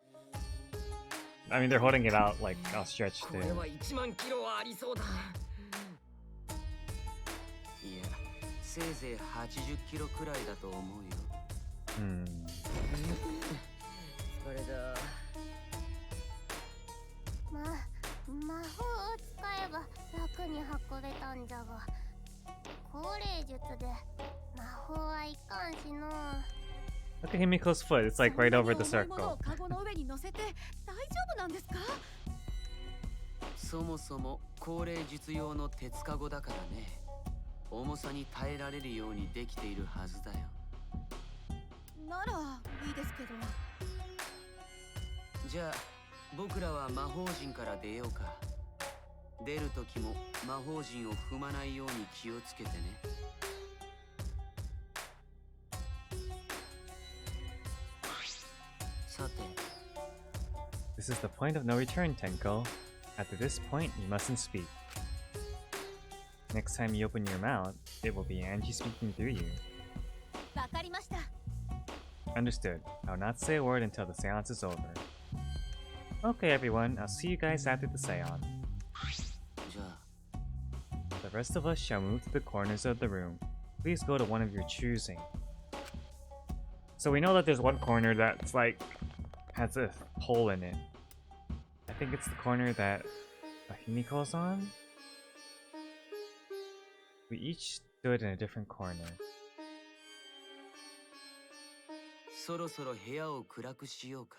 I mean, they're holding it out like outstretched これ there. は1万キロはありそうだ。いや、せいぜい80キロくらいだと思うよ。それだ。魔法を使えば楽に運べたんじゃが、高齢術で魔法はいかんしの。Look at Himiko's foot. It's like right over the そんなに重いもの circle. をカゴの上に乗せて大丈夫なんですか？そもそも高齢術用の鉄カゴだからね。重さに耐えられるようにできているはずだよ。ならいいですけど。じゃあ僕らは魔法陣から出ようか。出る時も魔法陣を踏まないように気をつけてね。さて。This is the point of no return, Tenko. After this point, you mustn't speak. Next time you open your mouth, it will be Angie speaking through you. わかりました。Understood. I will not say a word until the seance is over. Okay, everyone. I'll see you guys after the seance. じゃあ The rest of us shall move to the corners of the room. Please go to one of your choosing. So we know that there's one corner that's like has a hole in it. I think it's the corner that Himiko's on. We each stood in a different corner. そろそろ部屋を暗くしようか。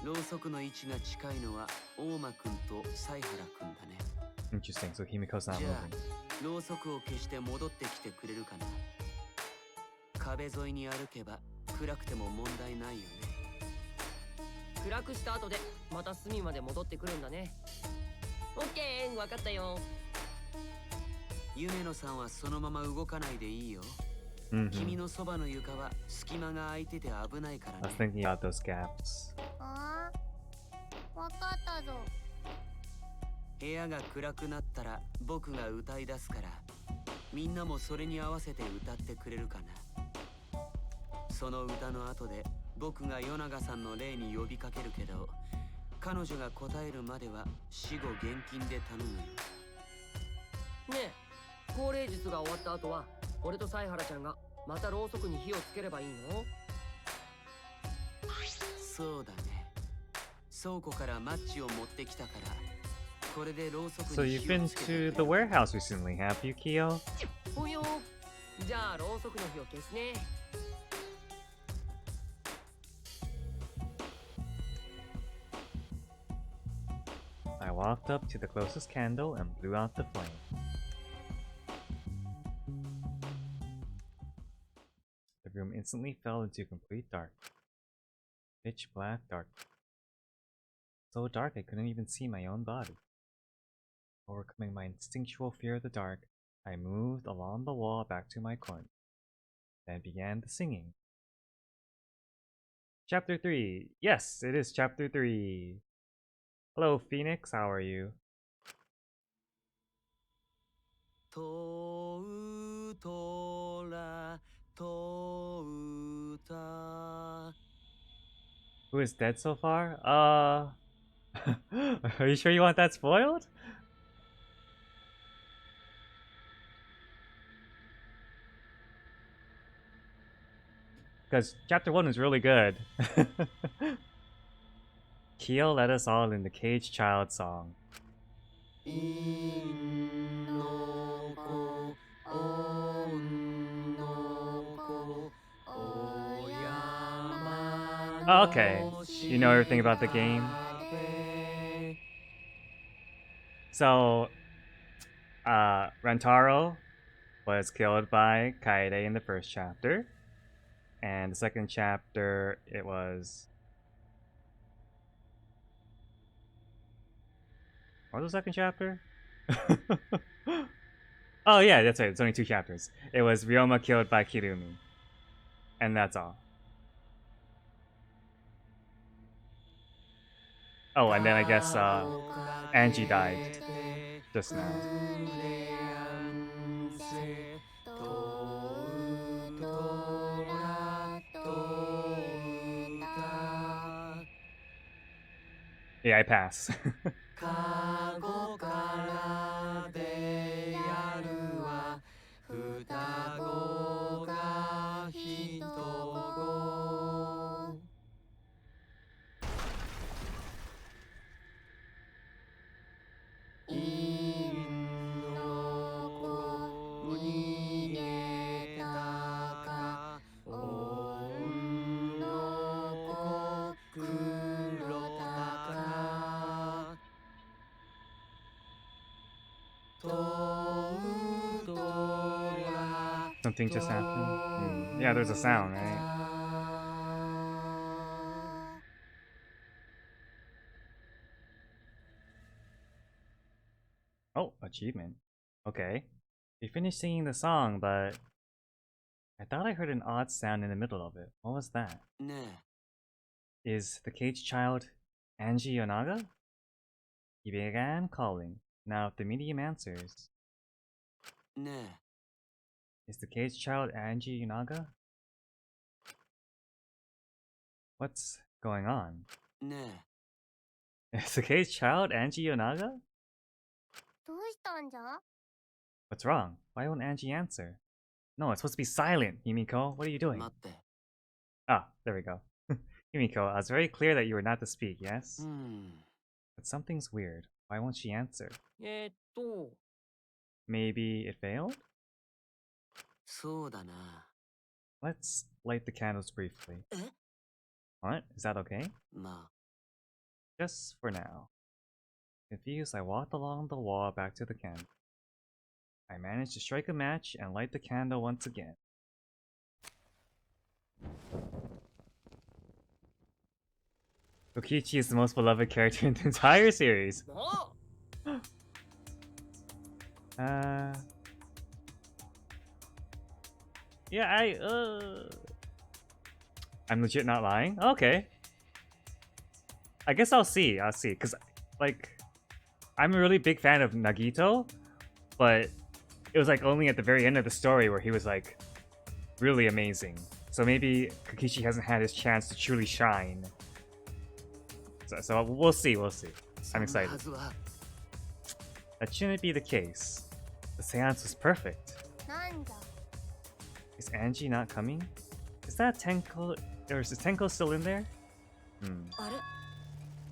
ろうそくの位置が近いのは大間くんと犀原くんだね。Interesting. So Himiko's not じゃ moving. あろうそくを消して戻ってきてくれるかな。壁沿いに歩けば暗くても問題ないよね。暗くした後でまた隅まで戻ってくるんだね。オッケー、分かったよ。夢野さんはそのまま動かないでいいよ。君のそばの床は隙間が空いてて危ないから I ね。 was thinking about those gaps. わかったぞ。部屋が暗くなったら僕が歌い出すから、みんなもそれに合わせて歌ってくれるかな。その歌の後で僕が与永さんの霊に呼びかけるけど、彼女が答えるまでは死後現金で頼むよ。ねえ、降霊術が終わった後は俺と犀原ちゃんがまたろうそくに火をつければいいの？そうだね。倉庫からマッチを持ってきたから、これでろうそく So に you've 火を been つけて to く the れる。 warehouse recently, have you, Kyo? ほよ。じゃあろうそくの火を消すね。I walked up to the closest candle and blew out the flame. The room instantly fell into complete dark. Pitch black dark. So dark I couldn't even see my own body. Overcoming my instinctual fear of the dark, I moved along the wall back to my corner. Then began the singing. Chapter 3. Yes, it is Chapter 3. Hello, Phoenix. How are you? とうとらとうた。 Who is dead so far? Are you sure you want that spoiled? Because Chapter 1 was really good. Kyo led us all in the Cage Child song. Oh, okay. You know everything about the game? So, Rentaro was killed by Kaede in the first chapter. And the second chapter, it was... What was the second chapter? Oh yeah, that's right. It's only 2 chapters. It was Ryoma killed by Kirumi. And that's all. Oh, and then I guess Angie died just now. Yeah, I pass. Something just happened? Yeah, there's a sound, right? Oh, achievement. Okay. We finished singing the song, but I thought I heard an odd sound in the middle of it. What was that? ね Is the cage child Angie Yonaga? He began calling. Now if the medium answers, えね is the cage child Angie Yonaga? What's going on? えね Is the cage child Angie Yonaga? どうしたんじゃ？ What's wrong? Why won't Angie answer? No, it's supposed to be silent, Yumiko. What are you え doing? 待って。 Ah, there we go. Yumiko, I was very clear that you were not to speak, yes? うん。 But something's weird. Why won't she answer? と Maybe it failed? そうだな。 Let's light the candles briefly. え What? Is that okay? まあ、 Just for now. Confused, I walked along the wall back to the candle. I managed to strike a match and light the candle once again. Kokichi is the most beloved character in the entire series. なあ Yeah, I'm legit not lying? Okay. I guess I'll see, cause, like, I'm a really big fan of Nagito, but it was like only at the very end of the story where he was like really amazing. So maybe Kokichi hasn't had his chance to truly shine. So we'll see, we'll see. I'm excited. That shouldn't be the case. The seance was perfect. なんじゃ Is Angie not coming? Is that Tenko? Or is Tenko still in there? あれ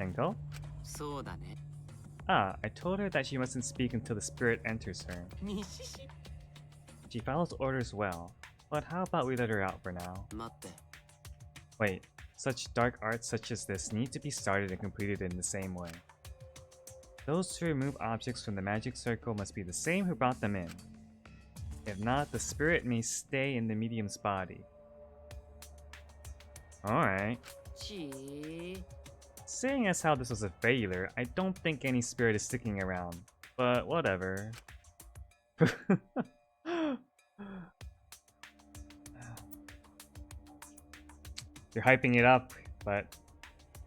Tenko? そうだね。 Ah, I told her that she mustn't speak until the spirit enters her. にしし。 She follows orders well, but how about we let her out for now? 待って。 Wait, such dark arts such as this need to be started and completed in the same way. Those who remove objects from the magic circle must be the same who brought them in. If not, the spirit may stay in the medium's body. Alright. ち Seeing as how this was a failure, I don't think any spirit is sticking around. But whatever. You're hyping it up, but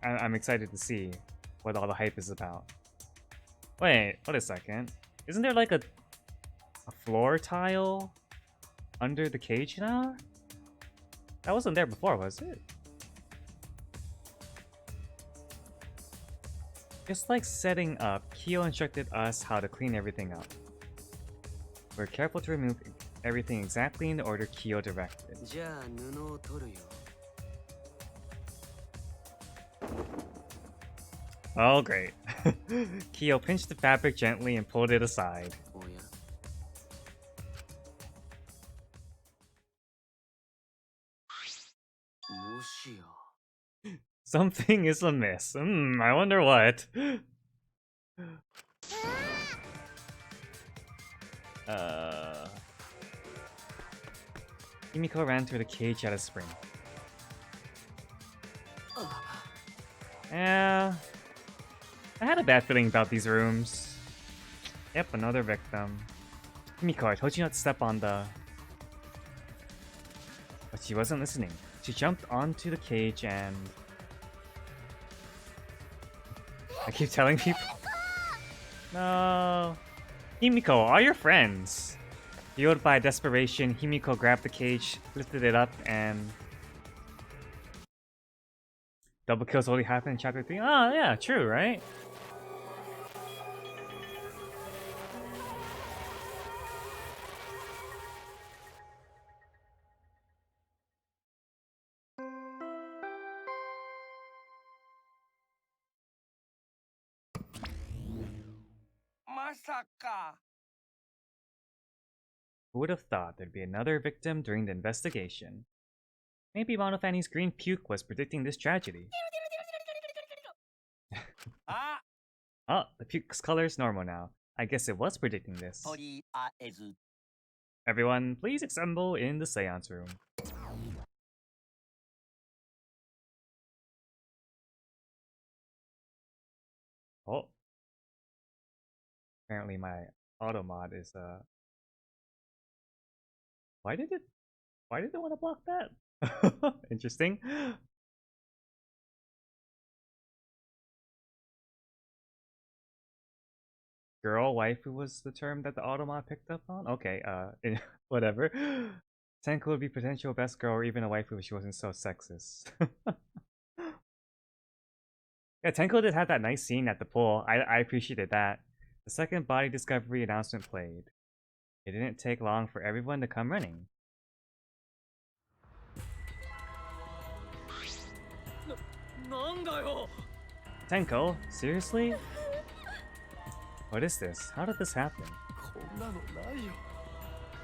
I'm excited to see what all the hype is about. Wait a second. Isn't there like a floor tile under the cage now? That wasn't there before, was it? Just like setting up, Kyo instructed us how to clean everything up. We're careful to remove everything exactly in the order Kyo directed. じゃあ布を取るよ。 Oh, great. Kyo pinched the fabric gently and pulled it aside. おや。もしや。 Something is amiss. I wonder what. Himiko ran through the cage at a sprint. Yeah, I had a bad feeling about these rooms. Yep, another victim. Himiko, I told you not to step on the... But she wasn't listening. She jumped onto the cage and... I keep telling people... No... Himiko, all your friends! Fueled by desperation, Himiko grabbed the cage, lifted it up, and... Double kills only happen in chapter 3? Oh, yeah, true, right? Who would have thought there'd be another victim during the investigation? Maybe Monofanny's green puke was predicting this tragedy. Oh, the puke's color is normal now. I guess it was predicting this. とりあえず Everyone, please assemble in the seance room. Oh. Apparently my auto mod is Why did it want to block that? Interesting. Girl waifu was the term that the automod picked up on? Okay, whatever. Tenko would be potential best girl or even a waifu if she wasn't so sexist. Yeah, Tenko did have that nice scene at the pool. I appreciated that. The second body discovery announcement played. It didn't take long for everyone to come running. Tenko, seriously? What is this? How did this happen?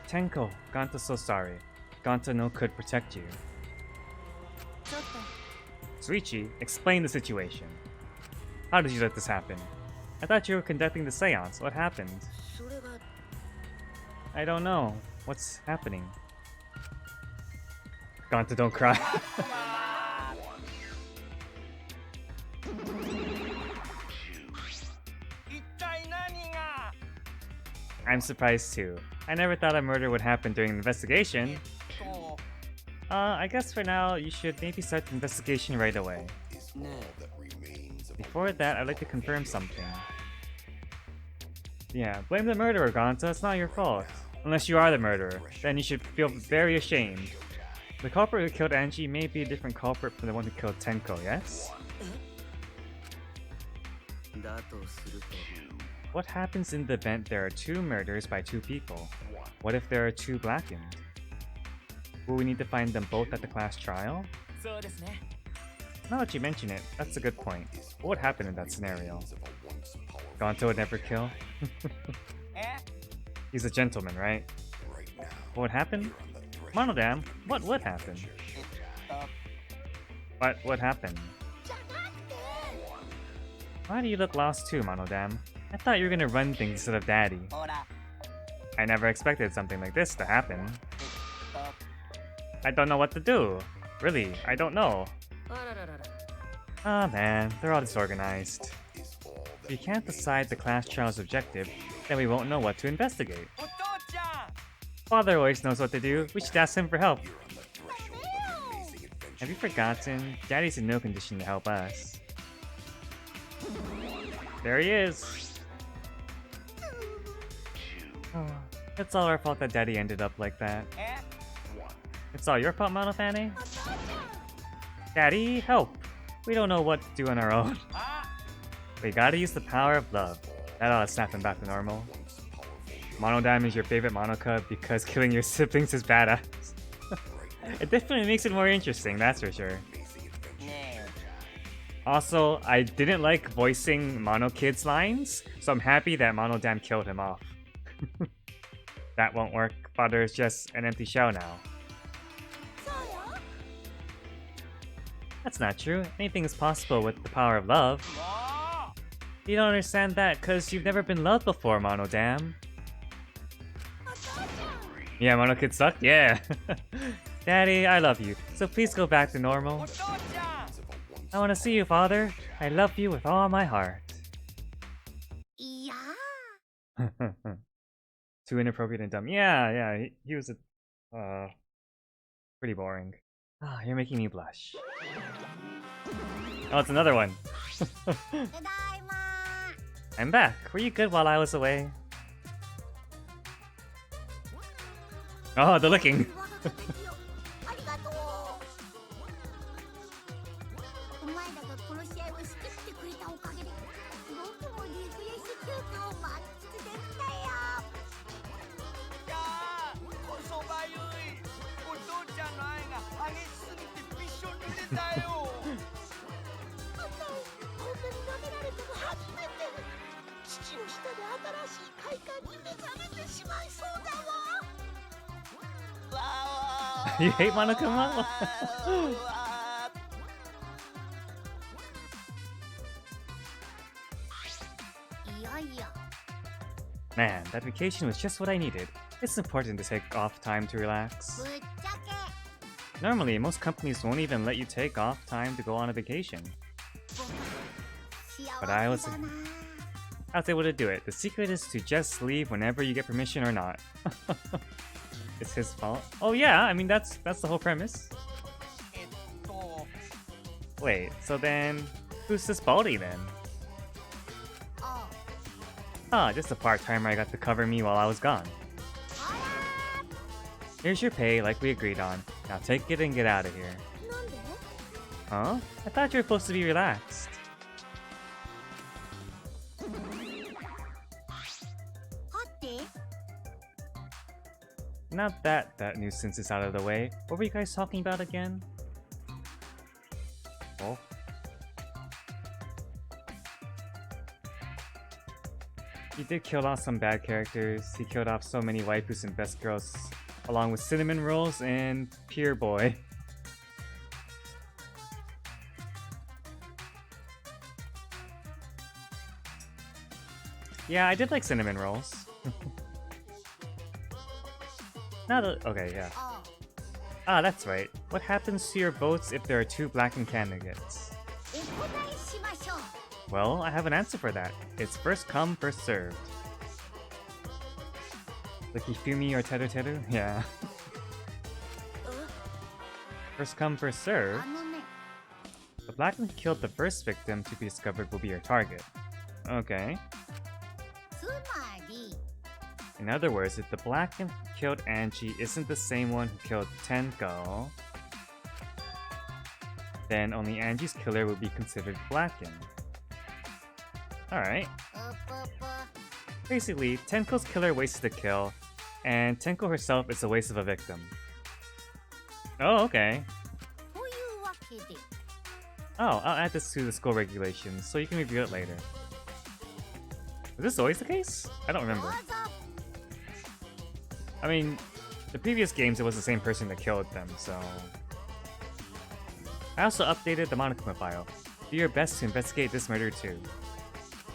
Tenko, Ganta's so sorry. Ganta no could protect you. Suichi, explain the situation. How did you let this happen? I thought you were conducting the seance. What happened? それが I don't know. What's happening? Ganta, don't cry. I'm surprised too. I never thought a murder would happen during an investigation. I guess for now, you should maybe start the investigation right away. Before that, I'd like to confirm something. Yeah, blame the murderer, Gonta. It's not your fault. Unless you are the murderer. Then you should feel very ashamed. The culprit who killed Angie may be a different culprit from the one who killed Tenko, yes? だとすると What happens in the event there are 2 murders by 2 people? What if there are 2 blackened? Will we need to find them both at the class trial? そうですね Now that you mention it, that's a good point. What would happen in that scenario? Gonto would never kill? え He's a gentleman, right? What would happen? Monodam, what would happen? What would happen? Why do you look lost too, Monodam? I thought you were gonna run things instead of Daddy. ほら I never expected something like this to happen. I don't know what to do. Really, I don't know. あらららら Ah man, they're all disorganized. If you can't decide the class trial's objective, then we won't know what to investigate. お父ちゃん Father always knows what to do. We should ask him for help. Have you forgotten? Daddy's in no condition to help us. There he is. Oh, it's all our fault that Daddy ended up like that. え It's all your fault, Monofane? Daddy, help! We don't know what to do on our own. あ We gotta use the power of love. That ought to snap him back to normal. Monodam is your favorite Monocub because killing your siblings is badass. It definitely makes it more interesting, that's for sure. ね Also, I didn't like voicing Mono Kid's lines, so I'm happy that Monodam killed him off. That won't work. Father is just an empty shell now. That's not true. Anything is possible with the power of love. えも You don't understand that because you've never been loved before, Monodam. Yeah, Mono Kid sucked? Yeah. Daddy, I love you, so please go back to う normal. お父ちゃん I want to see you, Father. I love you with all my heart. いや Too inappropriate and dumb. Yeah, he was pretty boring. Ah, you're making me blush. Oh, it's another one. ーただいま I'm back. Were you good while I was away? Oh, the licking. 我が子ですよありがとうお前らがこの試合を仕切ってくれたおかげで僕もリフレッシュ休暇を満喫できたよいやーこそばゆいお父ちゃんの愛が激しすぎてびしょ濡れたよあんたこんなに舐められたの初めて父の下で新しい快感に目覚めてしまいそうだわ You hate Monokuma? Man, that vacation was just what I needed. It's important to take off time to relax. ぶっちゃけ Normally, most companies won't even let you take off time to go on a vacation. 幸せ But I was だな I was able to do it. The secret is to just leave whenever you get permission or not. It's his fault. Oh yeah, I mean that's the whole premise. えっと Wait, so then who's this baldy then? あ Ah, just a part-timer I got to cover me while I was gone. あ Here's your pay like we agreed on. Now take it and get out of here. らなんで Huh? I thought you were supposed to be relaxed. はって Now that nuisance is out of the way, what were you guys talking about again? Oh. He did kill off some bad characters. He killed off so many waifus and best girls, along with cinnamon rolls and Pier Boy. Yeah, I did like cinnamon rolls. Now that okay, yeah. あ Ah, that's right. What happens to your votes if there are 2 blackened candidates? お答えしましょう Well, I have an answer for that. It's first come, first served. Like Hifumi or Teru Teru? Yeah. First come, first served. あのね The blackened who killed the first victim to be discovered will be your target. Okay. つまり In other words, if the Blacken who killed Angie isn't the same one who killed Tenko, then only Angie's killer would be considered Blacken. Alright. Basically, Tenko's killer wasted a kill, and Tenko herself is a waste of a victim. Oh, okay. Oh, I'll add this to the school regulations, so you can review it later. Was this always the case? I don't remember. I mean, the previous games it was the same person that killed them, so... I also updated the Monokuma file. Do your best to investigate this murder too.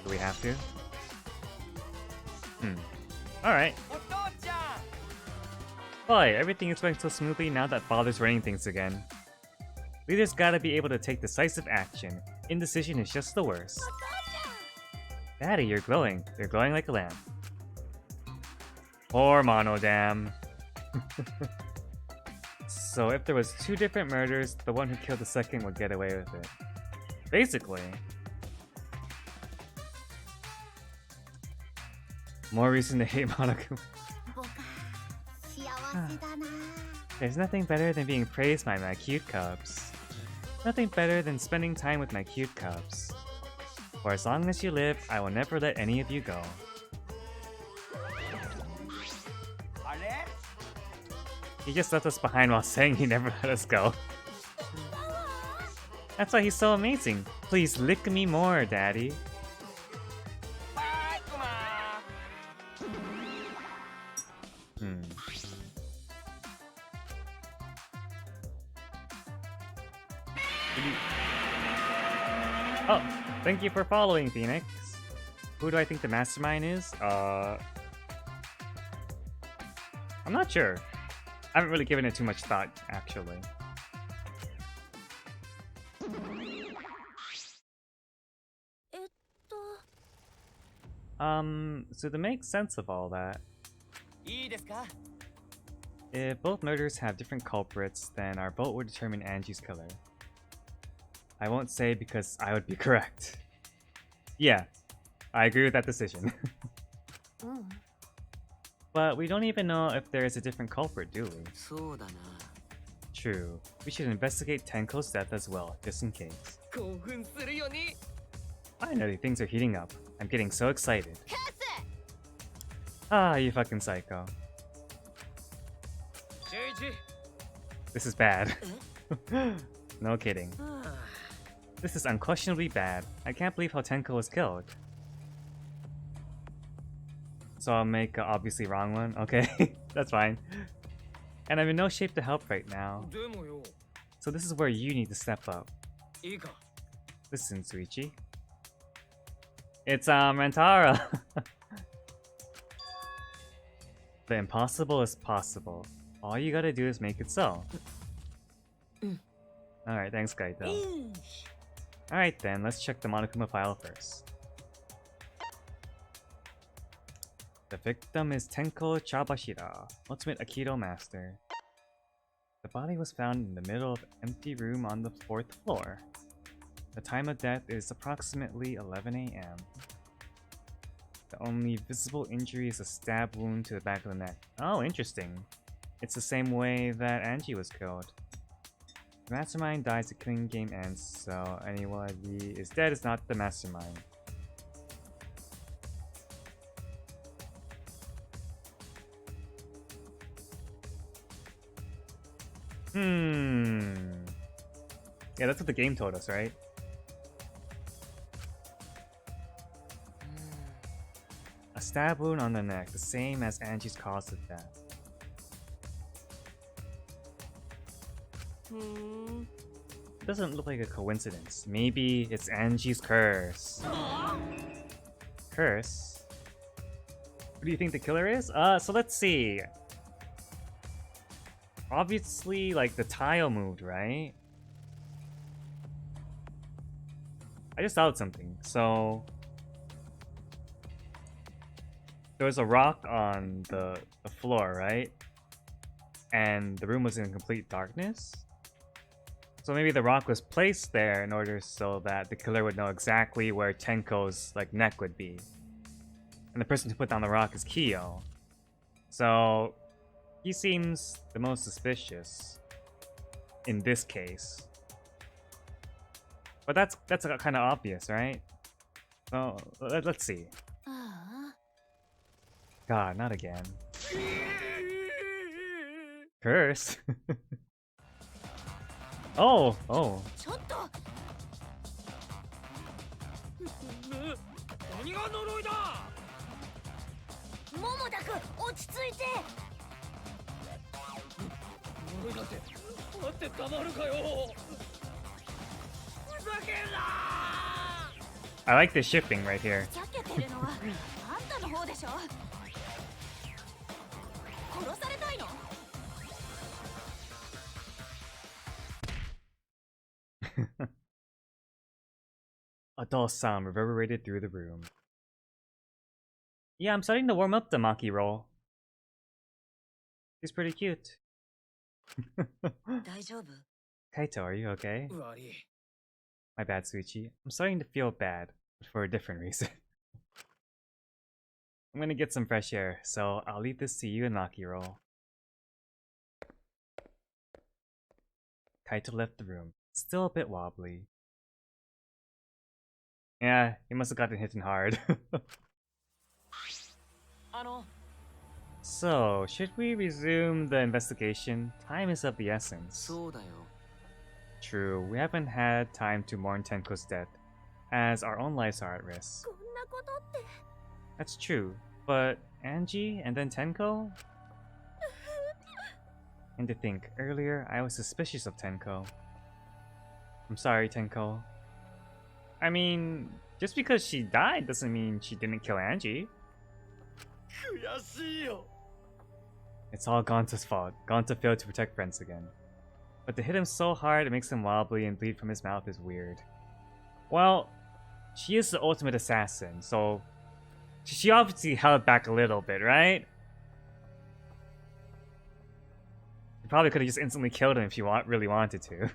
Do we have to? Alright. Boy, everything is going so smoothly now that Father's running things again. Leaders gotta be able to take decisive action. Indecision is just the worst. Daddy, you're glowing. You're glowing like a lamp. Poor Monodam. So if there was 2 different murders, the one who killed the second would get away with it. Basically. More reason to hate Monokuma. There's nothing better than being praised by my cute cubs. Nothing better than spending time with my cute cubs. For as long as you live, I will never let any of you go. He just left us behind while saying he never let us go. That's why he's so amazing. Please lick me more, Daddy. Oh, thank you for following, Phoenix. Who do I think the mastermind is? I'm not sure. I haven't really given it too much thought, actually. So to make sense of all that, if both murders have different culprits, then our vote would determine Angie's killer. I won't say because I would be correct. Yeah, I agree with that decision. But we don't even know if there is a different culprit, do we? True. We should investigate Tenko's death as well, just in case. Finally, things are heating up. I'm getting so excited. Ah, you fucking psycho. This is bad. No kidding. This is unquestionably bad. I can't believe how Tenko was killed. So I'll make an obviously wrong one? Okay, that's fine. And I'm in no shape to help right now. So this is where you need to step up. Listen, Suichi. It's Rentara! The impossible is possible. All you gotta do is make it so. Alright, thanks Kaito. Alright then, let's check the Monokuma file first. The victim is Tenko Chabashira, Ultimate Aikido Master. The body was found in the middle of an empty room on the 4th floor. The time of death is approximately 11 AM. The only visible injury is a stab wound to the back of the neck. Oh, interesting. It's the same way that Angie was killed. The mastermind dies, the killing game ends, so anyone is dead is not the mastermind. Yeah, that's what the game told us, right? A stab wound on the neck, the same as Angie's cause of death. Doesn't look like a coincidence. Maybe it's Angie's curse. Curse? Who do you think the killer is? So let's see. Obviously, like, the tile moved, right? I just thought of something. So there was a rock on the floor, right? And the room was in complete darkness. So maybe the rock was placed there in order so that the killer would know exactly where Tenko's like neck would be. And the person who put down the rock is Kyo. So he seems the most suspicious in this case. But that's kind of obvious, right? So let's see. あ God, not again. Curse. Oh, oh. あちょっと何が呪いだ。桃田君落ち着いて。呪いだって待ってたまるかよ。ふざけんな。 I like the shipping right here. 避けてるのはあんたの方でしょ。殺されたいの。 A dull sound reverberated through the room. Yeah, I'm starting to warm up the Maki roll. She's pretty cute. 大丈夫？ Kaito, are you okay? 悪い。 My bad, Suichi. I'm starting to feel bad, but for a different reason. I'm gonna get some fresh air, so I'll leave this to you and Maki roll. Kaito left the room, still a bit wobbly. Yeah, he must have gotten hit hard. あの、 So, should we resume the investigation? Time is of the essence. そうだよ。 True, we haven't had time to mourn Tenko's death, as our own lives are at risk. こんなことって That's true, but Angie and then Tenko? And to think, earlier I was suspicious of Tenko. I'm sorry, Tenko. I mean, just because she died doesn't mean she didn't kill Angie. 悔しいよ。 It's all Gonta's fault. Gonta failed to protect friends again. But to hit him so hard it makes him wobbly and bleed from his mouth is weird. Well, she is the ultimate assassin, so she obviously held back a little bit, right? You probably could have just instantly killed him if you really wanted to.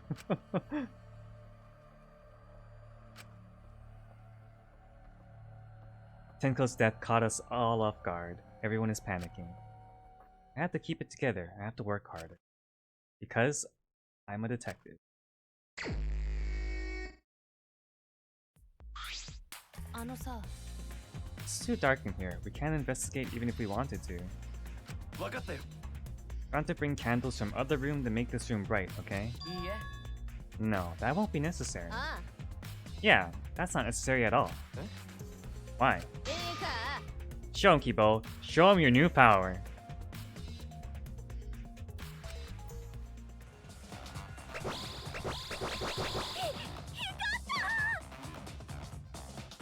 Tenko's death caught us all off guard. Everyone is panicking. I have to keep it together. I have to work harder. Because I'm a detective. あのさ、 It's too dark in here. We can't investigate even if we wanted to. 分かったよ。 I want to bring candles from other room to make this room bright, okay? いいえ。 No, that won't be necessary. ああ、 Yeah, that's not necessary at all. Eh? Why? ええか。 Show him, Kibo. Show him your new power.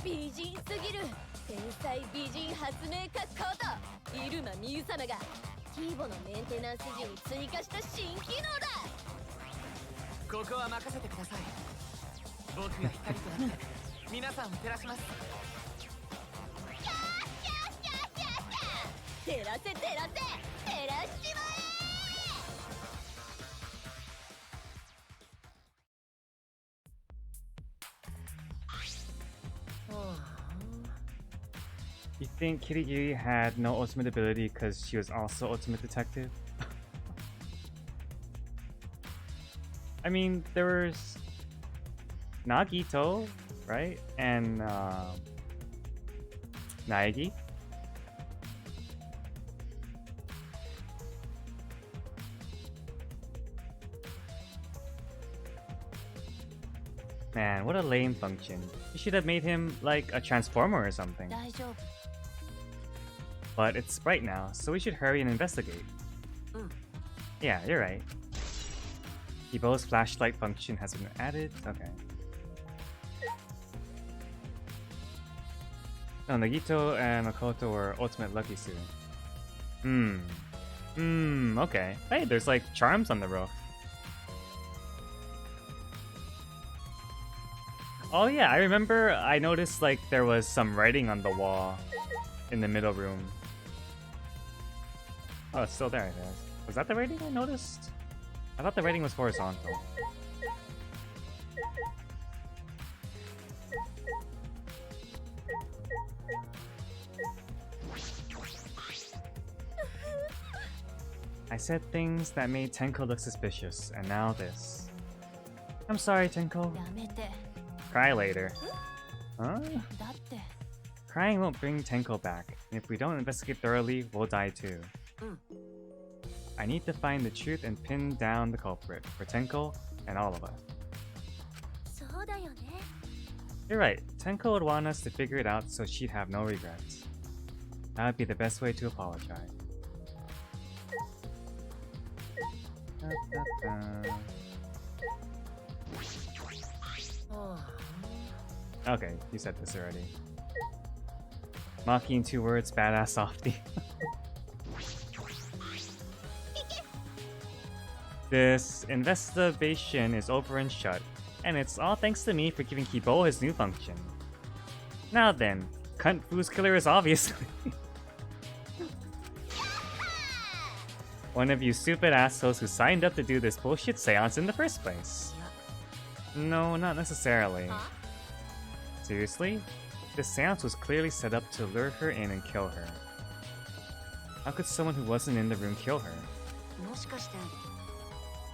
美人すぎる天才美人発明家こと入間美優様がティーボのメンテナンス時に追加した新機能だ。ここは任せてください。僕が光となって皆さんを照らします。照らせ照らせ照らしちまえ。 You think Kirigiri had no ultimate ability because she was also ultimate detective? I mean, there was Nagito, right? And Naegi. Man, what a lame function. You should have made him like a transformer or something. 大丈夫。 But it's bright now, so we should hurry and investigate. Yeah, you're right. Kibo's flashlight function has been added. Okay. No, Nagito and Makoto were ultimate lucky student. Okay. Hey, there's like charms on the roof. Oh yeah, I remember I noticed like there was some writing on the wall in the middle room. Oh, it's still there, I guess. Was that the rating I noticed? I thought the rating was horizontal. said things that made Tenko look suspicious, and now this. I'm sorry, Tenko. やめて。 Cry later. Huh? だって。 Crying won't bring Tenko back, and if we don't investigate thoroughly, we'll die too. I need to find the truth and pin down the culprit for Tenko and all of us. そうだよね。 You're right, Tenko would want us to figure it out so she'd have no regrets. That would be the best way to apologize. Okay, you said this already. Maki in 2 words, badass softy. This investigation is over and shut, and it's all thanks to me for giving Kibo his new function. Now then, Cunt Foo's killer is obviously one of you stupid assholes who signed up to do this bullshit seance in the first place. No, not necessarily. Seriously? This seance was clearly set up to lure her in and kill her. How could someone who wasn't in the room kill her? もしかして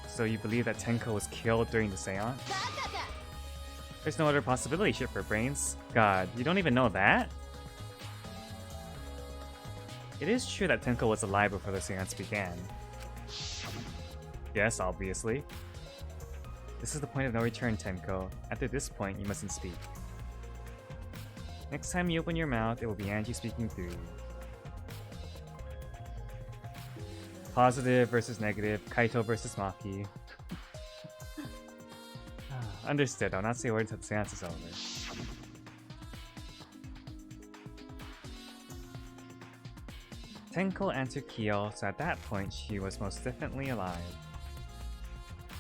So you believe that Tenko was killed during the seance? There's no other possibility, shit for brains. God, you don't even know that? It is true that Tenko was alive before the seance began. Yes, obviously. This is the point of no return, Tenko. After this point, you mustn't speak. Next time you open your mouth, it will be Angie speaking through you. Positive versus negative, Kaito versus Maki. Understood, I'll not say words until the seance is over. Tenko answered Kyo, so at that point she was most definitely alive.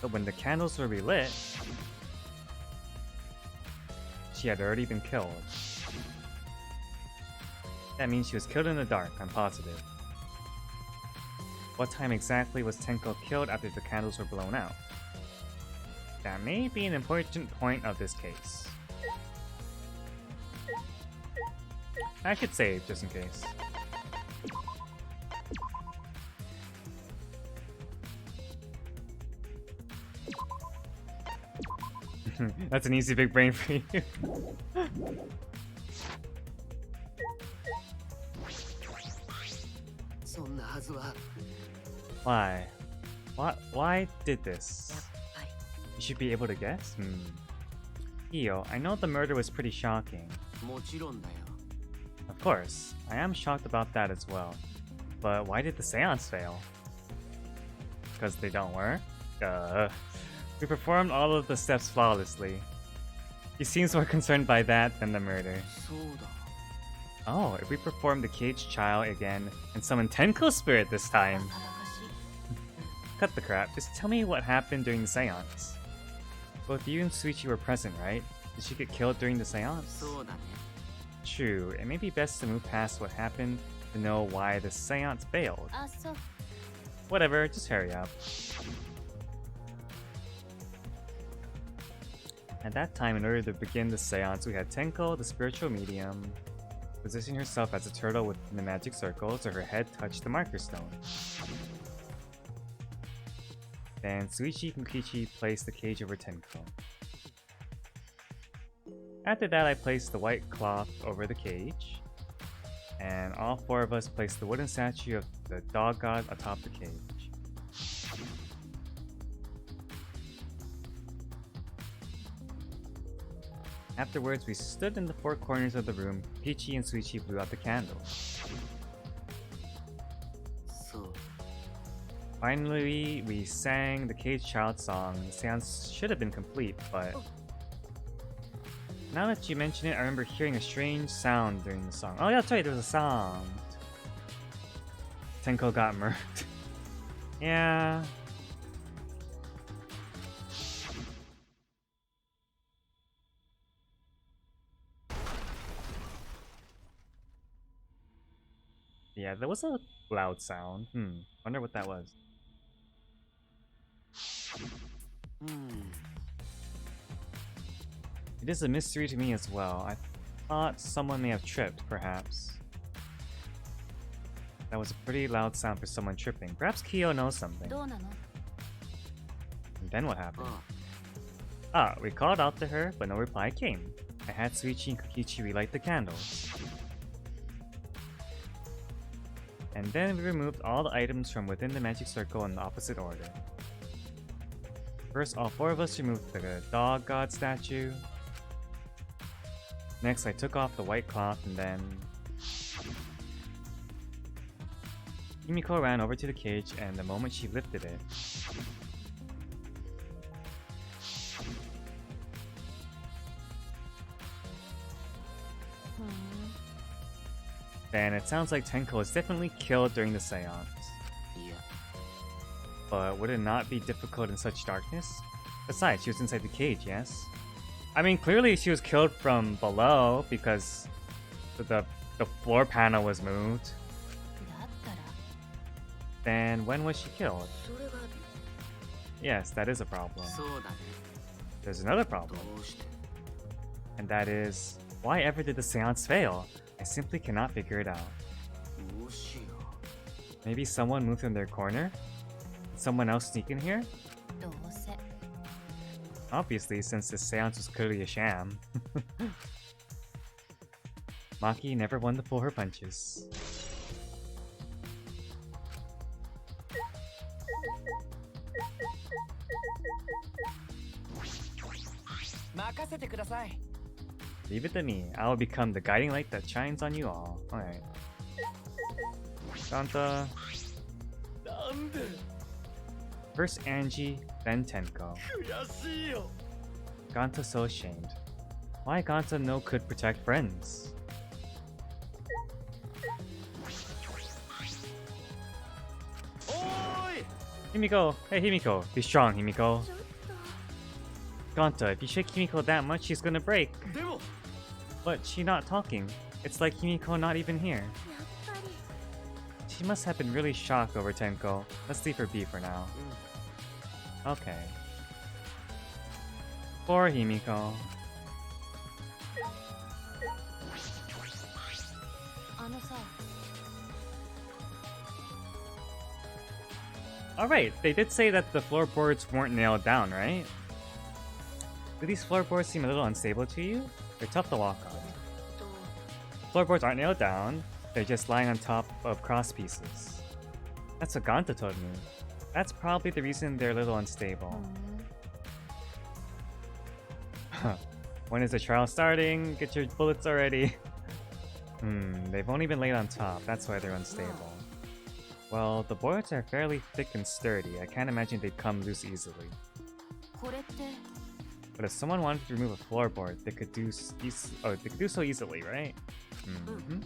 But when the candles were relit, she had already been killed. That means she was killed in the dark, I'm positive. What time exactly was Tenko killed after the candles were blown out? That may be an important point of this case. I should save, just in case. That's an easy big brain for you. Why? Why did this? You should be able to guess? Io, I know the murder was pretty shocking. もちろんだよ Of course, I am shocked about that as well. But why did the seance fail? Because they don't work? We performed all of the steps flawlessly. He seems more concerned by that than the murder. そうだ Oh, if we perform the caged child again and summon Tenko's spirit this time. Cut the crap, just tell me what happened during the seance. Both you and Suichi were present, right? Did she get killed during the seance? そうだね True, it may be best to move past what happened to know why the seance failed. あ、そう。 Whatever, just hurry up. At that time, in order to begin the seance, we had Tenko, the spiritual medium, position herself as a turtle within the magic circle so her head touched the marker stone. Then Suichi and Kichi placed the cage over Tenko. After that, I placed the white cloth over the cage, and all 4 of us placed the wooden statue of the dog god atop the cage. Afterwards, we stood in the 4 corners of the room. Peachy and Suichi blew out the candles. そう Finally, we sang the caged child song. The seance should have been complete, but now that you mention it, I remember hearing a strange sound during the song. Oh yeah, that's right, there was a sound. Tenko got murked. Yeah. Yeah, there was a loud sound. Wonder what that was. It is a mystery to me as well. I thought someone may have tripped, perhaps. That was a pretty loud sound for someone tripping. Perhaps Kyo knows something. どうなの And then what happened? あ We called out to her, but no reply came. I had Suichi and Kokichi relight the candles. And then we removed all the items from within the magic circle in the opposite order. First, all 4 of us removed the dog god statue. Next, I took off the white cloth and then... Himiko ran over to the cage, and the moment she lifted it... Then it sounds like Tenko was definitely killed during the seance. いや But would it not be difficult in such darkness? Besides, she was inside the cage, yes? I mean, clearly she was killed from below because the floor panel was moved. だったら Then when was she killed? それが Yes, that is a problem. そうだね There's another ど problem, うして and that is, why ever did the seance fail? I simply cannot figure it out. どうしよ Maybe someone moved in their corner? Did someone else sneak in here? どうせ Obviously, since this seance was clearly a sham. Maki never one to pull her punches. 任せてください。 Leave it to me. I will become the guiding light that shines on you all. Alright. Ganta. なんで First Angie, then Tenko. 悔しいよ。 Ganta so ashamed. Why Ganta no could protect friends?おーい Himiko! Hey Himiko! Be strong, Himiko. Ganta, if you shake Himiko that much, she's gonna break. でも But she not talking. It's like Himiko not even here. やっぱり She must have been really shocked over Tenko. Let's leave her be for now. Okay. Poor Himiko. あのさ Alright, they did say that the floorboards weren't nailed down, right? Do these floorboards seem a little unstable to you? They're tough to walk on. Floorboards aren't nailed down, they're just lying on top of cross pieces. That's what Ganta told me. That's probably the reason they're a little unstable. When is the trial starting? Get your bullets already. They've only been laid on top, that's why they're unstable. Well, the boards are fairly thick and sturdy. I can't imagine they'd come loose easily. これって But if someone wanted to remove a floorboard, they could do they could do so easily, right? Mm-hmm.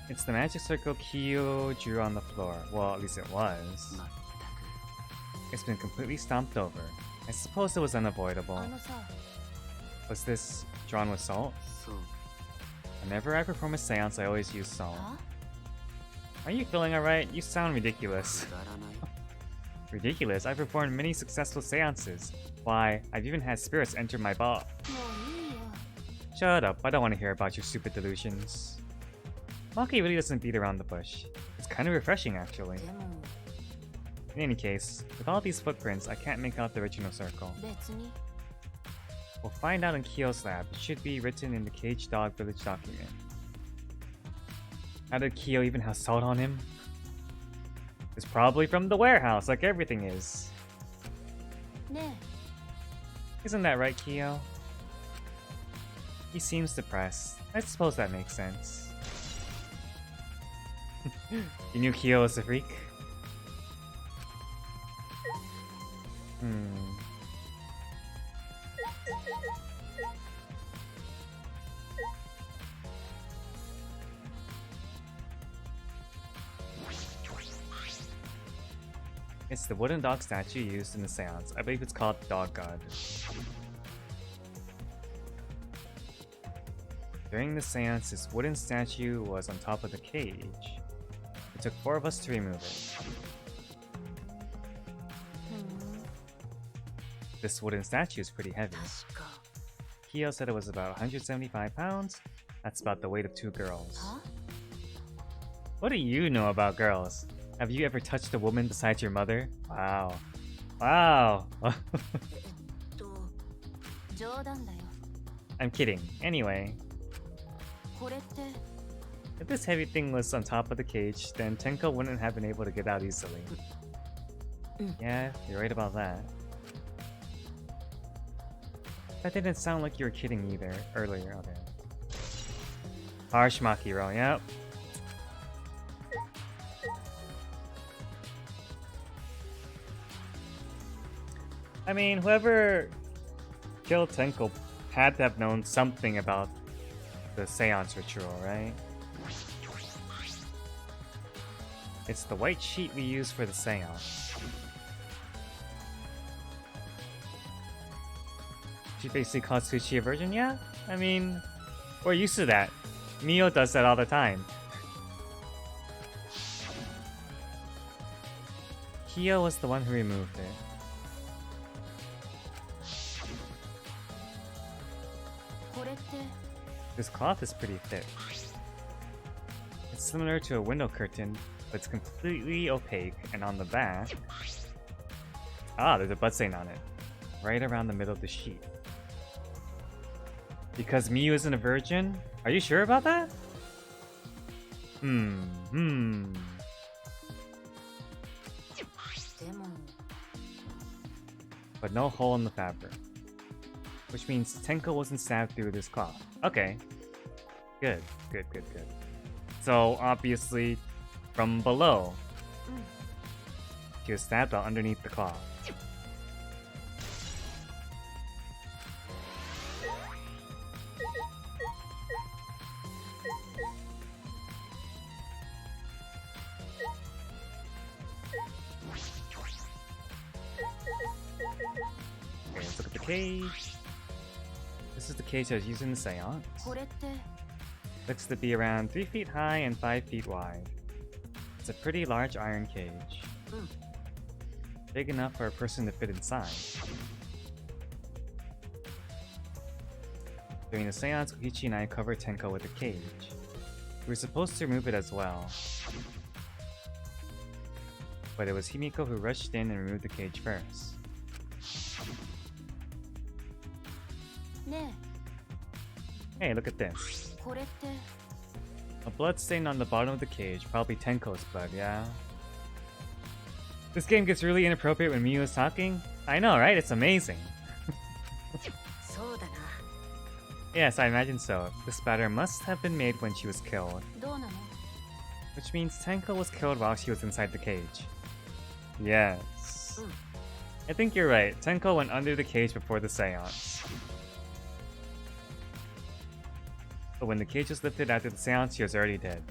It's the magic circle Kyo drew on the floor. Well, at least it was. まった It's been completely stomped over. I suppose it was unavoidable. あのさ Was this drawn with salt? くそう Whenever I perform a seance, I always use salt. あ Are you feeling alright? You sound ridiculous. くだらない Ridiculous? I've performed many successful seances. Why, I've even had spirits enter my ball. もういいよ Shut up, I don't want to hear about your stupid delusions. Maki really doesn't beat around the bush. It's kind of refreshing, actually. でも In any case, with all these footprints, I can't make out the original circle. 別に We'll find out in Kyo's lab. It should be written in the Cage Dog Village document. How did Kyo even have salt on him? It's probably from the warehouse, like everything is. ね Isn't that right, Kyo? He seems depressed. I suppose that makes sense. You knew Kyo was a freak? It's the wooden dog statue used in the seance. I believe it's called the Dog God. During the seance, this wooden statue was on top of the cage. It took 4 of us to remove it. This wooden statue is pretty heavy. 確か Kyo said it was about 175 pounds. That's about the weight of 2 girls. Huh? What do you know about girls? Have you ever touched a woman besides your mother? Wow. Wow. と 冗談だよ。 I'm kidding. Anyway, これって if this heavy thing was on top of the cage, then Tenko wouldn't have been able to get out easily. Yeah, you're right about that. That didn't sound like you were kidding either earlier. Okay. Harsh Makiro, yep. I mean, whoever killed Tenko had to have known something about the seance ritual, right? It's the white sheet we use for the seance. She basically calls Sushi a virgin, yeah? I mean, we're used to that. Mio does that all the time. Kyo was the one who removed it. This cloth is pretty thick. It's similar to a window curtain, but it's completely opaque, and on the back... Ah, there's a bloodstain on it. Right around the middle of the sheet. Because Miyu isn't a virgin? Are you sure about that? But no hole in the fabric. Which means Tenko wasn't stabbed through this cloth. Okay. Good. So, obviously, from below. She was stabbed out underneath the cloth. Okay, let's look at the cage. This is the cage I was using in the seance. Looks to be around 3 feet high and 5 feet wide. It's a pretty large iron cage. Big enough for a person to fit inside. During the seance, Koichi and I covered Tenko with a cage. We were supposed to remove it as well. But it was Himiko who rushed in and removed the cage first. Hey, look at this. A blood stain on the bottom of the cage, probably Tenko's blood, yeah? This game gets really inappropriate when Miyu is talking. I know, right? It's amazing. そうだな Yes, I imagine so. The spatter must have been made when she was killed. Which means Tenko was killed while she was inside the cage. Yes. I think you're right. Tenko went under the cage before the seance. But when the cage was lifted after the seance, she was already dead.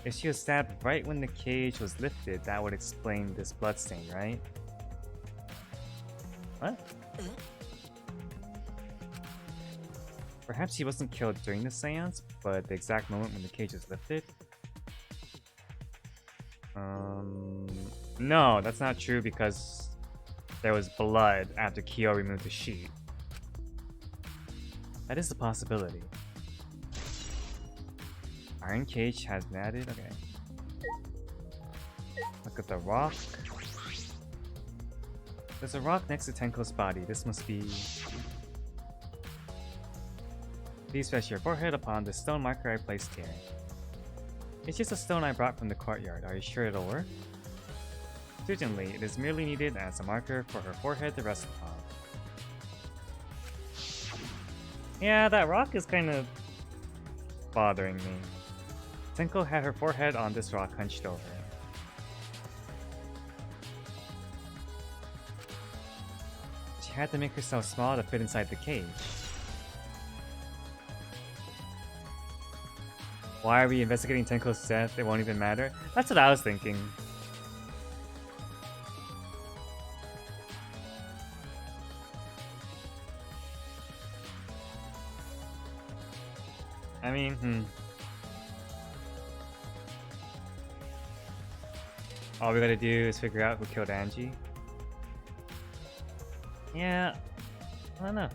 If she was stabbed right when the cage was lifted, that would explain this bloodstain, right? What? Perhaps she wasn't killed during the seance, but the exact moment when the cage was lifted? No, that's not true because there was blood after Kyo removed the sheet. That is a possibility. Iron cage has been added, okay. Look at the rock. There's a rock next to Tenko's body. This must be... Please rest your forehead upon the stone marker I placed here. It's just a stone I brought from the courtyard. Are you sure it'll work? Certainly, it is merely needed as a marker for her forehead to rest upon. Yeah, that rock is kind of bothering me. Tenko had her forehead on this rock hunched over. She had to make herself small to fit inside the cage. Why are we investigating Tenko's death? It won't even matter? That's what I was thinking. I mean, all we gotta do is figure out who killed Angie. Yeah, I don't know.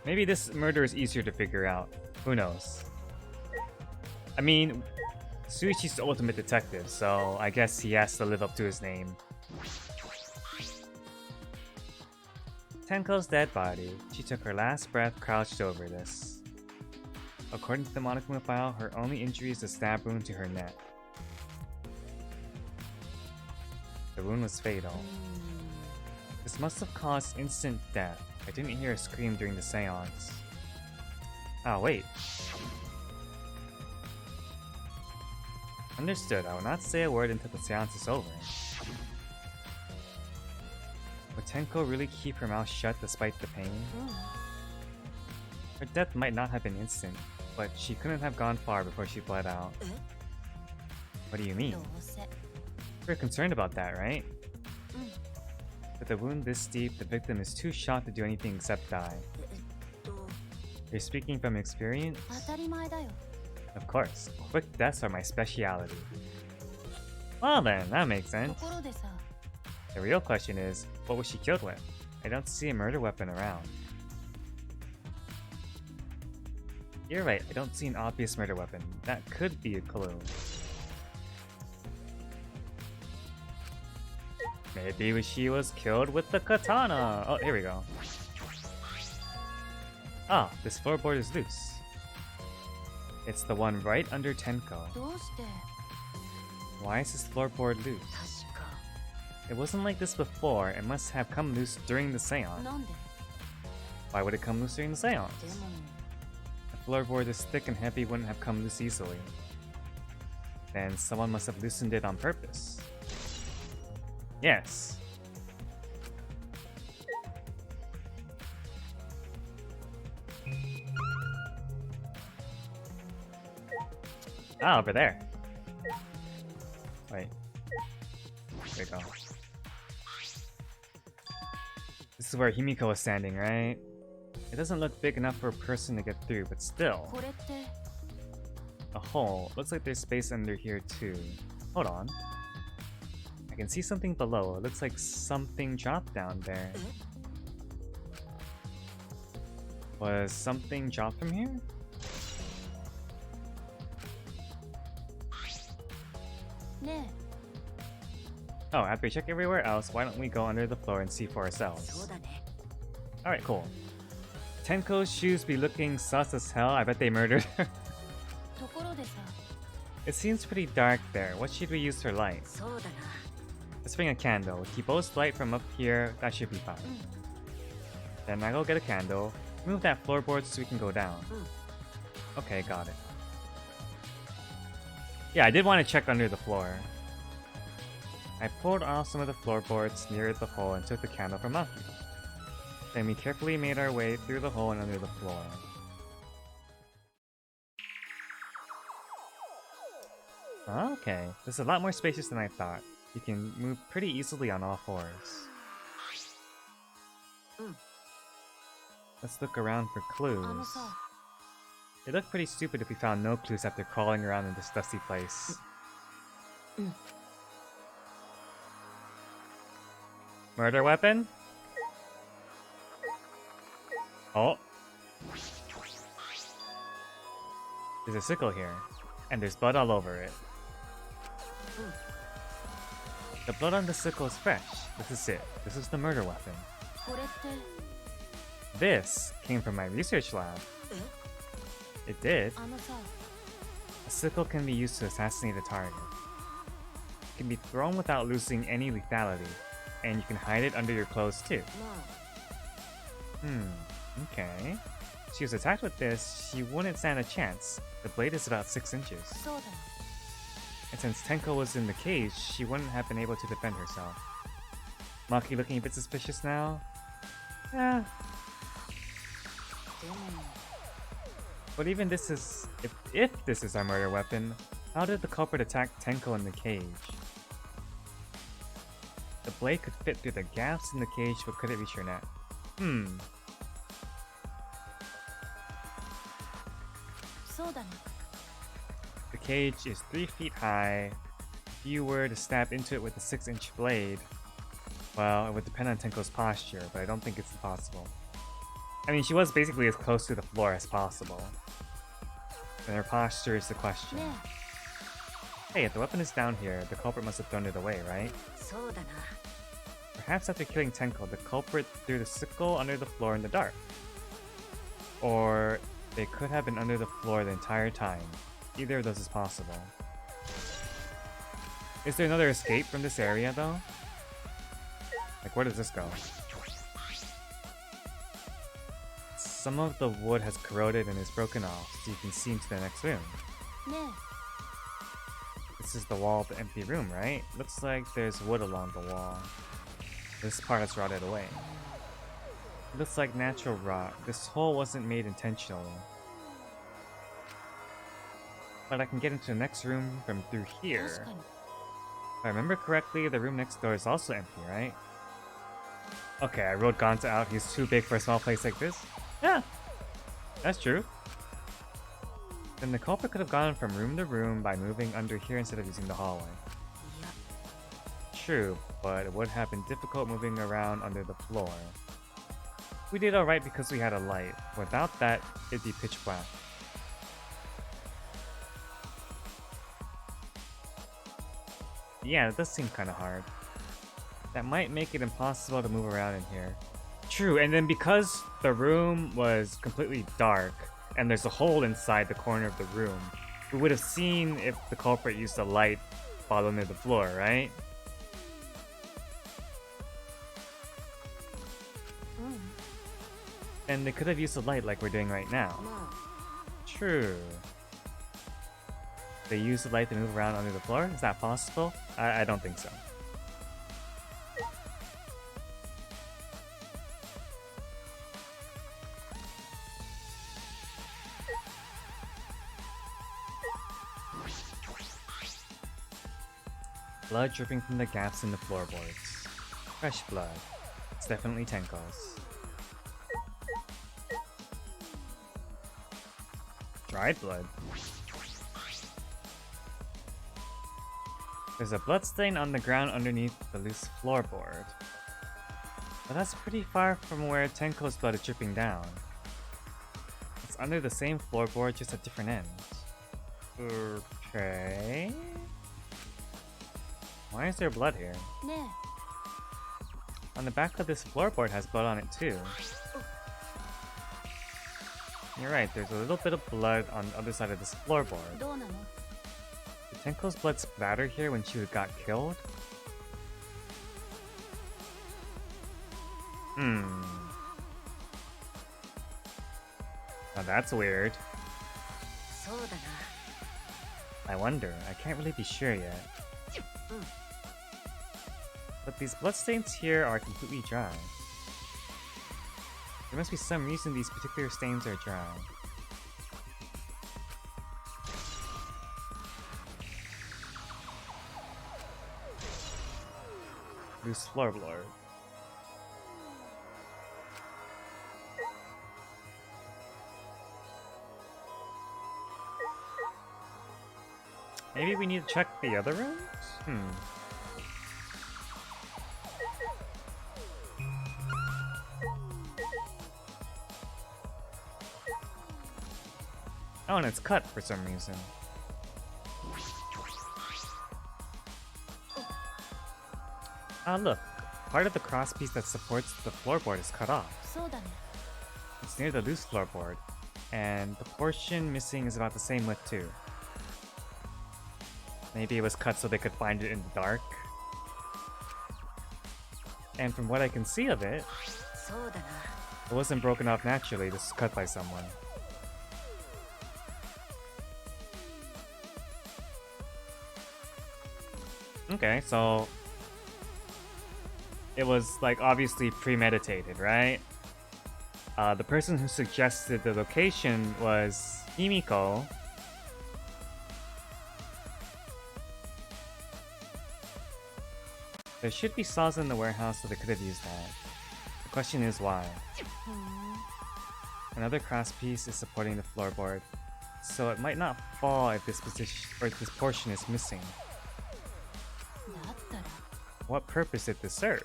Maybe this murder is easier to figure out. Who knows? I mean, Suichi's the ultimate detective, so I guess he has to live up to his name. Tenko's dead body. She took her last breath crouched over this. According to the Monokuma file, her only injury is a stab wound to her neck. The wound was fatal. This must have caused instant death. I didn't hear a scream during the seance. Oh, wait. Understood. I will not say a word until the seance is over. Would Tenko really keep her mouth shut despite the pain? Her death might not have been instant, but she couldn't have gone far before she bled out. What do you mean? You're concerned about that, right? With a wound this deep, the victim is too shocked to do anything except die. You're speaking from experience? Of course. Quick deaths are my speciality. Well then, that makes sense. The real question is, what was she killed with? I don't see a murder weapon around. You're right, I don't see an obvious murder weapon. That could be a clue. Maybe she was killed with the katana! Oh, here we go. Ah, this floorboard is loose. It's the one right under Tenko. Why is this floorboard loose? It wasn't like this before, it must have come loose during the seance. Why would it come loose during the seance? The floorboard is thick and heavy, wouldn't have come loose easily. Then someone must have loosened it on purpose. Yes. Ah, over there. Wait. There we go. This is where Himiko was standing, right? It doesn't look big enough for a person to get through, but still. A hole. Looks like there's space under here too. Hold on. I can see something below. It looks like something dropped down there. Was something dropped from here? Oh, after we check everywhere else, why don't we go under the floor and see for ourselves? Alright, cool. Tenko's shoes be looking sus as hell. I bet they murdered her. It seems pretty dark there. What should we use for light? Let's bring a candle. Keep both light from up here. That should be fine. Then I go get a candle. Move that floorboard so we can go down. Okay, got it. Yeah, I did want to check under the floor. I pulled off some of the floorboards near the hole and took the candle from Maki. Then we carefully made our way through the hole and under the floor. Okay, this is a lot more spacious than I thought. You can move pretty easily on all fours. Let's look around for clues. It looked pretty stupid if we found no clues after crawling around in this dusty place. Murder weapon? Oh. There's a sickle here, and there's blood all over it. The blood on the sickle is fresh. This is it. This is the murder weapon. This came from my research lab. It did. A sickle can be used to assassinate a target. It can be thrown without losing any lethality, and you can hide it under your clothes too. Okay. If she was attacked with this, she wouldn't stand a chance. The blade is about 6 inches. And since Tenko was in the cage, she wouldn't have been able to defend herself. Maki looking a bit suspicious now? Yeah. But even this is... If this is our murder weapon, how did the culprit attack Tenko in the cage? The blade could fit through the gaps in the cage, but could it reach her neck? The cage is 3 feet high, If you were to stab into it with a 6-inch blade, well, it would depend on Tenko's posture, but I don't think it's possible. I mean, she was basically as close to the floor as possible. And her posture is the question. Hey, if the weapon is down here, the culprit must have thrown it away, right? そうだな。 Perhaps after killing Tenko, the culprit threw the sickle under the floor in the dark. Or they could have been under the floor the entire time. Either of those is possible. Is there another escape from this area, though? Like, where does this go? Some of the wood has corroded and is broken off, so you can see into the next room. This is the wall of the empty room, right? Looks like there's wood along the wall. This part has rotted away. It looks like natural rot. This hole wasn't made intentionally. But I can get into the next room from through here. If I remember correctly, the room next door is also empty, right? Okay, I ruled Gonta out. He's too big for a small place like this. Yeah, that's true. Then the culprit could have gone from room to room by moving under here instead of using the hallway. True, but it would have been difficult moving around under the floor. We did alright because we had a light. Without that, it'd be pitch black. Yeah, it does seem kinda hard. That might make it impossible to move around in here. True, and then because the room was completely dark, and there's a hole inside the corner of the room, we would have seen if the culprit used a light while under the floor, right? And they could have used a light like we're doing right now. True. They use the light to move around under the floor? Is that possible? I don't think so. Blood dripping from the gaps in the floorboards. Fresh blood. It's definitely Tenko's. Dried blood. There's a bloodstain on the ground underneath the loose floorboard. But that's pretty far from where Tenko's blood is dripping down. It's under the same floorboard, just at different ends. Okay. Why is there blood here? On the back of this floorboard has blood on it too. You're right, there's a little bit of blood on the other side of this floorboard. Did Tenko's blood splatter here when she got killed? Now that's weird. I wonder, I can't really be sure yet. But these bloodstains here are completely dry. There must be some reason these particular stains are dry. Loose floorboard. Maybe we need to check the other rooms? Oh, and it's cut for some reason. Ah, look. Part of the crosspiece that supports the floorboard is cut off. It's near the loose floorboard, and the portion missing is about the same width too. Maybe it was cut so they could find it in the dark. And from what I can see of it, it wasn't broken off naturally, this was cut by someone. Okay, so it was like obviously premeditated, right? The person who suggested the location was Himiko. There should be saws in the warehouse, so they could have used that. The question is why. Another crosspiece is supporting the floorboard, so it might not fall if this position or if this portion is missing. What purpose did this serve?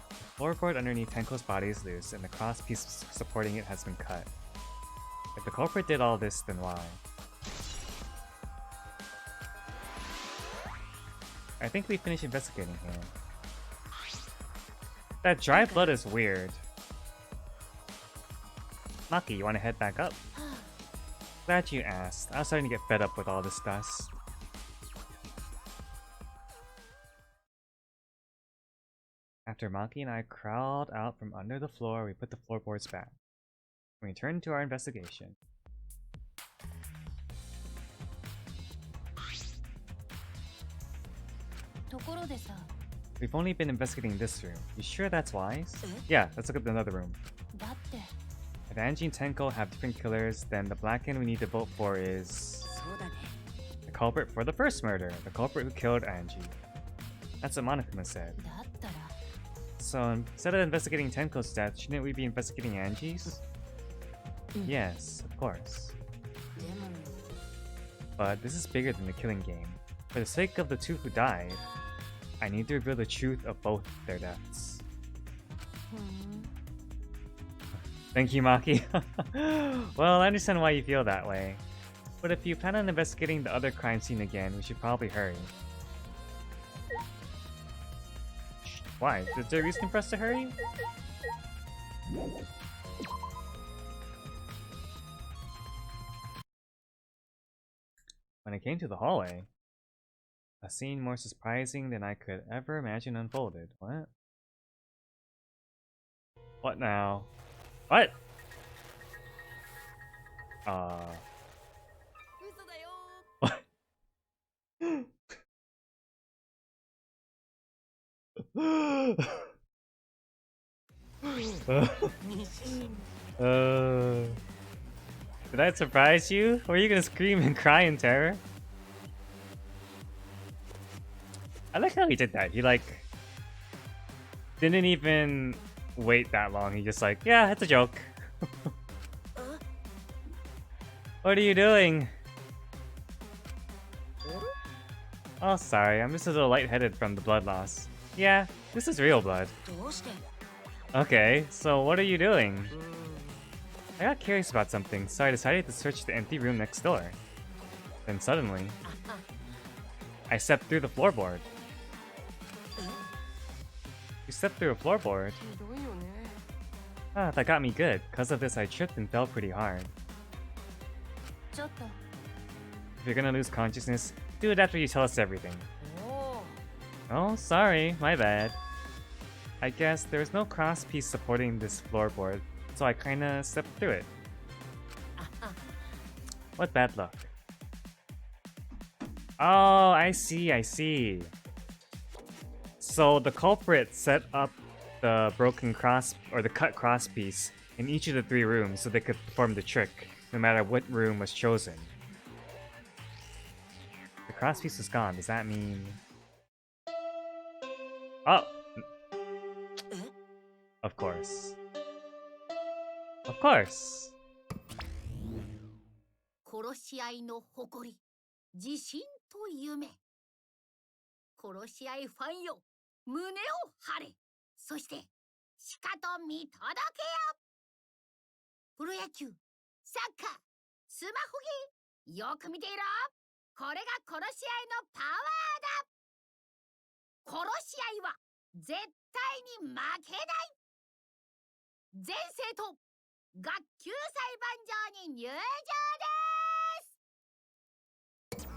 The floorboard underneath Tenko's body is loose, and the cross piece supporting it has been cut. If the culprit did all this, then why? I think we finished investigating here. That dry blood is weird. Maki, you want to head back up? Glad you asked. I was starting to get fed up with all this dust. After Maki and I crawled out from under the floor, we put the floorboards back. We returned to our investigation. We've only been investigating this room. You sure that's wise? Yeah, let's look at another room. If Angie and Tenko have different killers, then the blackened we need to vote for is... the culprit for the first murder. The culprit who killed Angie. That's what Monokuma said. So instead of investigating Tenko's death, shouldn't we be investigating Angie's? Yes, of course. But this is bigger than the killing game. For the sake of the two who died, I need to reveal the truth of both their deaths. Thank you, Maki. Well, I understand why you feel that way. But if you plan on investigating the other crime scene again, we should probably hurry. Why? Is there a reason for us to hurry? When I came to the hallway, a scene more surprising than I could ever imagine unfolded. What? What now? What? What? Did that surprise you? Were you gonna scream and cry in terror? I like how he did that. He like didn't even wait that long. He just like, yeah, it's a joke. What are you doing? Oh, sorry. I'm just a little lightheaded from the blood loss. Yeah, this is real blood. Okay, so what are you doing? I got curious about something, so I decided to search the empty room next door. Then suddenly, I stepped through the floorboard. You stepped through a floorboard? Ah, that got me good. Because of this, I tripped and fell pretty hard. If you're gonna lose consciousness, do it after you tell us everything. Oh, sorry, my bad. I guess there was no cross piece supporting this floorboard, so I kinda stepped through it. What bad luck. Oh, I see, I see. So the culprit set up the broken cross, or the cut cross piece, in each of the 3 rooms so they could perform the trick, no matter what room was chosen. The cross piece is gone, does that mean... Oh! Of course. Of course! 殺し合いの誇り、自信と夢。殺し合いファンよ、胸を張れ。そして、しかと見届けよ。プロ野球、サッカー、スマホゲー、よく見ていろ。これが殺し合いのパワーだ。殺し合いは絶対に負けない。全生徒、学級裁判場に入場です。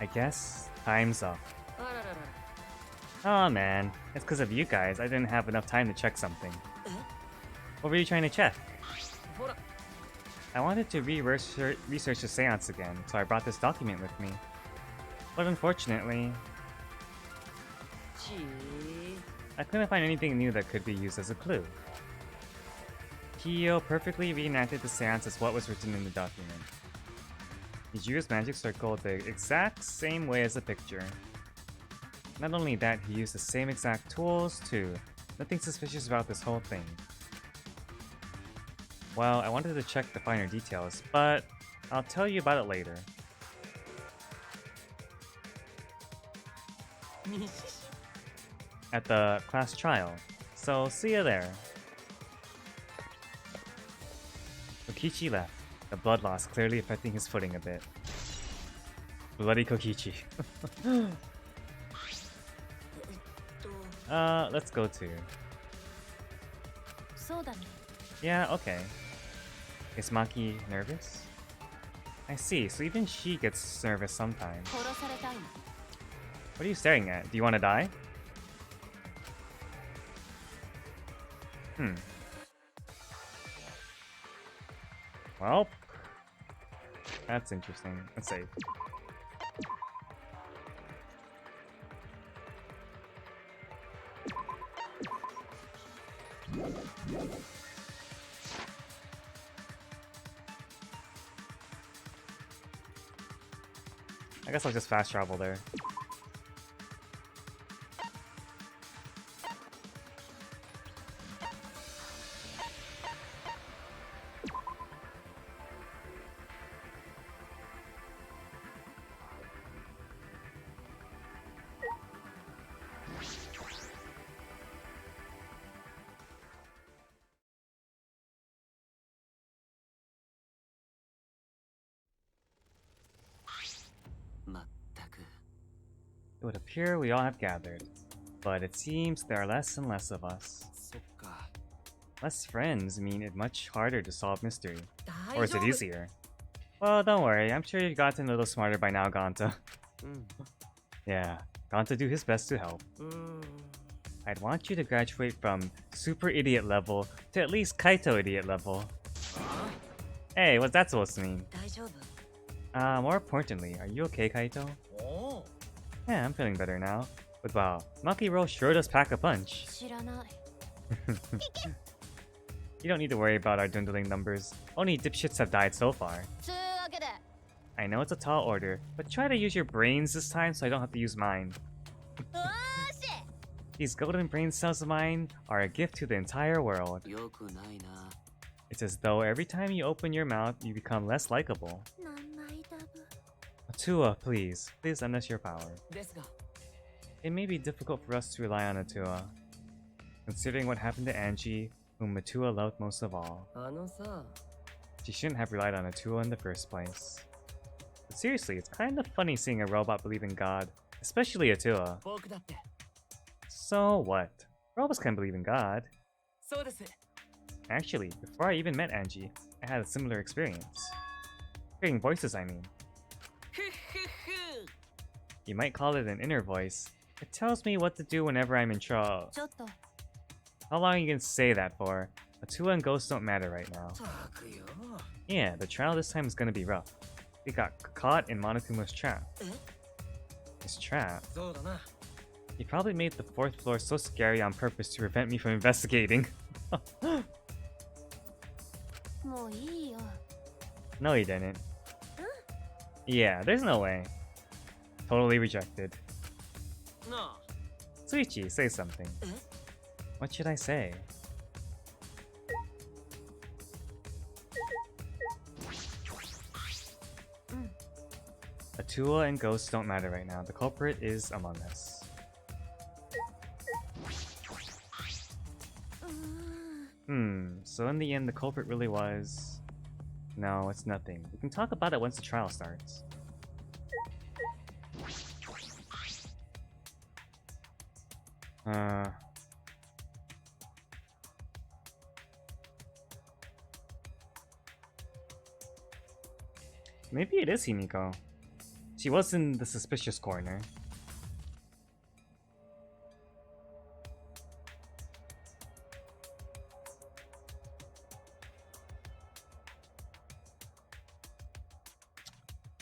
I guess time's up. Oh man, it's because of you guys. I didn't have enough time to check something. What were you trying to check? I wanted to research the seance again, so I brought this document with me. But unfortunately, I couldn't find anything new that could be used as a clue. Kiyo perfectly reenacted the seance as what was written in the document. He drew his magic circle the exact same way as the picture. Not only that, he used the same exact tools too. Nothing suspicious about this whole thing. Well, I wanted to check the finer details, but I'll tell you about it later. at the class trial. So see you there. Kokichi left, the blood loss clearly affecting his footing a bit. Bloody Kokichi. Let's go to. そうだね Yeah, okay. Is Maki nervous? I see, so even she gets nervous sometimes. 殺されたいの What are you staring at? Do you want to die? Well, that's interesting. Let's save. I guess I'll just fast travel there. It would appear we all have gathered, but it seems there are less and less of us. そっか Less friends mean it much harder to solve mystery. Or 大 is 丈 it 夫 easier? Well, don't worry, I'm sure you've gotten a little smarter by now, Ganta. うん Yeah, Ganta do his best to help. うーん I'd want you to graduate from super idiot level to at least Kaito idiot level. Hey, what's that supposed to mean? 大丈夫 More importantly, are you okay, Kaito? おお Yeah, I'm feeling better now. But wow, Makiro sure does pack a punch. 知らない You don't need to worry about our dwindling numbers. Only dipshits have died so far. つうわけで I know it's a tall order, but try to use your brains this time so I don't have to use mine. おーし These golden brain cells of mine are a gift to the entire world. よくないな It's as though every time you open your mouth, you become less likable. 名前だぶ Atua, please. Please lend us your power. ですが It may be difficult for us to rely on Atua, considering what happened to Angie, whom Atua loved most of all. あのさ She shouldn't have relied on Atua in the first place. But seriously, it's kind of funny seeing a robot believe in God, especially Atua. 僕だって So what? Robots can believe in God. そうです Actually, before I even met Angie, I had a similar experience. Hearing voices, I mean. ふっふっふ You might call it an inner voice. It tells me what to do whenever I'm in trouble. ちょっと How long are you gonna say that for? Atua and ghosts don't matter right now. たくよ Yeah, the trial this time is gonna be rough. We got caught in Monokuma's trap. His trap? そうだな He probably made the fourth floor so scary on purpose to prevent me from investigating. もういいよ No, he didn't. Yeah, there's no way. Totally rejected. なあ Suichi, say something. What should I say? Atua and ghosts don't matter right now. The culprit is among us. So in the end, the culprit really was... No, it's nothing. We can talk about it once the trial starts. Maybe it is Himiko. She was in the suspicious corner.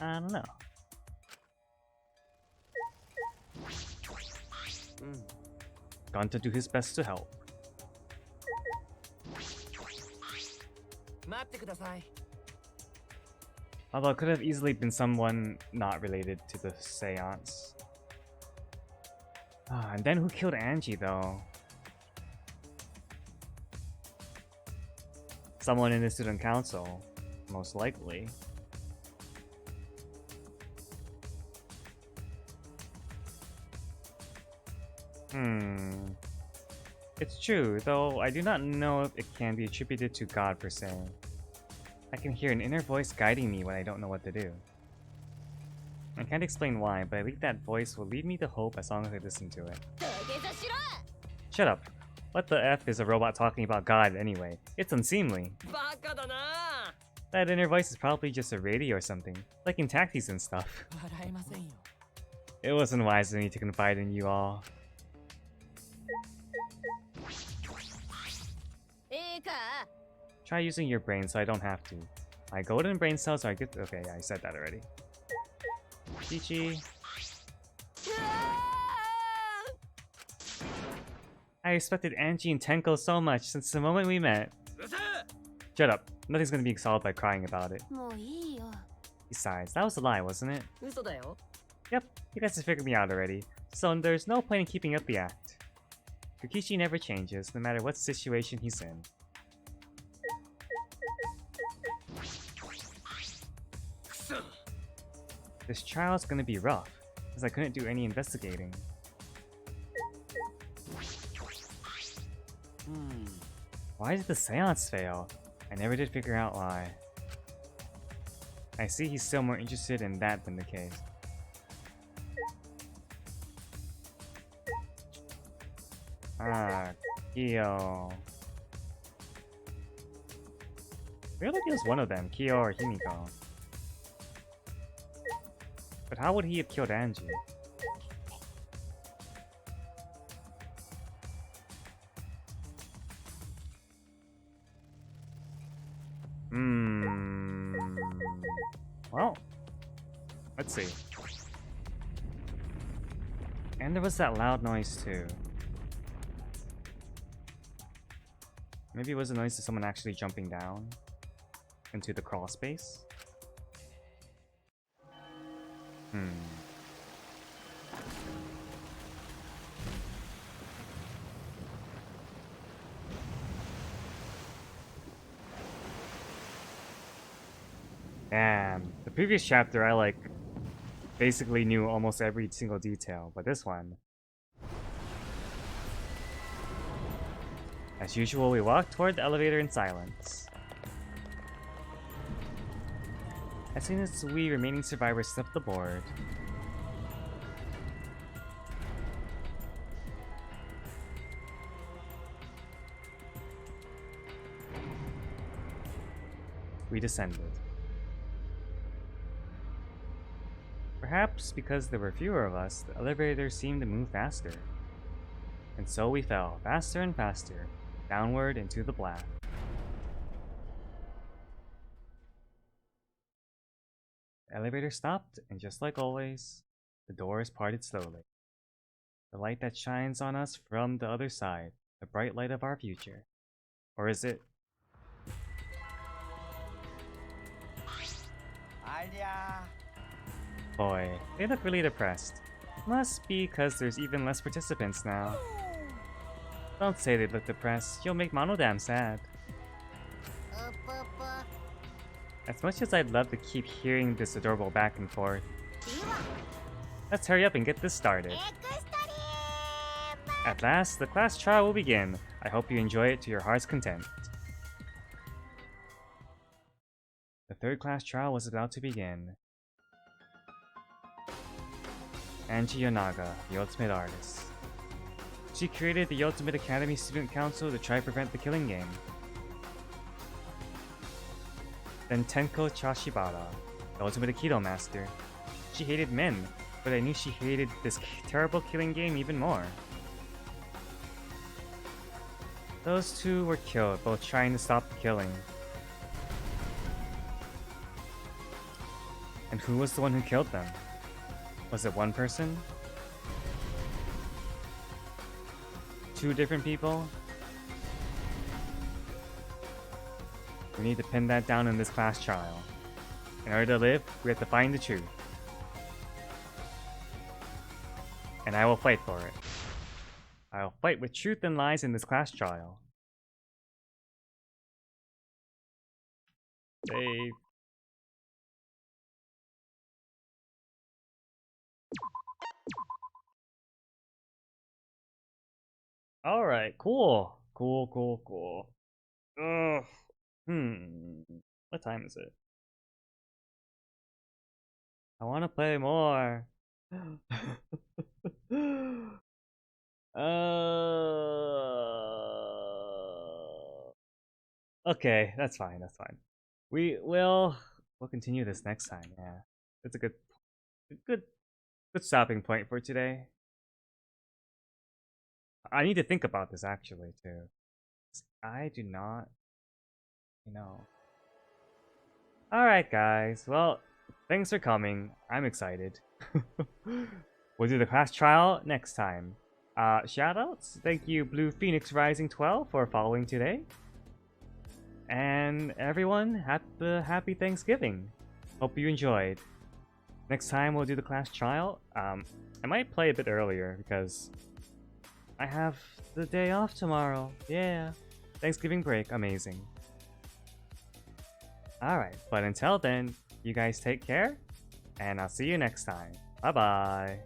I don't know. Gone to do his best to help. 待ってください Although it could have easily been someone not related to the seance. And then who killed Angie though? Someone in the student council, most likely. It's true, though I do not know if it can be attributed to God per se. I can hear an inner voice guiding me when I don't know what to do. I can't explain why, but I think that voice will lead me to hope as long as I listen to it. Shut up. What the F is a robot talking about God anyway? It's unseemly. バカだな。 That inner voice is probably just a radio or something, like in taxis and stuff. 笑えませんよ。 It wasn't wise of me to confide in you all. いいか Try using your brain so I don't have to. My golden brain cells are good. Okay, yeah, I said that already. Chichi. I respected Angie and Tenko so much since the moment we met. Shut up. Nothing's gonna be solved by crying about it. もういいよ。 Besides, that was a lie, wasn't it? 嘘だよ。 Yep, you guys have figured me out already. So there's no point in keeping up the act. Kokichi never changes, no matter what situation he's in. This trial's gonna be rough, because I couldn't do any investigating. Why did the seance fail? I never did figure out why. I see he's still more interested in that than the case. Ah, Kyo. I feel like it was one of them, Kyo or Himiko. But how would he have killed Angie? Well, let's see. And there was that loud noise too. Maybe it was a noise of someone actually jumping down into the crawl space. Damn, the previous chapter I basically knew almost every single detail, but this one... As usual, we walk toward the elevator in silence. As soon as we remaining survivors slip the board, we descended. Perhaps because there were fewer of us, the elevator seemed to move faster. And so we fell, faster and faster, downward into the black. The elevator stopped, and just like always, the doors parted slowly. The light that shines on us from the other side, the bright light of our future. Or is it? ありゃ Boy, they look really depressed. Must be because there's even less participants now. Don't say they look depressed, you'll make Monodam sad. As much as I'd love to keep hearing this adorable back and forth, let's hurry up and get this started. At last, the class trial will begin. I hope you enjoy it to your heart's content. The third class trial was about to begin. Angie Yonaga, the ultimate artist. She created the Ultimate Academy Student Council to try to prevent the killing game. Then Tenko Chashibara, the Ultimate Aikido Master. She hated men, but I knew she hated this terrible killing game even more. Those two were killed, both trying to stop the killing. And who was the one who killed them? Was it one person? Two different people? We need to pin that down in this class trial. In order to live, we have to find the truth. And I will fight for it. I will fight with truth and lies in this class trial. Save. Alright, cool. Cool. Ugh. What time is it? I want to play more. Okay, that's fine. We'll continue this next time. Yeah, it's a good stopping point for today. I need to think about this actually too. I do not know. Alright guys, well, thanks for coming. I'm excited. We'll do the class trial next time. Shoutouts, thank you Blue Phoenix Rising 12 for following today. And everyone, happy Thanksgiving. Hope you enjoyed. Next time we'll do the class trial. I might play a bit earlier because I have the day off tomorrow. Yeah. Thanksgiving break, amazing. Alright, but until then, you guys take care, and I'll see you next time. Bye bye.